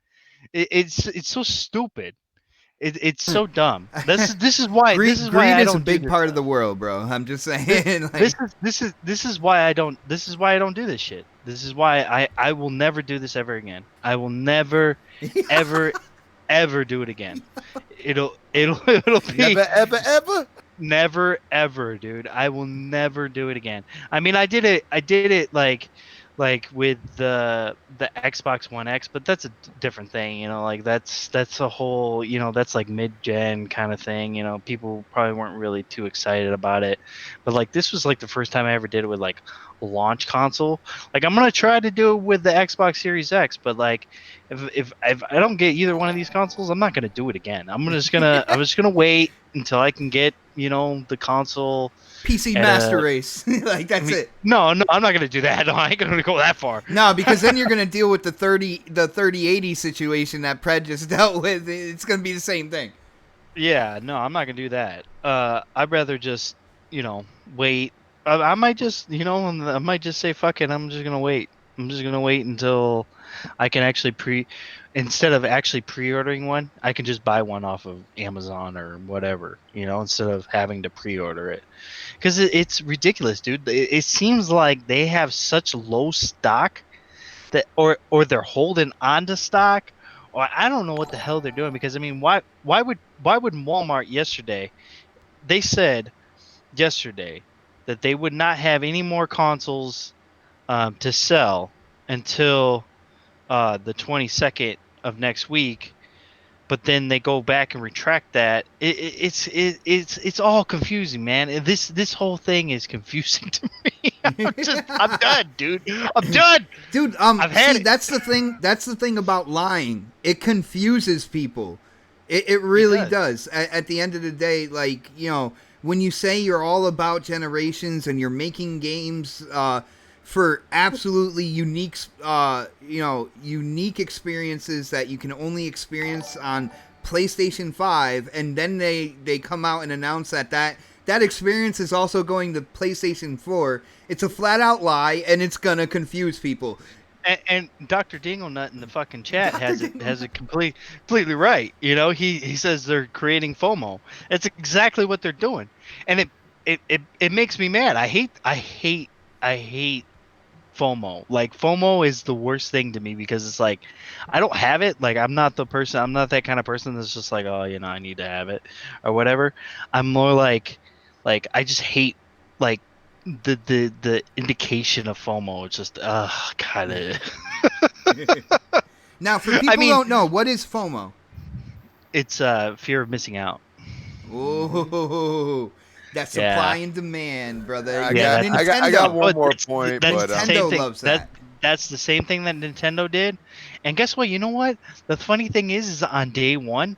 It's so stupid. It's so dumb. This is why Greed I is a don't do big this part stuff. of the world, bro. I'm just saying. Like, This is why I don't do this shit. This is why I will never do this ever again. I will never ever ever do it again. It'll be Never, ever, ever. never ever, dude. I will never do it again. I mean, I did it like with the Xbox One X, but that's a different thing, like that's a whole, that's like mid-gen kind of thing, people probably weren't really too excited about it. But like this was like the first time I ever did it with like a launch console. Like I'm going to try to do it with the Xbox Series X, but like if I don't get either one of these consoles, I'm not going to do it again. I'm just going to wait until I can get, the console PC at Master a, Race. Like, that's it. no, I'm not gonna do that. No, I ain't gonna go that far. No, because then you're gonna deal with the 3080 situation that Pred just dealt with. It's gonna be the same thing. Yeah, no, I'm not gonna do that. I'd rather just, wait. I might just, I might just say fuck it. I'm just gonna wait. I'm just gonna wait until I can actually instead of actually pre-ordering one, I can just buy one off of Amazon or whatever, instead of having to pre-order it. Because it's ridiculous, dude. It seems like they have such low stock that, or they're holding on to stock, or I don't know what the hell they're doing. Because I mean, why would Walmart yesterday? They said yesterday that they would not have any more consoles to sell until the 22nd of next week. But then they go back and retract that. It's all confusing, man. This whole thing is confusing to me. I'm done, dude. I'm done. Dude, I've had see, it. that's the thing. That's the thing about lying. It confuses people. It really does. At the end of the day, like, when you say you're all about generations and you're making games for absolutely unique, unique experiences that you can only experience on PlayStation 5, and then they come out and announce that experience is also going to PlayStation 4. It's a flat out lie, and it's gonna confuse people. And Dr. Dinglenut in the fucking chat has it completely right. He says they're creating FOMO. That's exactly what they're doing, and it makes me mad. I hate FOMO. Like FOMO is the worst thing to me because it's like I don't have it. Like I'm not that kind of person that's just like, oh, I need to have it or whatever. I'm more like I just hate like the indication of FOMO. It's just kind of. Now, for people who don't know, what is FOMO? It's fear of missing out. Oh, that's supply and demand, brother. I Nintendo. got one more point, but Nintendo loves that. That's the same thing that Nintendo did. And guess what? You know what? The funny thing is on day one,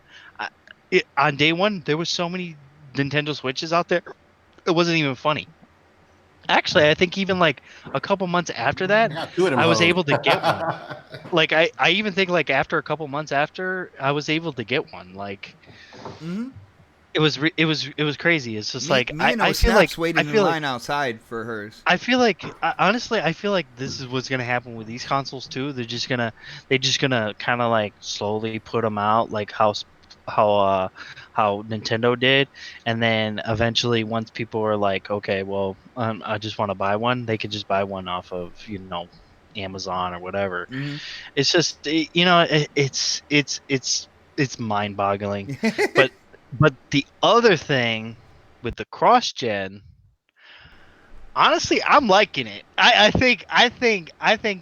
there was so many Nintendo Switches out there. It wasn't even funny. Actually, I think even like a couple months after that, I was able to get one. Like I even think like after a couple months after, I was able to get one. Like, it was crazy. It's just like I feel like waiting in line outside for hers. I feel like honestly, I feel like this is what's gonna happen with these consoles too. They're just gonna kind of like slowly put them out, like how Nintendo did, and then eventually once people are like, okay, well, I just want to buy one, they could just buy one off of Amazon or whatever. It's just it's mind-boggling. but the other thing with the cross-gen, honestly, I'm liking it. I think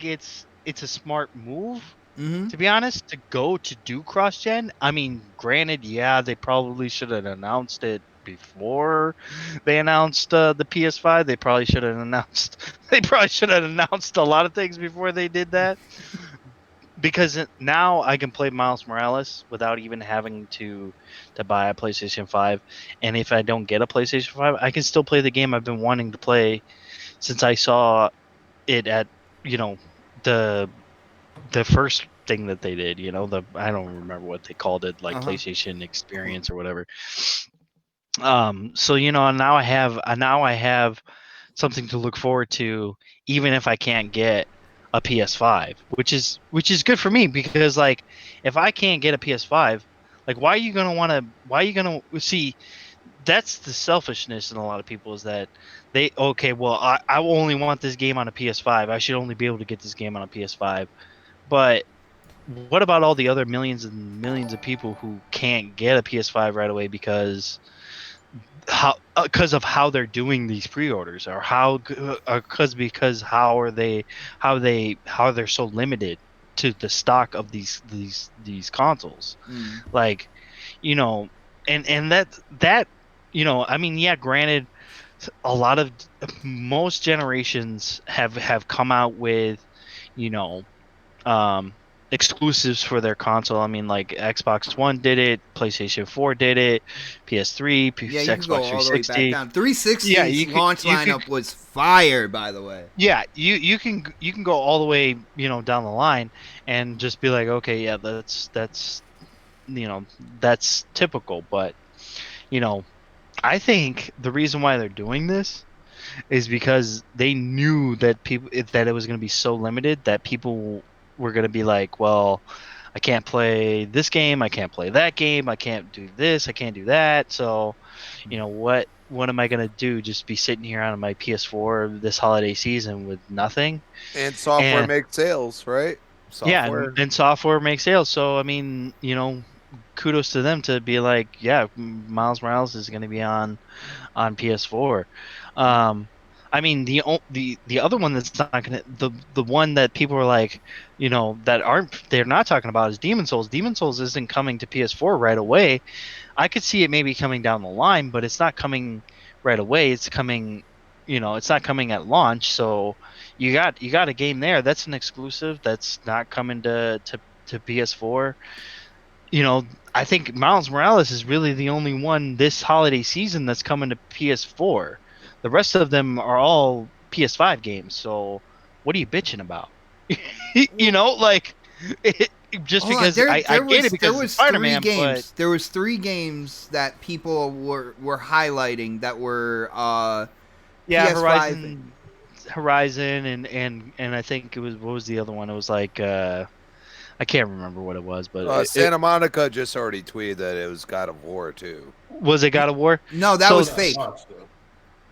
it's a smart move. To be honest, to do cross-gen. I mean, granted, yeah, they probably should have announced it before they announced the PS5. They probably should have announced. They probably should have announced a lot of things before they did that. Because now I can play Miles Morales without even having to buy a PlayStation 5. And if I don't get a PlayStation 5, I can still play the game I've been wanting to play since I saw it at, you know, the first thing that they did, I don't remember what they called it, like PlayStation Experience or whatever. So now I have something to look forward to, even if I can't get a PS5, which is good for me, because like if I can't get a PS5, like why are you gonna see? That's the selfishness in a lot of people, is that I only want this game on a PS5. I should only be able to get this game on a PS5. But what about all the other millions and millions of people who can't get a PS5 right away because of how they're doing these pre-orders, or because how they're so limited to the stock of these consoles. Like, and that I mean, yeah, granted, most generations have come out with exclusives for their console. I mean, like Xbox One did it, PlayStation 4 did it, PS3, Yeah, you can go Xbox all the way back 360. down. 360's Yeah, launch lineup was fire, by the way. Yeah, you can go all the way, down the line and just be like, okay, yeah, that's typical. But I think the reason why they're doing this is because they knew that that it was going to be so limited that people were going to be like, well, I can't play this game, I can't play that game, I can't do this, I can't do that. So, what am I going to do? Just be sitting here on my PS4 this holiday season with nothing? And software makes sales, right? Software. Yeah, and software makes sales. So, I mean, kudos to them to be like, yeah, Miles Morales is going to be on PS4. I mean, the other one that's not gonna, the one that people are like, they're not talking about, is Demon Souls. Demon Souls isn't coming to PS4 right away. I could see it maybe coming down the line, but it's not coming right away. It's coming, it's not coming at launch. So you got a game there that's an exclusive that's not coming to PS4. I think Miles Morales is really the only one this holiday season that's coming to PS4. The rest of them are all PS5 games. So what are you bitching about? Like just Hold because on, I get it, because it's Spider-Man. But there was 3 games that people were highlighting that were PS5. Horizon and I think it was, what was the other one? It was like I can't remember what it was, but Santa Monica just already tweeted that it was God of War too. Was it God of War? No, that was fake.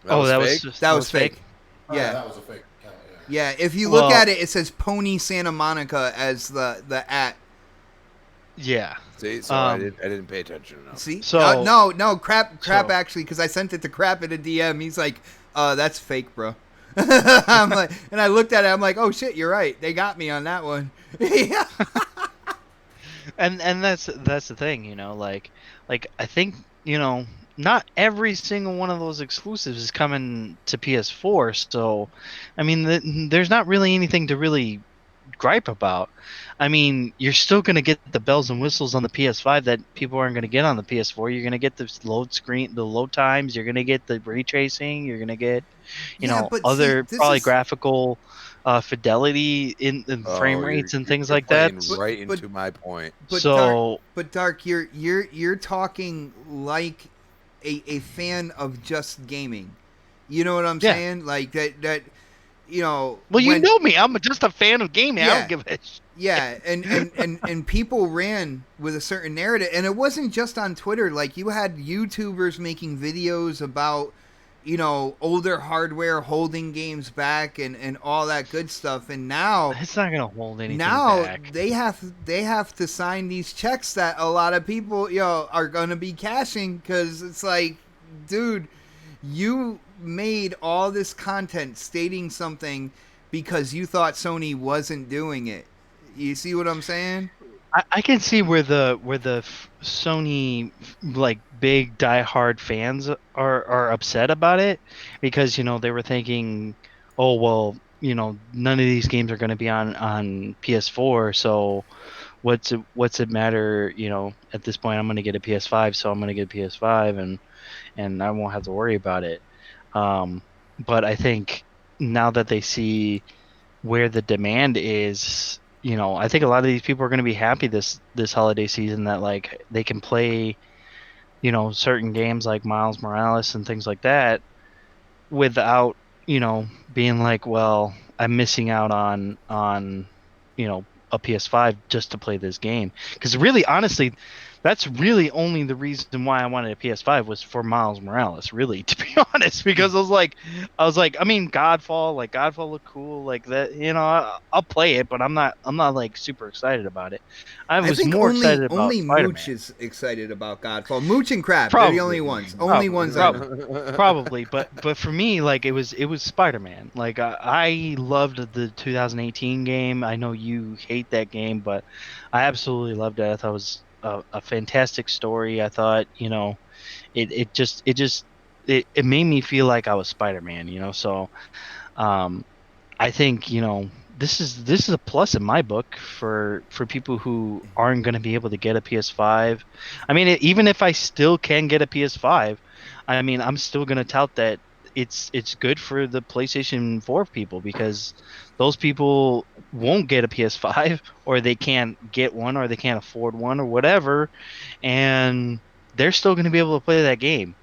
That was fake. Yeah, that was a fake account. Yeah, if you look at it, it says Pony Santa Monica as the at. Yeah. See, so I didn't pay attention enough. See, so no, crap actually, because I sent it to Crap in a DM. He's like, that's fake, bro. I'm like, and I looked at it. I'm like, oh shit, you're right. They got me on that one. Yeah. And that's the thing, like I think, not every single one of those exclusives is coming to PS4. So, I mean, there's not really anything to really gripe about. I mean, you're still going to get the bells and whistles on the PS5 that people aren't going to get on the PS4. You're going to get the load times. You're going to get the ray tracing. You're going to get, other probably graphical fidelity in frame rates and things like that. Right into my point. But Dark, you're talking like a fan of just gaming. You know what I'm saying? Like that. Well, you know me. I'm just a fan of gaming. Yeah, I don't give a shit. Yeah, and people ran with a certain narrative, and it wasn't just on Twitter. Like, you had YouTubers making videos about, older hardware holding games back and all that good stuff. And now it's not gonna hold anything back. They have to sign these checks that a lot of people are gonna be cashing, because it's like, dude, you made all this content stating something because you thought Sony wasn't doing it. You see what I'm saying? I can see where the Sony like big diehard fans are upset about it, because they were thinking, oh well, none of these games are going to be on PS4, so what's it matter, at this point I'm going to get a PS5, so I'm going to get a PS5, and I won't have to worry about it. But I think now that they see where the demand is, I think a lot of these people are going to be happy this holiday season that like they can play, certain games like Miles Morales and things like that without, being like, well, I'm missing out on a PS5 just to play this game. Because really, honestly, that's really only the reason why I wanted a PS5 was for Miles Morales. Really, to be honest, because I was like, I mean, Godfall looked cool, like that. I'll play it, but I'm not like super excited about it. I I was think more excited about only Mooch Spider-Man. is excited about Godfall. Mooch and Crab, they're the Probably, only ones. Only ones I know. probably, but for me, like it was Spider-Man. Like I loved the 2018 game. I know you hate that game, but I absolutely loved it. I thought it was a fantastic story. I thought, it made me feel like I was Spider-Man. So um, I think, this is a plus in my book for people who aren't going to be able to get a PS5. I mean, even if I still can get a PS5, I mean, I'm still going to tout that it's good for the PlayStation 4 people, because those people won't get a PS5, or they can't get one, or they can't afford one, or whatever, and they're still going to be able to play that game.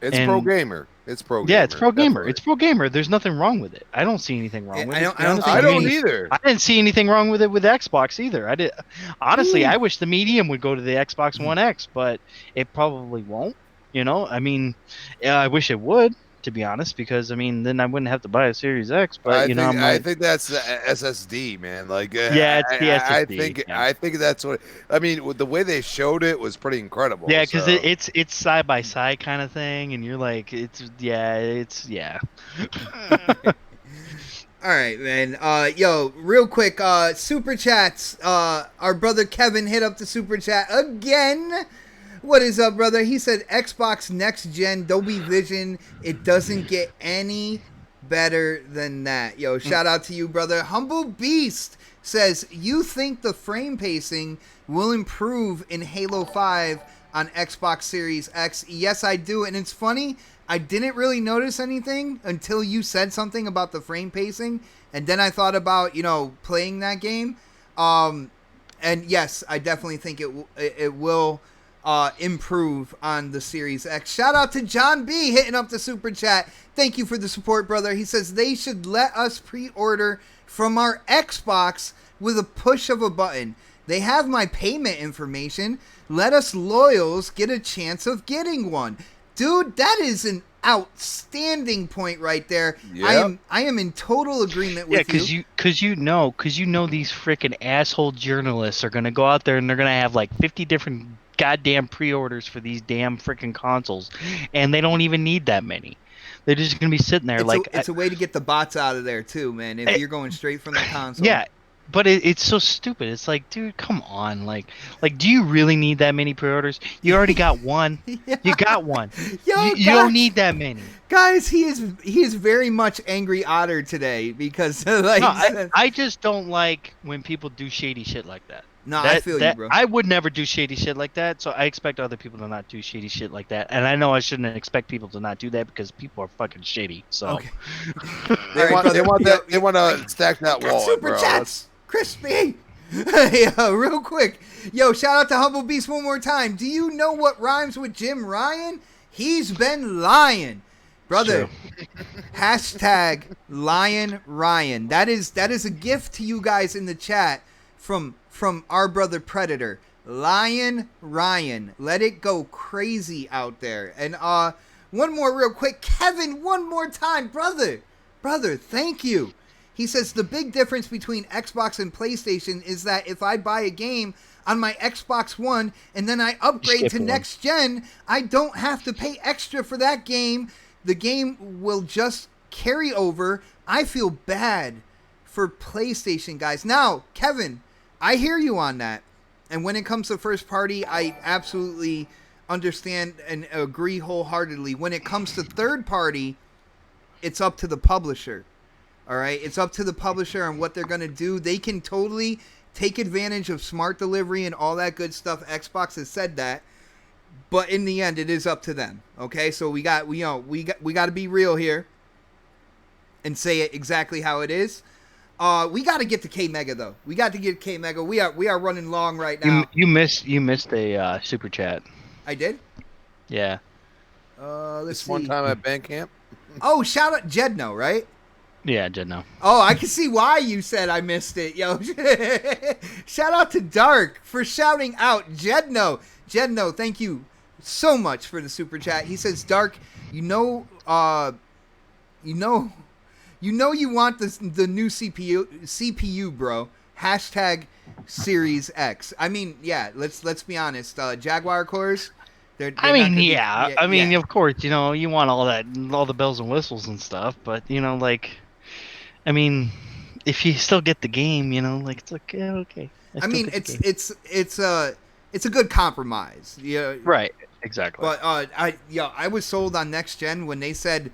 It's pro And gamer. It's pro yeah, it's gamer. pro gamer. Definitely. It's pro gamer. There's nothing wrong with it. I don't see anything wrong with I it. don't. To be I don't honest think I with you. don't any. either. I didn't see anything wrong with it with Xbox either. I did. Honestly, Ooh. I wish the medium would go to the Xbox One X, but it probably won't. I mean, yeah, I wish it would, to be honest, because I mean, then I wouldn't have to buy a Series X. But I'm I like, think that's the SSD, man. Like yeah, it's the I SSD. think Yeah, I think that's what I mean. With the way they showed it was pretty incredible. yeah, because So it's side by side kind of thing, and you're like, it's. All right, man. Yo, real quick. Super chats. Our brother Kevin hit up the super chat again. What is up, brother? He said Xbox Next Gen Dolby Vision. It doesn't get any better than that. Yo, shout out to you, brother. Humble Beast says, you think the frame pacing will improve in Halo 5 on Xbox Series X? Yes, I do. And it's funny, I didn't really notice anything until you said something about the frame pacing. And then I thought about, playing that game. And yes, I definitely think it will improve on the Series X. Shout out to John B hitting up the super chat. Thank you for the support, brother. He says they should let us pre-order from our Xbox with a push of a button. They have my payment information. Let us loyals get a chance of getting one. Dude, that is an outstanding point right there. Yep. I am in total agreement with you. Because you know these freaking asshole journalists are gonna go out there and they're gonna have like 50 different goddamn pre-orders for these damn freaking consoles, and they don't even need that many. They're just gonna be sitting there It's a way to get the bots out of there too, man. If you're going straight from the console. Yeah, but it's so stupid. It's like, dude, come on. Like, do you really need that many pre-orders? You already got one. Yeah. You got one. Yo, you don't need that many. Guys, he is very much Angry Otter today because like. No, I just don't like when people do shady shit like that. No, I feel you, bro. I would never do shady shit like that, so I expect other people to not do shady shit like that. And I know I shouldn't expect people to not do that because people are fucking shady. So Okay. they want to stack that Got wallet, super bro. chats, crispy. Yeah, real quick. Yo, shout out to Humble Beast one more time. Do you know what rhymes with Jim Ryan? He's been lying, brother. Hashtag Lion Ryan. That is a gift to you guys in the chat from our brother Predator. Lion Ryan. Let it go crazy out there. And one more real quick. Kevin, one more time, brother. Brother, thank you. He says the big difference between Xbox and PlayStation is that if I buy a game on my Xbox One and then I upgrade to next gen, I don't have to pay extra for that game. The game will just carry over. I feel bad for PlayStation guys. Now, Kevin, I hear you on that. And when it comes to first party, I absolutely understand and agree wholeheartedly. When it comes to third party, it's up to the publisher. All right, it's up to the publisher and what they're going to do. They can totally take advantage of smart delivery and all that good stuff. Xbox has said that. But in the end, it is up to them. Okay, so we got to be real here and say it exactly how it is. We got to get to K Mega though. We got to get K Mega. We are running long right now. You missed a super chat. I did. Yeah. Let's This see. one time at band camp. Oh, shout out Jedno, right? Yeah, Jedno. Oh, I can see why you said I missed it, yo. Shout out to Dark for shouting out Jedno. Jedno, thank you so much for the super chat. He says, Dark, you know you want the new CPU, bro. Hashtag Series X. I mean, yeah, let's be honest. Jaguar cores. I mean, of course, you want all the bells and whistles and stuff, but I mean, if you still get the game, it's okay. I mean, it's a good compromise. Yeah. Right. Exactly. But I was sold on next gen when they said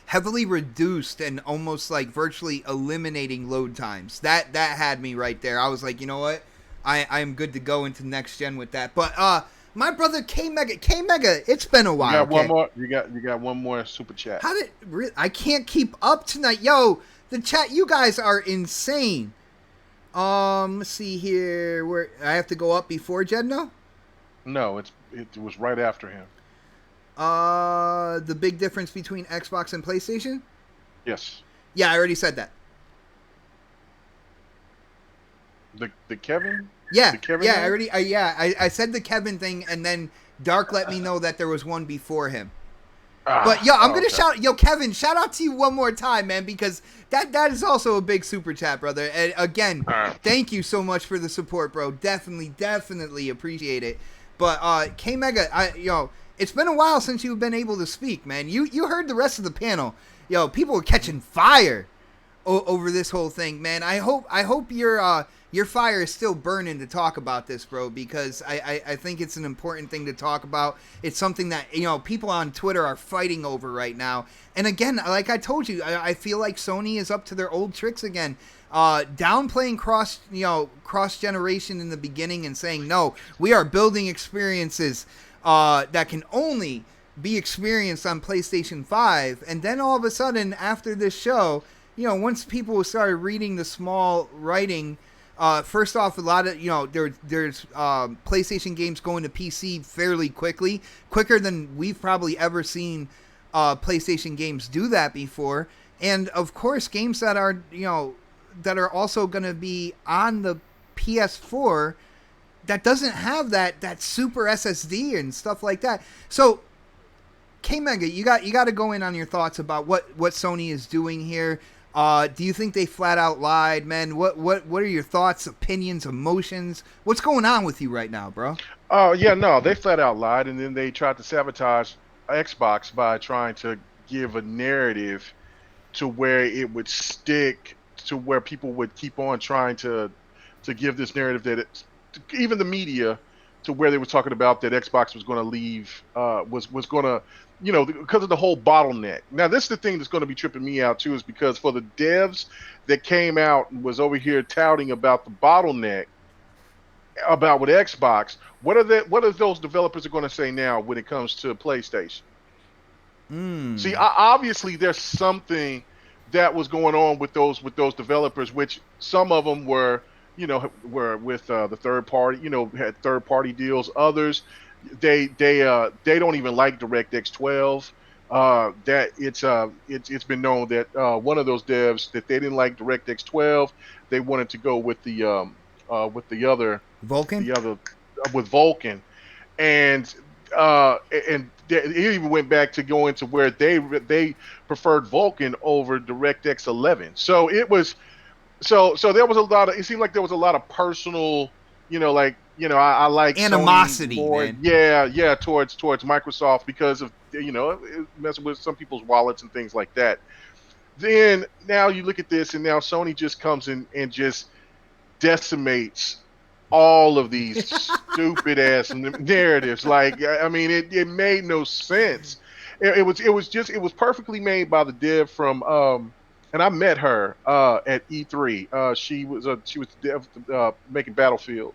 heavily reduced and almost like virtually eliminating load times. That had me right there. I was like, you know what? I am good to go into next gen with that. But my brother K Mega, it's been a while. You got one more. You got one more super chat. I can't keep up tonight, yo. The chat, you guys are insane. Let's see here. Where I have to go up before Jedno? No, it was right after him. The big difference between Xbox and PlayStation? Yes. Yeah, I already said that. The Kevin? Yeah, The Kevin yeah, name? I said the Kevin thing, and then Dark let me know that there was one before him. Ah, But I'm gonna okay. shout, Kevin, shout out to you one more time, man, because that is also a big super chat, brother. And again, thank you so much for the support, bro. Definitely appreciate it. But K Mega, it's been a while since you've been able to speak, man. You heard the rest of the panel, people were catching fire over this whole thing, man. I hope your fire is still burning to talk about this, bro, because I think it's an important thing to talk about. It's something that, people on Twitter are fighting over right now. And again, like I told you, I feel like Sony is up to their old tricks again. Downplaying cross generation in the beginning and saying, no, we are building experiences that can only be experienced on PlayStation 5. And then all of a sudden, after this show, once people started reading the small writing, first off, a lot of, there's PlayStation games going to PC fairly quicker than we've probably ever seen PlayStation games do that before. And of course, games that are, that are also going to be on the PS4 that doesn't have that super SSD and stuff like that. So, K Mega, you got to go in on your thoughts about what Sony is doing here. Do you think they flat out lied, man? What are your thoughts, opinions, emotions? What's going on with you right now, bro? Oh, yeah, no, they flat out lied, and then they tried to sabotage Xbox by trying to give a narrative to where it would stick, to where people would keep on trying to give this narrative that even the media, to where they were talking about that Xbox was going to leave, was going to, because of the whole bottleneck. Now, this is the thing that's going to be tripping me out too, is because for the devs that came out and was over here touting about the bottleneck, about with Xbox, what are those developers are going to say now when it comes to PlayStation? See, obviously there's something that was going on with those developers, which some of them were with the third party, had third party deals. Others, they don't even like DirectX 12. That it's been known that one of those devs that they didn't like DirectX 12. They wanted to go with the other Vulkan? With Vulkan, and it even went back to going to where they preferred Vulkan over DirectX 11. So it was, so there was a lot of, it seemed like there was a lot of personal, I like animosity, Sony more, man. Yeah, towards Microsoft because of messing with some people's wallets and things like that. Then now you look at this, and now Sony just comes in and just decimates all of these stupid ass narratives. Like, I mean, it made no sense. It was perfectly made by the dev from and I met her at E3. She was the dev making Battlefield,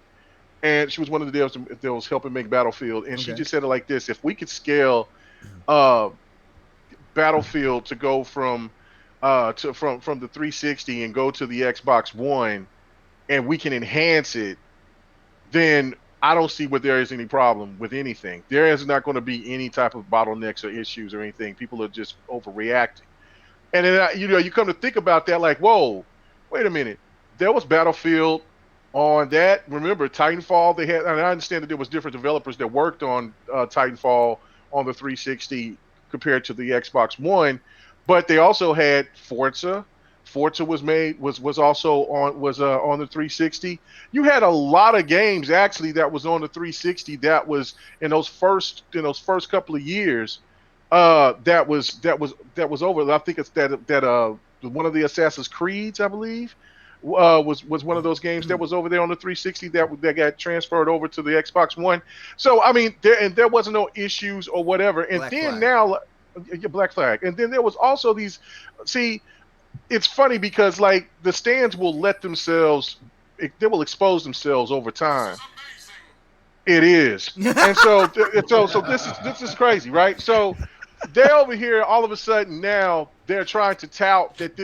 and she was one of the devs that was helping make Battlefield. And she Okay. just said it like this: if we could scale uh, Battlefield to go from from the 360 and go to the Xbox One, and we can enhance it, then I don't see where there is any problem with anything. There is not going to be any type of bottlenecks or issues or anything. People are just overreacting. And then you come to think about that, like, whoa, wait a minute. There was Battlefield on that. Remember Titanfall? They had, and I understand that there was different developers that worked on Titanfall on the 360 compared to the Xbox One, but they also had Forza. Forza was also on the 360. You had a lot of games actually that was on the 360 that was in those first couple of years that was over. I think it's that one of the Assassin's Creeds, I believe, was one of those games that was over there on the 360 that got transferred over to the Xbox One. So I mean, there wasn't no issues or whatever. And Black then Flag. now, Black Flag. And then there was also these. See, it's funny because like the stands will let themselves, they will expose themselves over time. It is, and so this is crazy, right? So they're over here all of a sudden now they're trying to tout that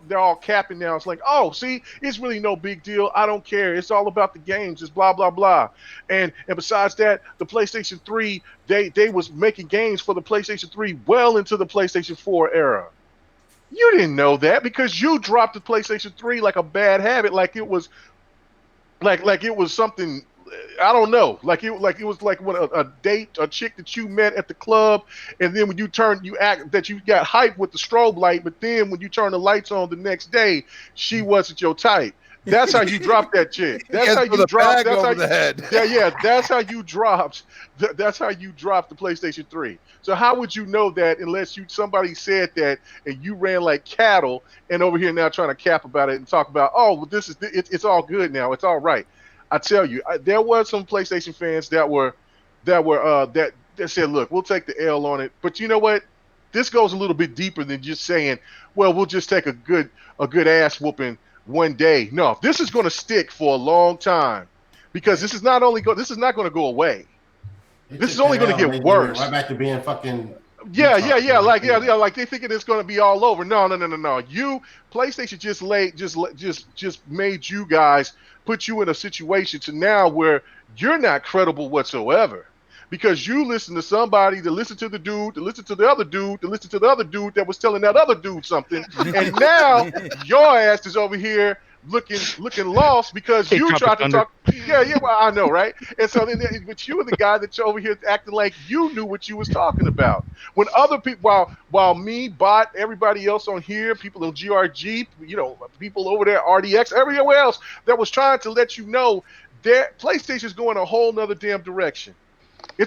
they're all capping now. It's like, oh, see, it's really no big deal. I don't care. It's all about the games. It's blah blah blah. And besides that, the PlayStation 3 they was making games for the PlayStation 3 well into the PlayStation 4 era. You didn't know that because you dropped the PlayStation 3 like a bad habit, like it was like it was something. I don't know, like it was like what a date, a chick that you met at the club, and then when you act that you got hyped with the strobe light, but then when you turn the lights on the next day, she wasn't your type. That's how you dropped that chick. That's how With you a dropped. bag That's over how the head. yeah. That's how you dropped. That's how you dropped the PlayStation 3. So how would you know that unless somebody said that and you ran like cattle and over here now trying to cap about it and talk about, oh, well, it's all good now. It's all right. I tell you, there was some PlayStation fans that said, "Look, we'll take the L on it." But you know what? This goes a little bit deeper than just saying, "Well, we'll just take a good ass whooping one day." No, this is going to stick for a long time because this is not going to go away. They This is took only that going to L and get they went right worse. back to being fucking Yeah, yeah, retards. yeah. Like Yeah. like they thinking it's gonna be all over. No, no, no, no, no. PlayStation just made you guys put you in a situation to now where you're not credible whatsoever. Because you listen to somebody that listened to the dude, that listened to the other dude, that listened to the other dude that was telling that other dude something, and now your ass is over here looking lost because Hey, you Tropic tried to Thunder. talk. Yeah, yeah, well, I know, right? And so then, but you were the guy that's over here acting like you knew what you was talking about. When other people, while me, Bot, everybody else on here, people on GRG, people over there, RDX, everywhere else that was trying to let you know that PlayStation's going a whole nother damn direction. The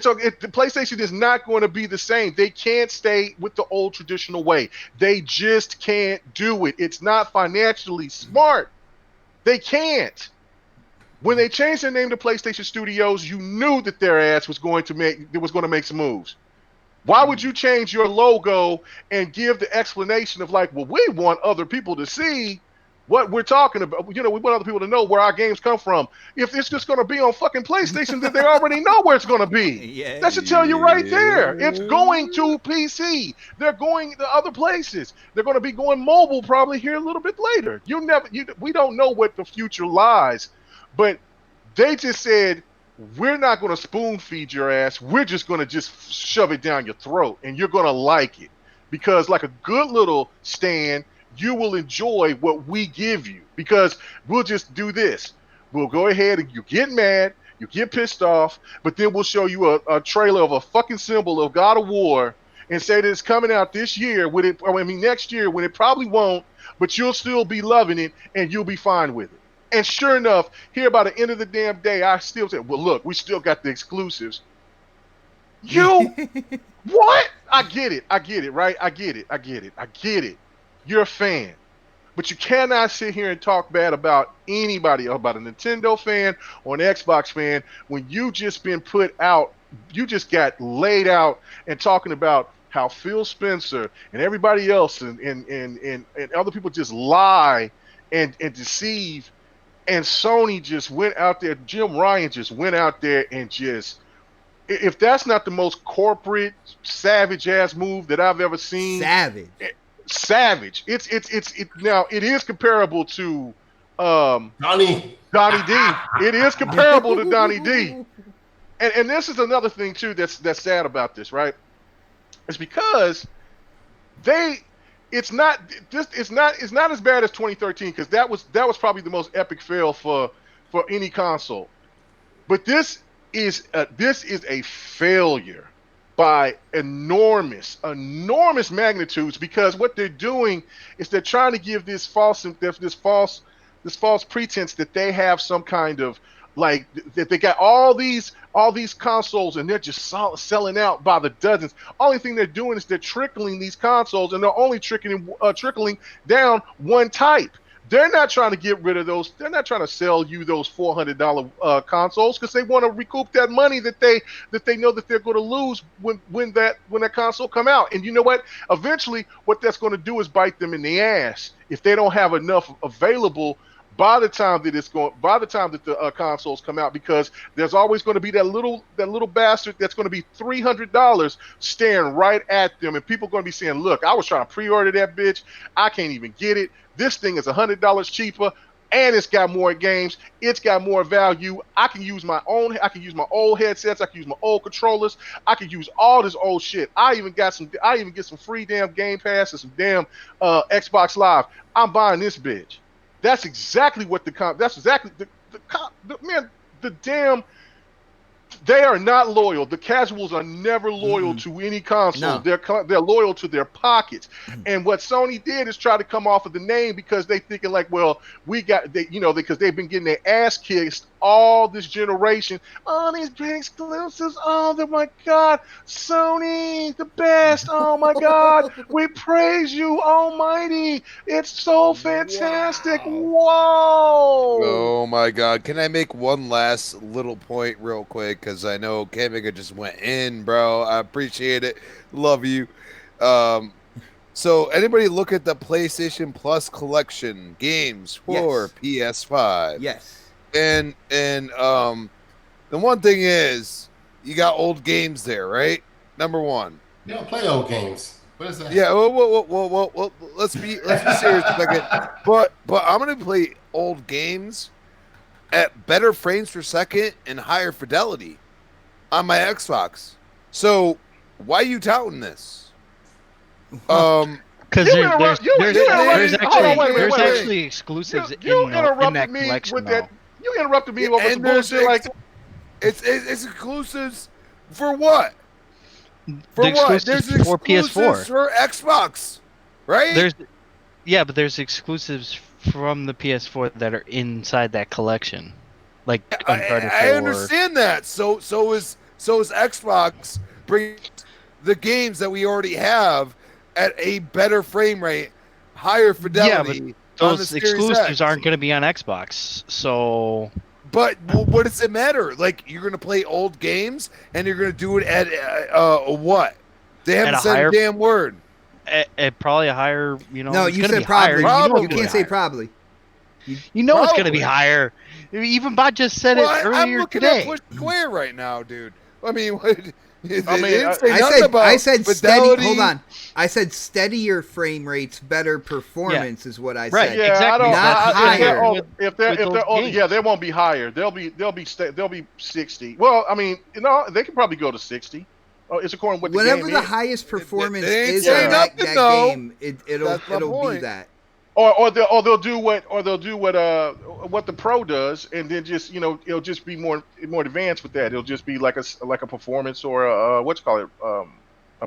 PlayStation is not going to be the same. They can't stay with the old traditional way. They just can't do it. It's not financially smart. They can't. When they changed their name to PlayStation Studios, you knew that their ass was going to make some moves. Why would you change your logo and give the explanation of like, well, we want other people to see what we're talking about. We want other people to know where our games come from. If it's just going to be on fucking PlayStation, then they already know where it's going to be. Yeah. That should tell you right there. It's going to PC. They're going to other places. They're going to be going mobile probably here a little bit later. We don't know what the future lies, but they just said, we're not going to spoon feed your ass. We're just going to just shove it down your throat, and you're going to like it. Because like a good little stand, you will enjoy what we give you. Because we'll just do this. We'll go ahead and you get mad, you get pissed off, but then we'll show you a trailer of a fucking symbol of God of War and say that it's coming out this year, next year when it probably won't, but you'll still be loving it and you'll be fine with it. And sure enough, here by the end of the damn day, I still say, well, look, we still got the exclusives. What? I get it, right? I get it. You're a fan. But you cannot sit here and talk bad about anybody, about a Nintendo fan or an Xbox fan, when you just been put out, you just got laid out and talking about how Phil Spencer and everybody else and other people just lie and deceive. And Sony just went out there, Jim Ryan just went out there and just, if that's not the most corporate, savage ass move that I've ever seen. Savage. It's now it is comparable to Donnie D. It is comparable to Donnie D. And this is another thing too that's sad about this, right? It's because it's not as bad as 2013, because that was probably the most epic fail for any console. But this is a failure by enormous magnitudes, because what they're doing is they're trying to give this false pretense that they have some kind of, like, that they got all these consoles and they're just selling out by the dozens. Only thing they're doing is they're trickling these consoles, and they're only trickling down one type. They're not trying to get rid of those. They're not trying to sell you those $400 consoles, because they want to recoup that money that they know that they're going to lose when that console come out. And you know what? Eventually, what that's going to do is bite them in the ass if they don't have enough available by the time that the consoles come out, because there's always going to be that little bastard that's going to be $300 staring right at them, and people are going to be saying, "Look, I was trying to pre-order that bitch. I can't even get it. This thing is $100 cheaper, and it's got more games. It's got more value. I can use my old headsets. I can use my old controllers. I can use all this old shit. I even get some free damn Game Pass and some damn Xbox Live. I'm buying this bitch." That's exactly what they are not loyal. The casuals are never loyal to any console. No. They're loyal to their pockets. And what Sony did is try to come off of the name, because they thinking like, well, because they've been getting their ass kissed all this generation. Oh, these big exclusives. Oh my God, Sony, the best. Oh my God, we praise you, Almighty. It's so fantastic. Whoa. Oh my God. Can I make one last little point real quick? Because I know Kamiga just went in, bro. I appreciate it. Love you. So anybody look at the PlayStation Plus collection games for PS5? Yes. And the one thing is, you got old games there, right? Number one. You don't play old games. What is that? Yeah. Well, let's be serious a second. But I'm gonna play old games at better frames per second and higher fidelity on my Xbox. So why are you touting this? Because there's actually exclusives in that collection. You interrupted me over some bullshit like it's exclusives for what? For the what? There's for exclusives PS4 for Xbox, right? But there's exclusives from the PS4 that are inside that collection, like Uncharted 4. I understand that. So is Xbox bringing the games that we already have at a better frame rate, higher fidelity. Yeah, but those exclusives aren't going to be on Xbox, so. But what does it matter? Like, you're going to play old games, and you're going to do it at what? They haven't said a damn word. At probably a higher, No, you said probably. You can't say probably. You know it's going to be higher. Even Bot just said it earlier today. I'm looking at Push Square right now, dude. I mean, I said steady. Hold on. I said steadier frame rates, better performance is what I said. Right, exactly. Not higher. If they're old, they won't be higher. They'll be 60. Well, I mean, they can probably go to 60. It's according to what the whatever game the is. highest performance they is in that game, it'll be that. Or they'll do what the Pro does, and then just it'll just be more advanced with that. It'll just be like a performance or a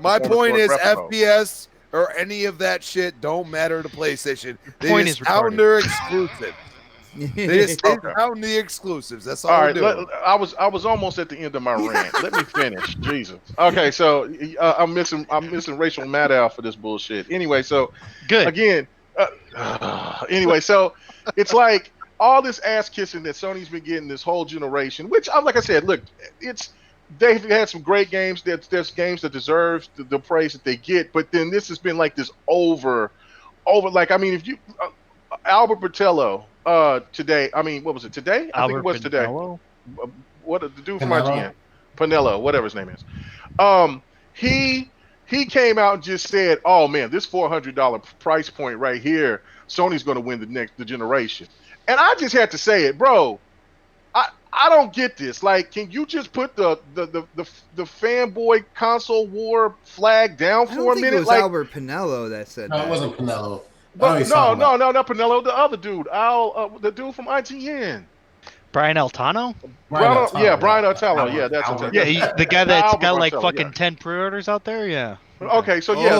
My point is FPS or any of that shit don't matter to PlayStation. They just count their exclusive. They just count the exclusives. That's all. All right, I was almost at the end of my rant. Let me finish. Jesus. Okay, so I'm missing Rachel Maddow for this bullshit. Anyway, so good again. Anyway, so it's like all this ass kissing that Sony's been getting this whole generation, which like I said, look, they've had some great games. There's games that deserve the praise that they get, but then this has been like this over like, I mean, if you Albert Bertello today, I mean, what was it today? I think it Albert was today. Pinello? What the dude from Pinello? IGN, Pinello, whatever his name is. Um, he came out and just said, "Oh man, this $400 price point right here, Sony's going to win the generation." And I just had to say it, bro. I don't get this. Like, can you just put the fanboy console war flag down I for don't a think minute? it was Like, Albert Pinello that said No, that. it wasn't Pinello. but no, not Pinello, the other dude, the dude from IGN. Brian Altano? Brian Altano, Altano. Yeah, that's Albert. Yeah, the guy that's Albert got like Marcello, fucking yeah. 10 pre-orders out there. Yeah. Okay, so yeah.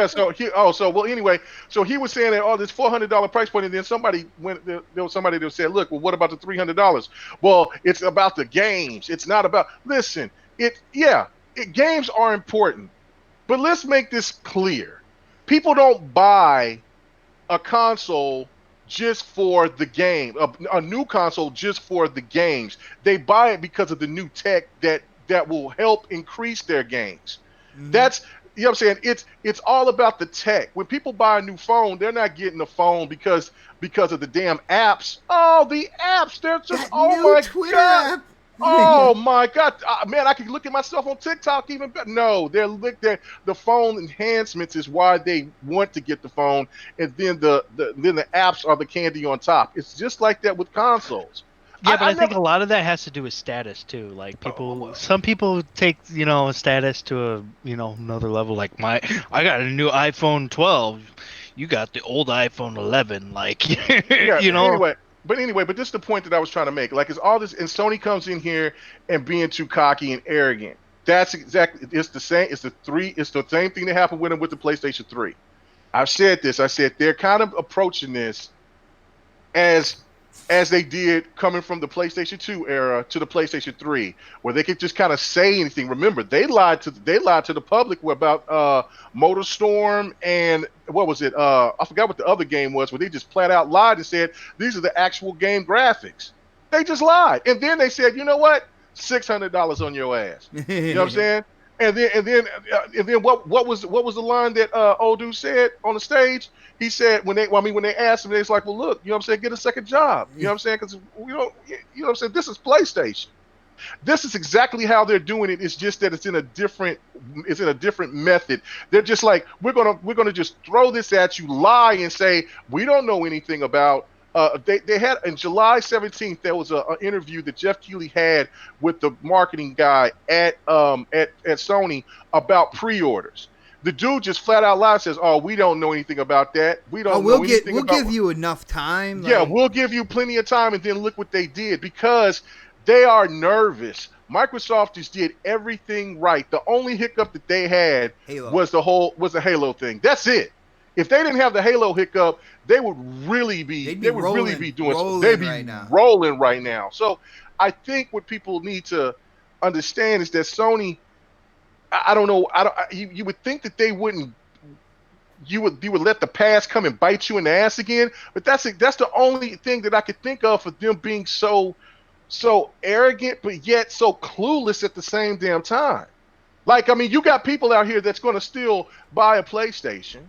So well, anyway, so he was saying that this $400 price point, and then there was somebody that said, look, well, what about the $300? Well, it's about the games. It's not about. Listen, games are important, but let's make this clear: people don't buy a console just for the game, a new console just for the games. They buy it because of the new tech that will help increase their games. Mhm. That's you know what I'm saying. It's all about the tech. When people buy a new phone, they're not getting the phone because of the damn apps. Oh, the apps! They're just That new Twitter god. app. Oh my god, man! I can look at myself on TikTok even better. No, the phone enhancements is why they want to get the phone, and then the apps are the candy on top. It's just like that with consoles. Yeah, but I think a lot of that has to do with status too. Like some people take status to a another level. Like I got a new iPhone 12. You got the old iPhone 11. Like yeah. Anyway, but this is the point that I was trying to make. Like, it's all this, and Sony comes in here and being too cocky and arrogant. That's exactly. It's the same. It's the same thing that happened with them with the PlayStation 3. I've said this. I said they're kind of approaching this as they did coming from the PlayStation 2 era to the PlayStation 3, where they could just kind of say anything. Remember, they lied to the public about MotorStorm and what was it? I forgot what the other game was, where they just flat out lied and said these are the actual game graphics. They just lied, and then they said, you know what? $600 on your ass. You know what I'm saying? And then what was the line that old dude said on the stage? He said when they asked him, they was like, well, look, you know what I'm saying, get a second job. You know what I'm saying? Because you know what I'm saying, this is PlayStation. This is exactly how they're doing it. It's just that it's in a different method. They're just like, we're gonna just throw this at you, lie and say we don't know anything about. They had on July 17th, there was an interview that Jeff Keighley had with the marketing guy at Sony about pre-orders. The dude just flat out lied, says, "Oh, we don't know anything about that. We don't know anything We'll about." give you enough time. Yeah, we'll give you plenty of time, and then look what they did, because they are nervous. Microsoft just did everything right. The only hiccup that they had was the Halo thing. That's it. If they didn't have the Halo hiccup, they would really be rolling right now. So I think what people need to understand is that Sony, I don't know, you would think that they wouldn't. You would let the past come and bite you in the ass again, but that's the only thing that I could think of for them being so arrogant, but yet so clueless at the same damn time. Like, I mean, you got people out here that's going to still buy a PlayStation,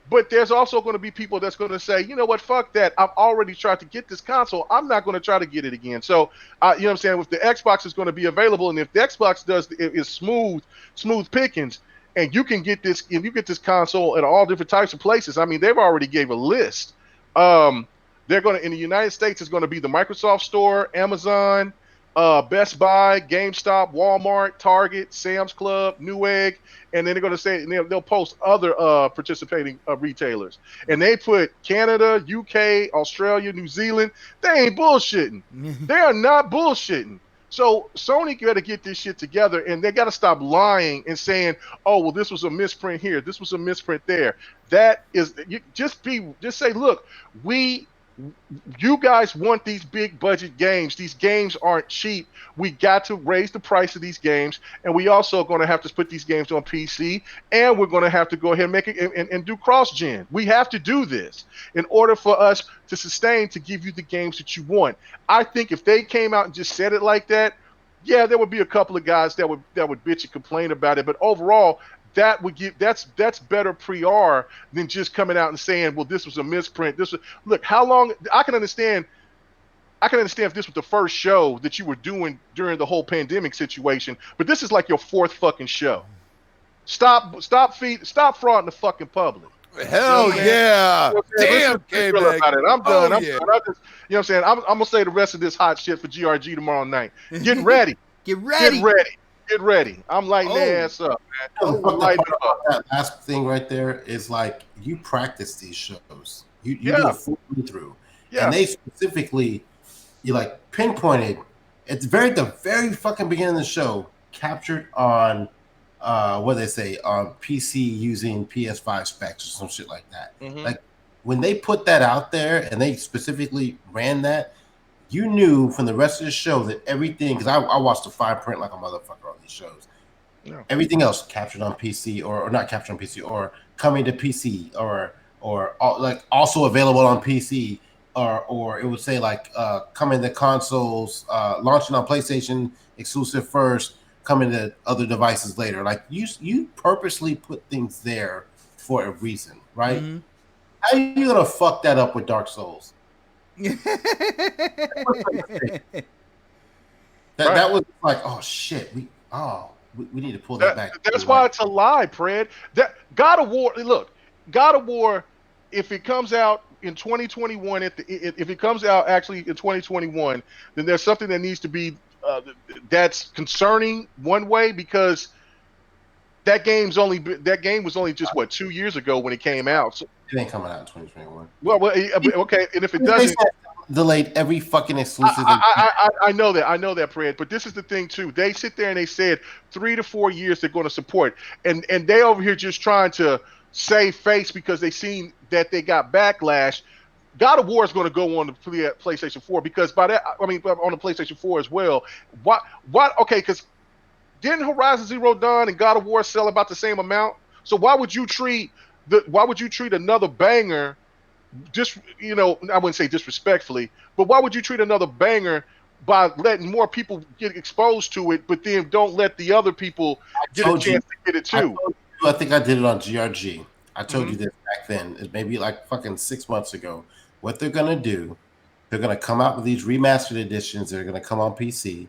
but there's also going to be people that's going to say, you know what, fuck that. I've already tried to get this console. I'm not going to try to get it again. So, you know what I'm saying? If the Xbox is going to be available, and if the Xbox is smooth pickings, and you can get this, if you get this console at all different types of places. I mean, they've already gave a list. They're going to, in the United States, it's going to be the Microsoft Store, Amazon, Best Buy, GameStop, Walmart, Target, Sam's Club, Newegg, and then they're going to say, and they'll post other participating retailers. And they put Canada, UK, Australia, New Zealand. They ain't bullshitting. They are not bullshitting. So Sony got to get this shit together, and they got to stop lying and saying, "Oh, well, this was a misprint here, this was a misprint there." That is, just say, "Look, we You guys want these big budget games. These games aren't cheap. We got to raise the price of these games, and we also are going to have to put these games on PC, and we're going to have to go ahead and make it and do cross-gen. We have to do this in order for us to sustain, to give you the games that you want. I think if they came out and just said it like that, yeah, there would be a couple of guys that would bitch and complain about it, but overall, that's better pre-R than just coming out and saying, well, this was a misprint. Look, how long I can understand if this was the first show that you were doing during the whole pandemic situation, but this is like your fourth fucking show. Stop frauding the fucking public. Hell yeah. Damn, About it. I'm done. I'm yeah. done. You know what I'm saying? I'm gonna say the rest of this hot shit for GRG tomorrow night. Get ready. Get ready. Get ready. Get ready. I'm lighting their ass up, man. The part about that last thing right there is like you practice these shows. You do a full through. Yeah. And they specifically you like pinpointed at the very fucking beginning of the show, captured on what they say on PC using Ps5 specs or some shit like that. Mm-hmm. Like when they put that out there and they specifically ran that, you knew from the rest of the show that everything, because I watched the fine print like a motherfucker on these shows. Yeah. Everything else captured on PC or not captured on PC or coming to PC or like also available on PC or it would say like coming to consoles, launching on PlayStation exclusive first, coming to other devices later. Like you purposely put things there for a reason, right? Mm-hmm. How are you gonna fuck that up with Dark Souls? That was like, oh shit, we need to pull that back. That's why it's a lie, Pred. That God of War. Look, God of War. If it comes out in 2021, if it comes out actually in 2021, then there's something that needs to be that's concerning one way, because that game was only just 2 years ago when it came out. So, it ain't coming out in 2021. Well, okay, and if it doesn't, delayed every fucking exclusive. I know that, Fred. But this is the thing too. They sit there and they said 3 to 4 years they're going to support, and they over here just trying to save face because they seen that they got backlash. God of War is going to go on the PlayStation 4 because by that I mean on the PlayStation 4 as well. What? Okay, because didn't Horizon Zero Dawn and God of War sell about the same amount? So why would you treat another banger? Just, I wouldn't say disrespectfully, but why would you treat another banger by letting more people get exposed to it, but then don't let the other people get a chance to get it too? I think I did it on GRG. I told you this back then. It maybe like fucking 6 months ago. What they're gonna do, they're gonna come out with these remastered editions. They're gonna come on PC,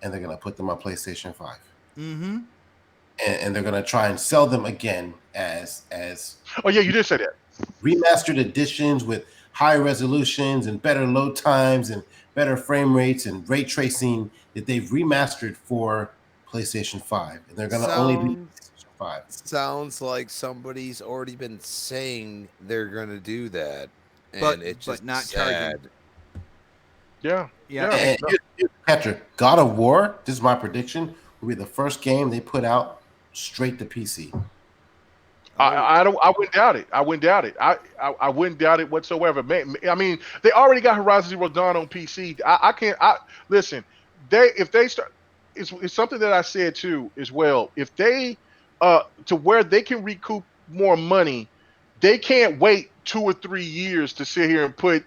and they're gonna put them on PlayStation 5. Mm-hmm. And they're gonna try and sell them again as. Oh yeah, you did say that. Remastered editions with high resolutions and better load times and better frame rates and ray tracing that they've remastered for PlayStation 5. And they're going to only be PlayStation 5. Sounds like somebody's already been saying they're going to do that. And But it's just not sad. charging. Yeah. And Patrick, God of War, this is my prediction, will be the first game they put out straight to PC. I wouldn't doubt it. I wouldn't doubt it. I wouldn't doubt it whatsoever. I mean, they already got Horizon Zero Dawn on PC. I can't. Listen. If they start, it's something that I said too as well. If they to where they can recoup more money, they can't wait 2 or 3 years to sit here and put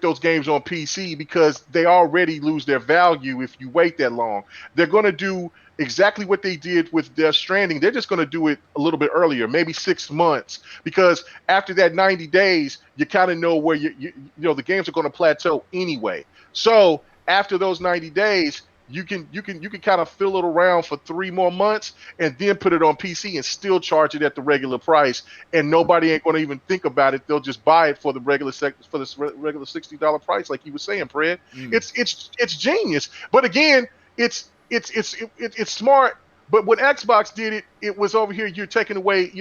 those games on PC because they already lose their value if you wait that long. They're going to do exactly what they did with Death Stranding. They're just going to do it a little bit earlier, maybe 6 months, because after that 90 days, you kind of know where you the games are going to plateau anyway. So after those 90 days, you can kind of fill it around for 3 more months and then put it on PC and still charge it at the regular price, and nobody ain't going to even think about it. They'll just buy it for the regular $60 price, like you were saying, Fred. It's genius, but again, it's smart. But when Xbox did it, it was over here. You're taking away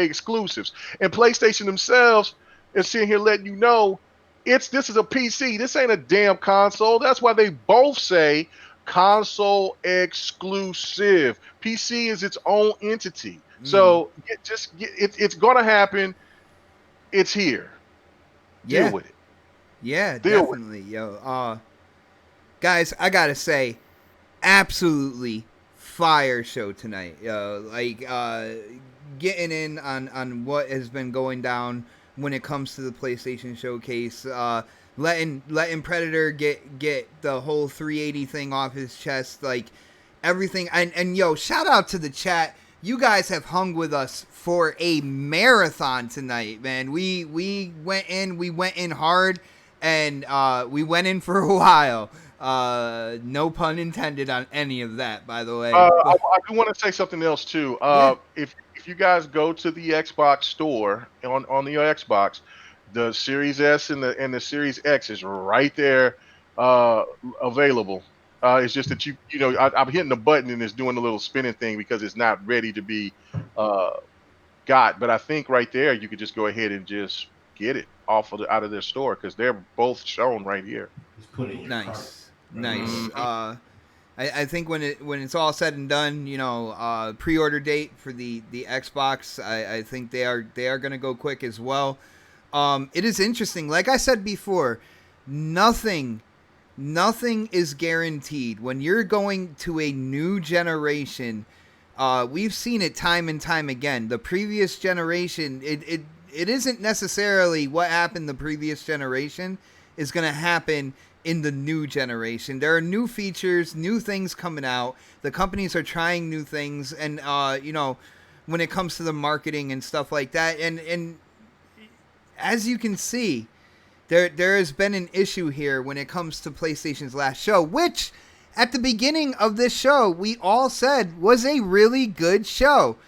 exclusives, and PlayStation themselves is sitting here letting you know this is a PC. This ain't a damn console. That's why they both say console exclusive. PC is its own entity. So it's gonna happen. It's here. Yeah. Deal with it. Yeah, Deal with definitely, yo. Guys, I gotta say, absolutely fire show tonight. Getting in on what has been going down when it comes to the PlayStation Showcase. Letting Predator get the whole 380 thing off his chest, like everything. And yo, shout out to the chat. You guys have hung with us for a marathon tonight, man. We went in hard, and we went in for a while. No pun intended on any of that, by the way. I do want to say something else too. Yeah. If you guys go to the Xbox store on the Xbox, the Series S and the Series X is right there, uh, available. It's just that I'm hitting the button and it's doing a little spinning thing because it's not ready to be uh, got. But I think right there you could just go ahead and just get it out of their store because they're both shown right here. Just put it in your cart. Nice. Mhm. I think when it's all said and done, pre-order date for the Xbox, I think they are going to go quick as well. It is interesting. Like I said before, nothing is guaranteed when you're going to a new generation. We've seen it time and time again. The previous generation, it isn't necessarily what happened the previous generation is going to happen in the new generation. There are new features, new things coming out. The companies are trying new things, and when it comes to the marketing and stuff like that, and as you can see, there has been an issue here when it comes to PlayStation's last show, which at the beginning of this show we all said was a really good show.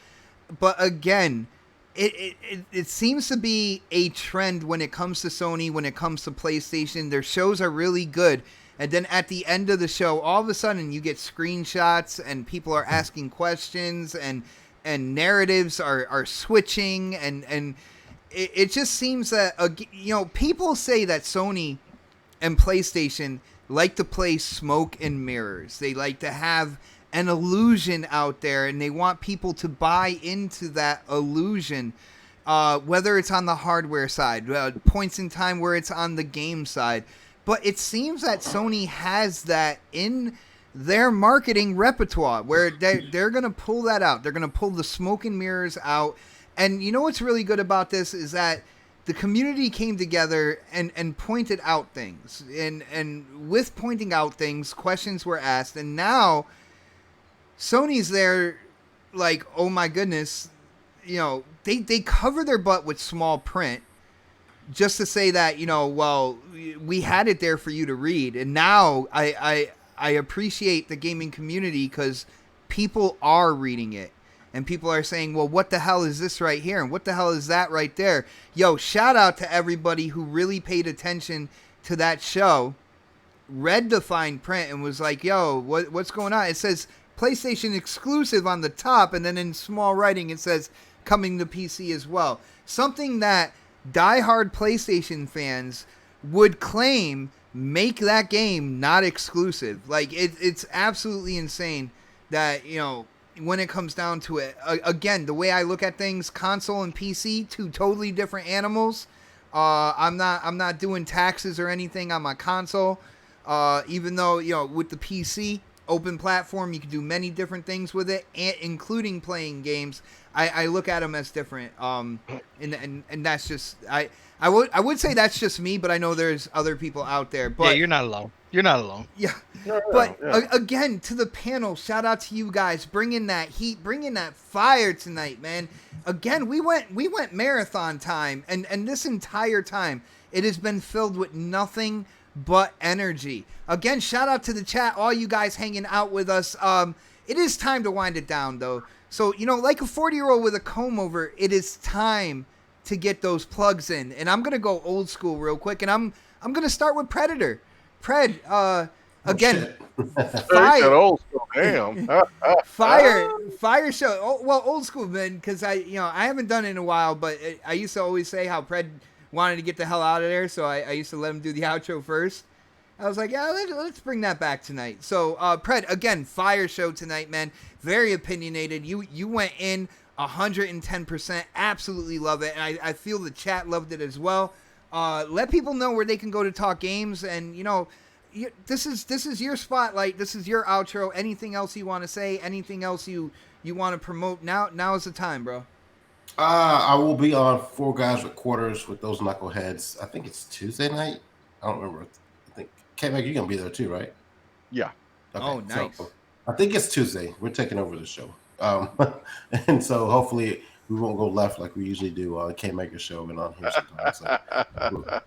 But again, it seems to be a trend when it comes to Sony, when it comes to PlayStation. Their shows are really good, and then at the end of the show, all of a sudden you get screenshots and people are asking questions, and narratives are switching, and it just seems that people say that Sony and PlayStation like to play smoke and mirrors. They like to have an illusion out there, and they want people to buy into that illusion, whether it's on the hardware side, points in time where it's on the game side. But it seems that Sony has that in their marketing repertoire, where they're going to pull that out. They're going to pull the smoke and mirrors out. And you know what's really good about this is that the community came together and pointed out things. And with pointing out things, questions were asked. And now Sony's there like, oh my goodness, they cover their butt with small print just to say that, well, we had it there for you to read. And now I appreciate the gaming community because people are reading it. And people are saying, well, what the hell is this right here? And what the hell is that right there? Yo, shout out to everybody who really paid attention to that show, read the fine print, and was like, yo, what's going on? It says PlayStation exclusive on the top, and then in small writing it says coming to PC as well. Something that diehard PlayStation fans would claim make that game not exclusive. Like, it's absolutely insane that, when it comes down to it, again, the way I look at things, console and PC, two totally different animals. I'm not doing taxes or anything on my console, even though with the PC open platform, you can do many different things with it, including playing games. I look at them as different, and that's just I would say that's just me, but I know there's other people out there. But yeah, you're not alone. You're not alone. Yeah. But again, to the panel, shout out to you guys, bringing that heat, bringing that fire tonight, man. Again, we went marathon time, and this entire time it has been filled with nothing but energy. Again, shout out to the chat, all you guys hanging out with us. It is time to wind it down, though. So, like a 40-year-old with a comb over, it is time to get those plugs in. And I'm gonna go old school real quick, and I'm gonna start with Predator. Pred, again, fire. Old school, damn. fire show. Oh, well, old school, man, because I haven't done it in a while, but I used to always say how Pred wanted to get the hell out of there, so I used to let him do the outro first. I was like, yeah, let's bring that back tonight. So, Pred, again, fire show tonight, man. Very opinionated. You went in 110%. Absolutely love it, and I feel the chat loved it as well. Let people know where they can go to talk games, and this is your spotlight. This is your outro. Anything else you want to say? Anything else you want to promote? Now is the time, bro. I will be on Four Guys with Quarters with those knuckleheads. I think it's Tuesday night. I don't remember. I think K-Mac, you're gonna be there too, right? Yeah. Okay, oh, nice. So I think it's Tuesday. We're taking over the show, and so hopefully we won't go left like we usually do on K-Maker show and on here sometimes. So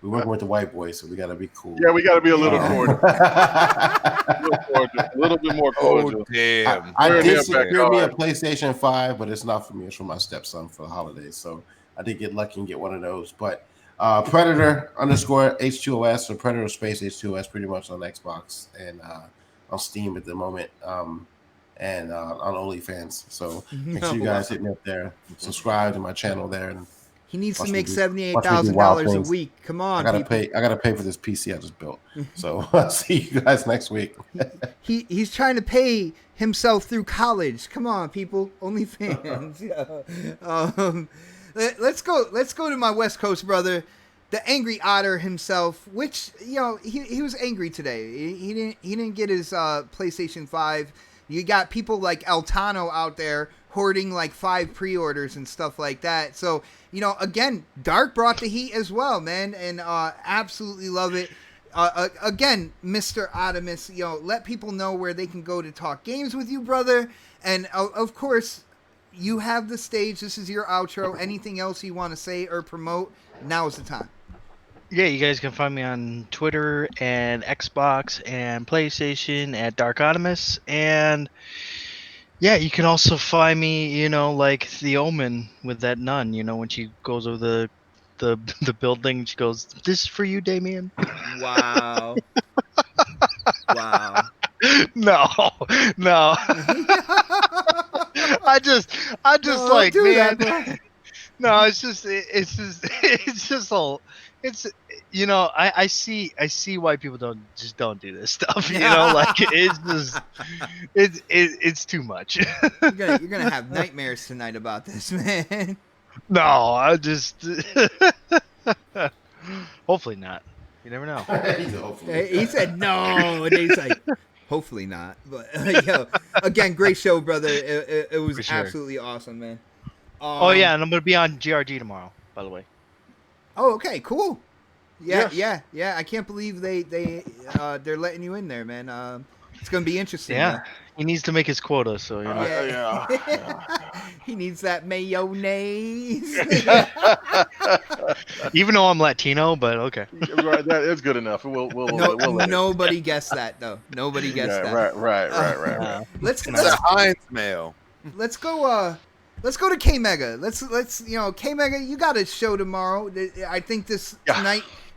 we're working with the white boys, so we got to be cool. Yeah, we got to be a little cordial. A little bit more cordial. Oh, damn. I did secure me a PlayStation 5, but it's not for me. It's for my stepson for the holidays. So I did get lucky and get one of those. But Predator _ H2OS or Predator Space H2OS pretty much on Xbox and on Steam at the moment. And on OnlyFans. So make sure you guys hit me up there. Subscribe to my channel there. And he needs to make $78,000 a week. Come on, I gotta pay for this PC I just built. So I'll see you guys next week. He's trying to pay himself through college. Come on, people. OnlyFans. Let's go to my West Coast brother, the Angry Otter himself. Which he was angry today. He didn't get his PlayStation 5. You got people like Altano out there hoarding like 5 pre-orders and stuff like that. So, again, Dark brought the heat as well, man, and absolutely love it. Again, Mr. Optimus, let people know where they can go to talk games with you, brother. And, of course, you have the stage. This is your outro. Anything else you want to say or promote, now is the time. Yeah, you guys can find me on Twitter and Xbox and PlayStation at Dark Optimus. And yeah, you can also find me, like the Omen with that nun, when she goes over the building, she goes, "This is for you, Damien." Wow. Wow. No. I just like, man. That, no, it's just all. It's I see why people don't do this stuff. Like it's too much. You're gonna have nightmares tonight about this, man. No, I just hopefully not. You never know. He said no, and he's like, hopefully not. But again, great show, brother. It was absolutely awesome, man. Oh yeah, and I'm gonna be on GRG tomorrow, by the way. Oh, okay, cool. Yeah. I can't believe they're letting you in there, man. It's gonna be interesting. Yeah, man. He needs to make his quota, so He needs that mayonnaise. Even though I'm Latino, but okay. Right, that is good enough. We'll nobody guessed that though. Nobody guessed that. Right. Let's Heinz mayo. Let's go to K Mega. Let's K Mega. You got a show tomorrow. I think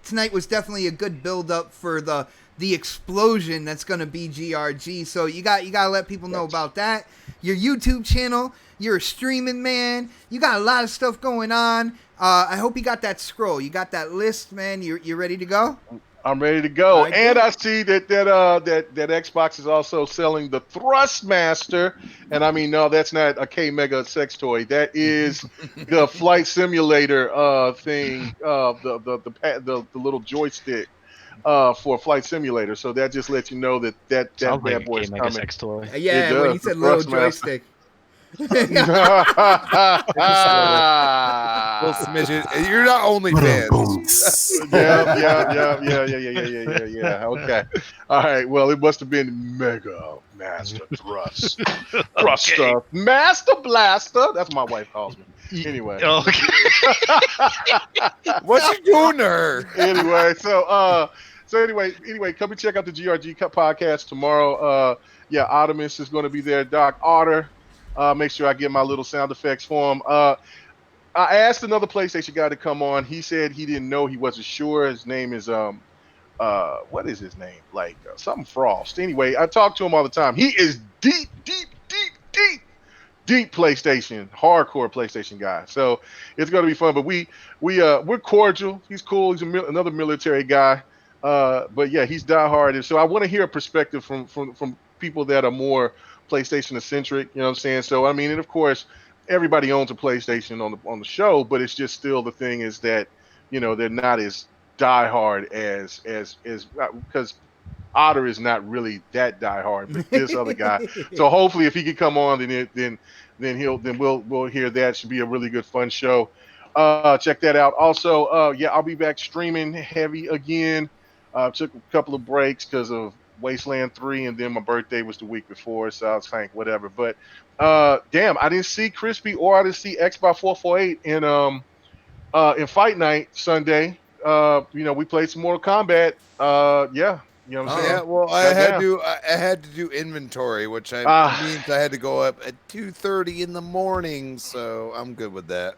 tonight was definitely a good build up for the explosion that's going to be GRG. So you got to let people know about that. Your YouTube channel. You're a streaming man. You got a lot of stuff going on. I hope you got that scroll. You got that list, man. You ready to go? I'm ready to go. Right, and I see that Xbox is also selling the Thrustmaster. And I mean, no, that's not a K Mega sex toy. That is the flight simulator thing, the little joystick for a flight simulator. So that just lets you know that bad boy is coming. Sex toy. Yeah, when you said little joystick. Little smidget. You're not only fans. Yeah. Okay. All right. Well, it must have been Mega Master Thrust. Thruster. Master Blaster. That's what my wife calls me. Anyway. Okay. What you doing to her? Anyway, so anyway, come and check out the GRG podcast tomorrow. Optimus is going to be there. Doc Otter. Make sure I get my little sound effects for him. I asked another PlayStation guy to come on. He said he didn't know. He wasn't sure. His name is what is his name? Like something Frost. Anyway, I talk to him all the time. He is deep PlayStation, hardcore PlayStation guy. So it's gonna be fun. But we're cordial. He's cool. He's another military guy. But yeah, he's diehard. And so I want to hear a perspective from people that are more PlayStation eccentric, you know what I'm saying? So I mean, and of course, everybody owns a PlayStation on the show, but it's just still the thing is that they're not as diehard as because Otter is not really that diehard, but this other guy. So hopefully, if he can come on, then we'll hear that. Should be a really good fun show. Check that out. Also, yeah, I'll be back streaming heavy again. Took a couple of breaks because of Wasteland 3, and then my birthday was the week before, so I was like, whatever. But damn, I didn't see Crispy or I didn't see Xbox 448 in Fight Night Sunday. We played some Mortal Kombat. Yeah, you know what I'm saying? Yeah, well, I had to do inventory, which means I had to go up at 2:30 in the morning, so I'm good with that.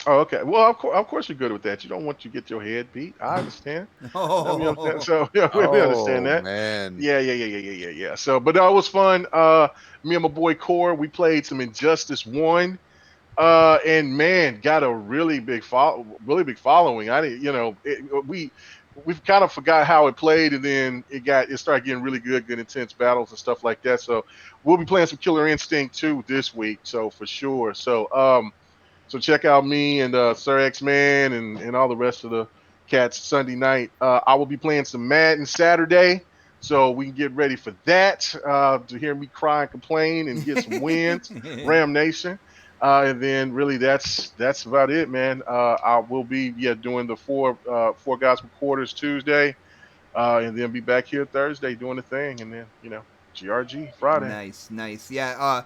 Oh, okay. Well, of course you're good with that. You don't want you to get your head beat. I understand. So yeah, we understand that. Man. Yeah. So, but it was fun. Me and my boy Core, we played some Injustice 1. And man, got a really big following. I didn't, we've kind of forgot how it played, and then it started getting really good intense battles and stuff like that. So we'll be playing some Killer Instinct 2 this week, so for sure. So check out me and Sir X-Man and all the rest of the cats Sunday night. I will be playing some Madden Saturday, so we can get ready for that. To hear me cry and complain and get some wins, Ram Nation. And then really that's about it, man. I will be doing the four gospel quarters Tuesday, and then be back here Thursday doing the thing, and then GRG Friday. Nice. Yeah.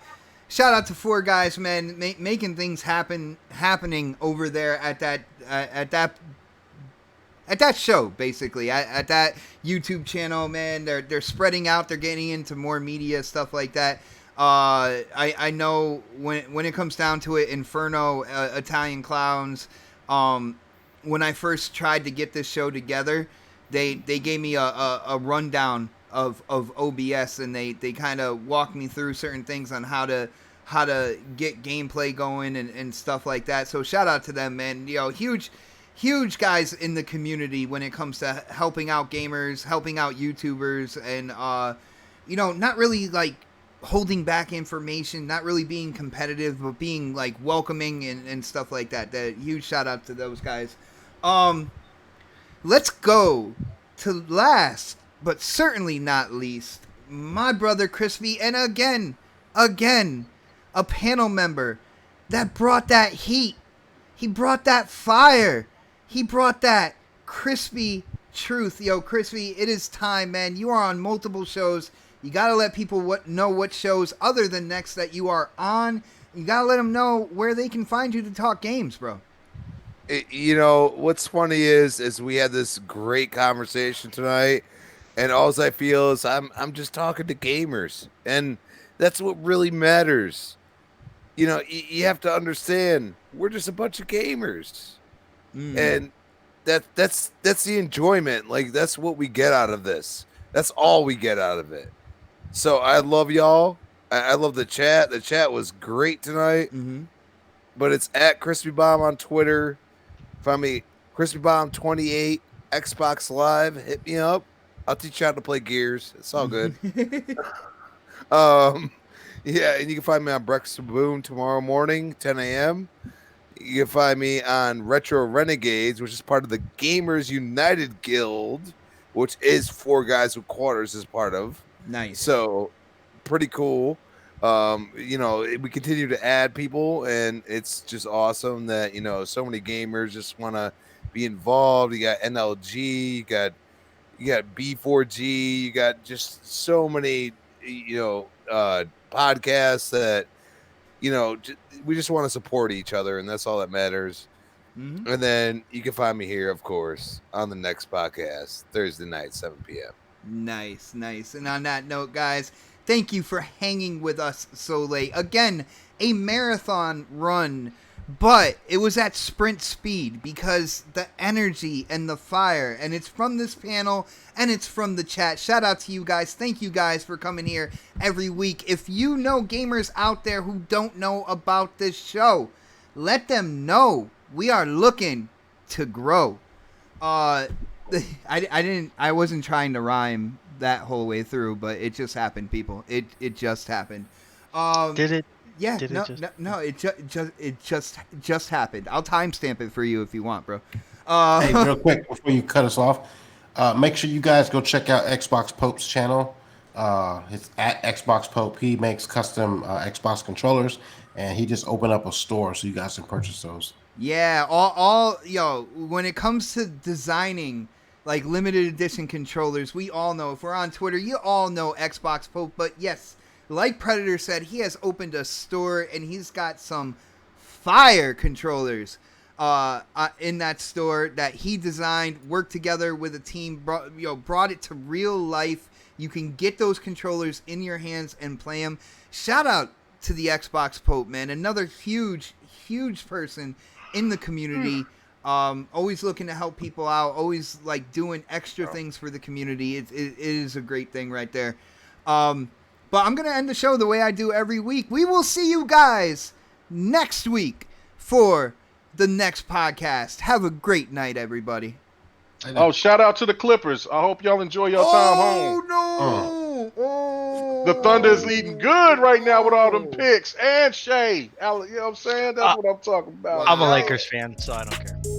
Shout out to Four Guys, man, making things happening over there at that show, basically at that YouTube channel, man. They're spreading out. They're getting into more media stuff like that. I know when it comes down to it, Inferno, Italian Clowns, when I first tried to get this show together, they gave me a rundown of OBS, and they kind of walked me through certain things on how to get gameplay going and stuff like that. So shout out to them, man. Huge guys in the community when it comes to helping out gamers, helping out YouTubers, and not really like holding back information, not really being competitive, but being like welcoming and stuff like that. Huge shout out to those guys. Let's go to last but certainly not least, my brother Crispy, and again a panel member that brought that heat. He brought that fire. He brought that crispy truth. Yo, Crispy, it is time, man. You are on multiple shows. You got to let people know what shows other than Next that you are on. You got to let them know where they can find you to talk games, bro. What's funny is we had this great conversation tonight, and all I feel is I'm just talking to gamers, and that's what really matters. You have to understand, we're just a bunch of gamers, and that's the enjoyment. Like, that's what we get out of this. That's all we get out of it. So I love y'all. I love the chat. The chat was great tonight. Mm-hmm. But it's at Crispy Bomb on Twitter. Find me Crispy Bomb 28 Xbox Live. Hit me up. I'll teach you how to play Gears. It's all good. Yeah, and you can find me on Breakfast with Boom tomorrow morning, 10 a.m. You can find me on Retro Renegades, which is part of the Gamers United Guild, which is Four Guys with Quarters is part of. Nice. So, pretty cool. We continue to add people, and it's just awesome that, so many gamers just want to be involved. You got NLG, you got B4G, you got just so many, podcasts that, we just want to support each other, and that's all that matters. Mm-hmm. And then you can find me here, of course, on the next podcast, Thursday night, 7 p.m. Nice. And on that note, guys, thank you for hanging with us so late. Again, a marathon run, but it was at sprint speed because the energy and the fire, and it's from this panel and it's from the chat. Shout out to you guys. Thank you guys for coming here every week. If you know gamers out there who don't know about this show, let them know. We are looking to grow. I wasn't trying to rhyme that whole way through, but it just happened, people. It just happened. Did it? Yeah. Did No. It just happened. I'll timestamp it for you if you want, bro. Hey, real quick before you cut us off, make sure you guys go check out Xbox Pope's channel. It's at Xbox Pope. He makes custom Xbox controllers, and he just opened up a store so you guys can purchase those. Yeah, yo, when it comes to designing like limited edition controllers, we all know, if we're on Twitter, you all know Xbox Pope. But yes, like Predator said, he has opened a store and he's got some fire controllers in that store that he designed, worked together with a team, brought it to real life. You can get those controllers in your hands and play them. Shout out to the Xbox Pope, man. Another huge person in the community. Always looking to help people out. Always like doing extra things for the community. It is a great thing right there. But I'm going to end the show the way I do every week. We will see you guys next week for the next podcast. Have a great night, everybody. Oh, shout out to the Clippers. I hope y'all enjoy your time home. Oh, no. Oh. The Thunder is eating good right now with all them picks. And Shea. You know what I'm saying? That's what I'm talking about. I'm a Lakers fan, so I don't care.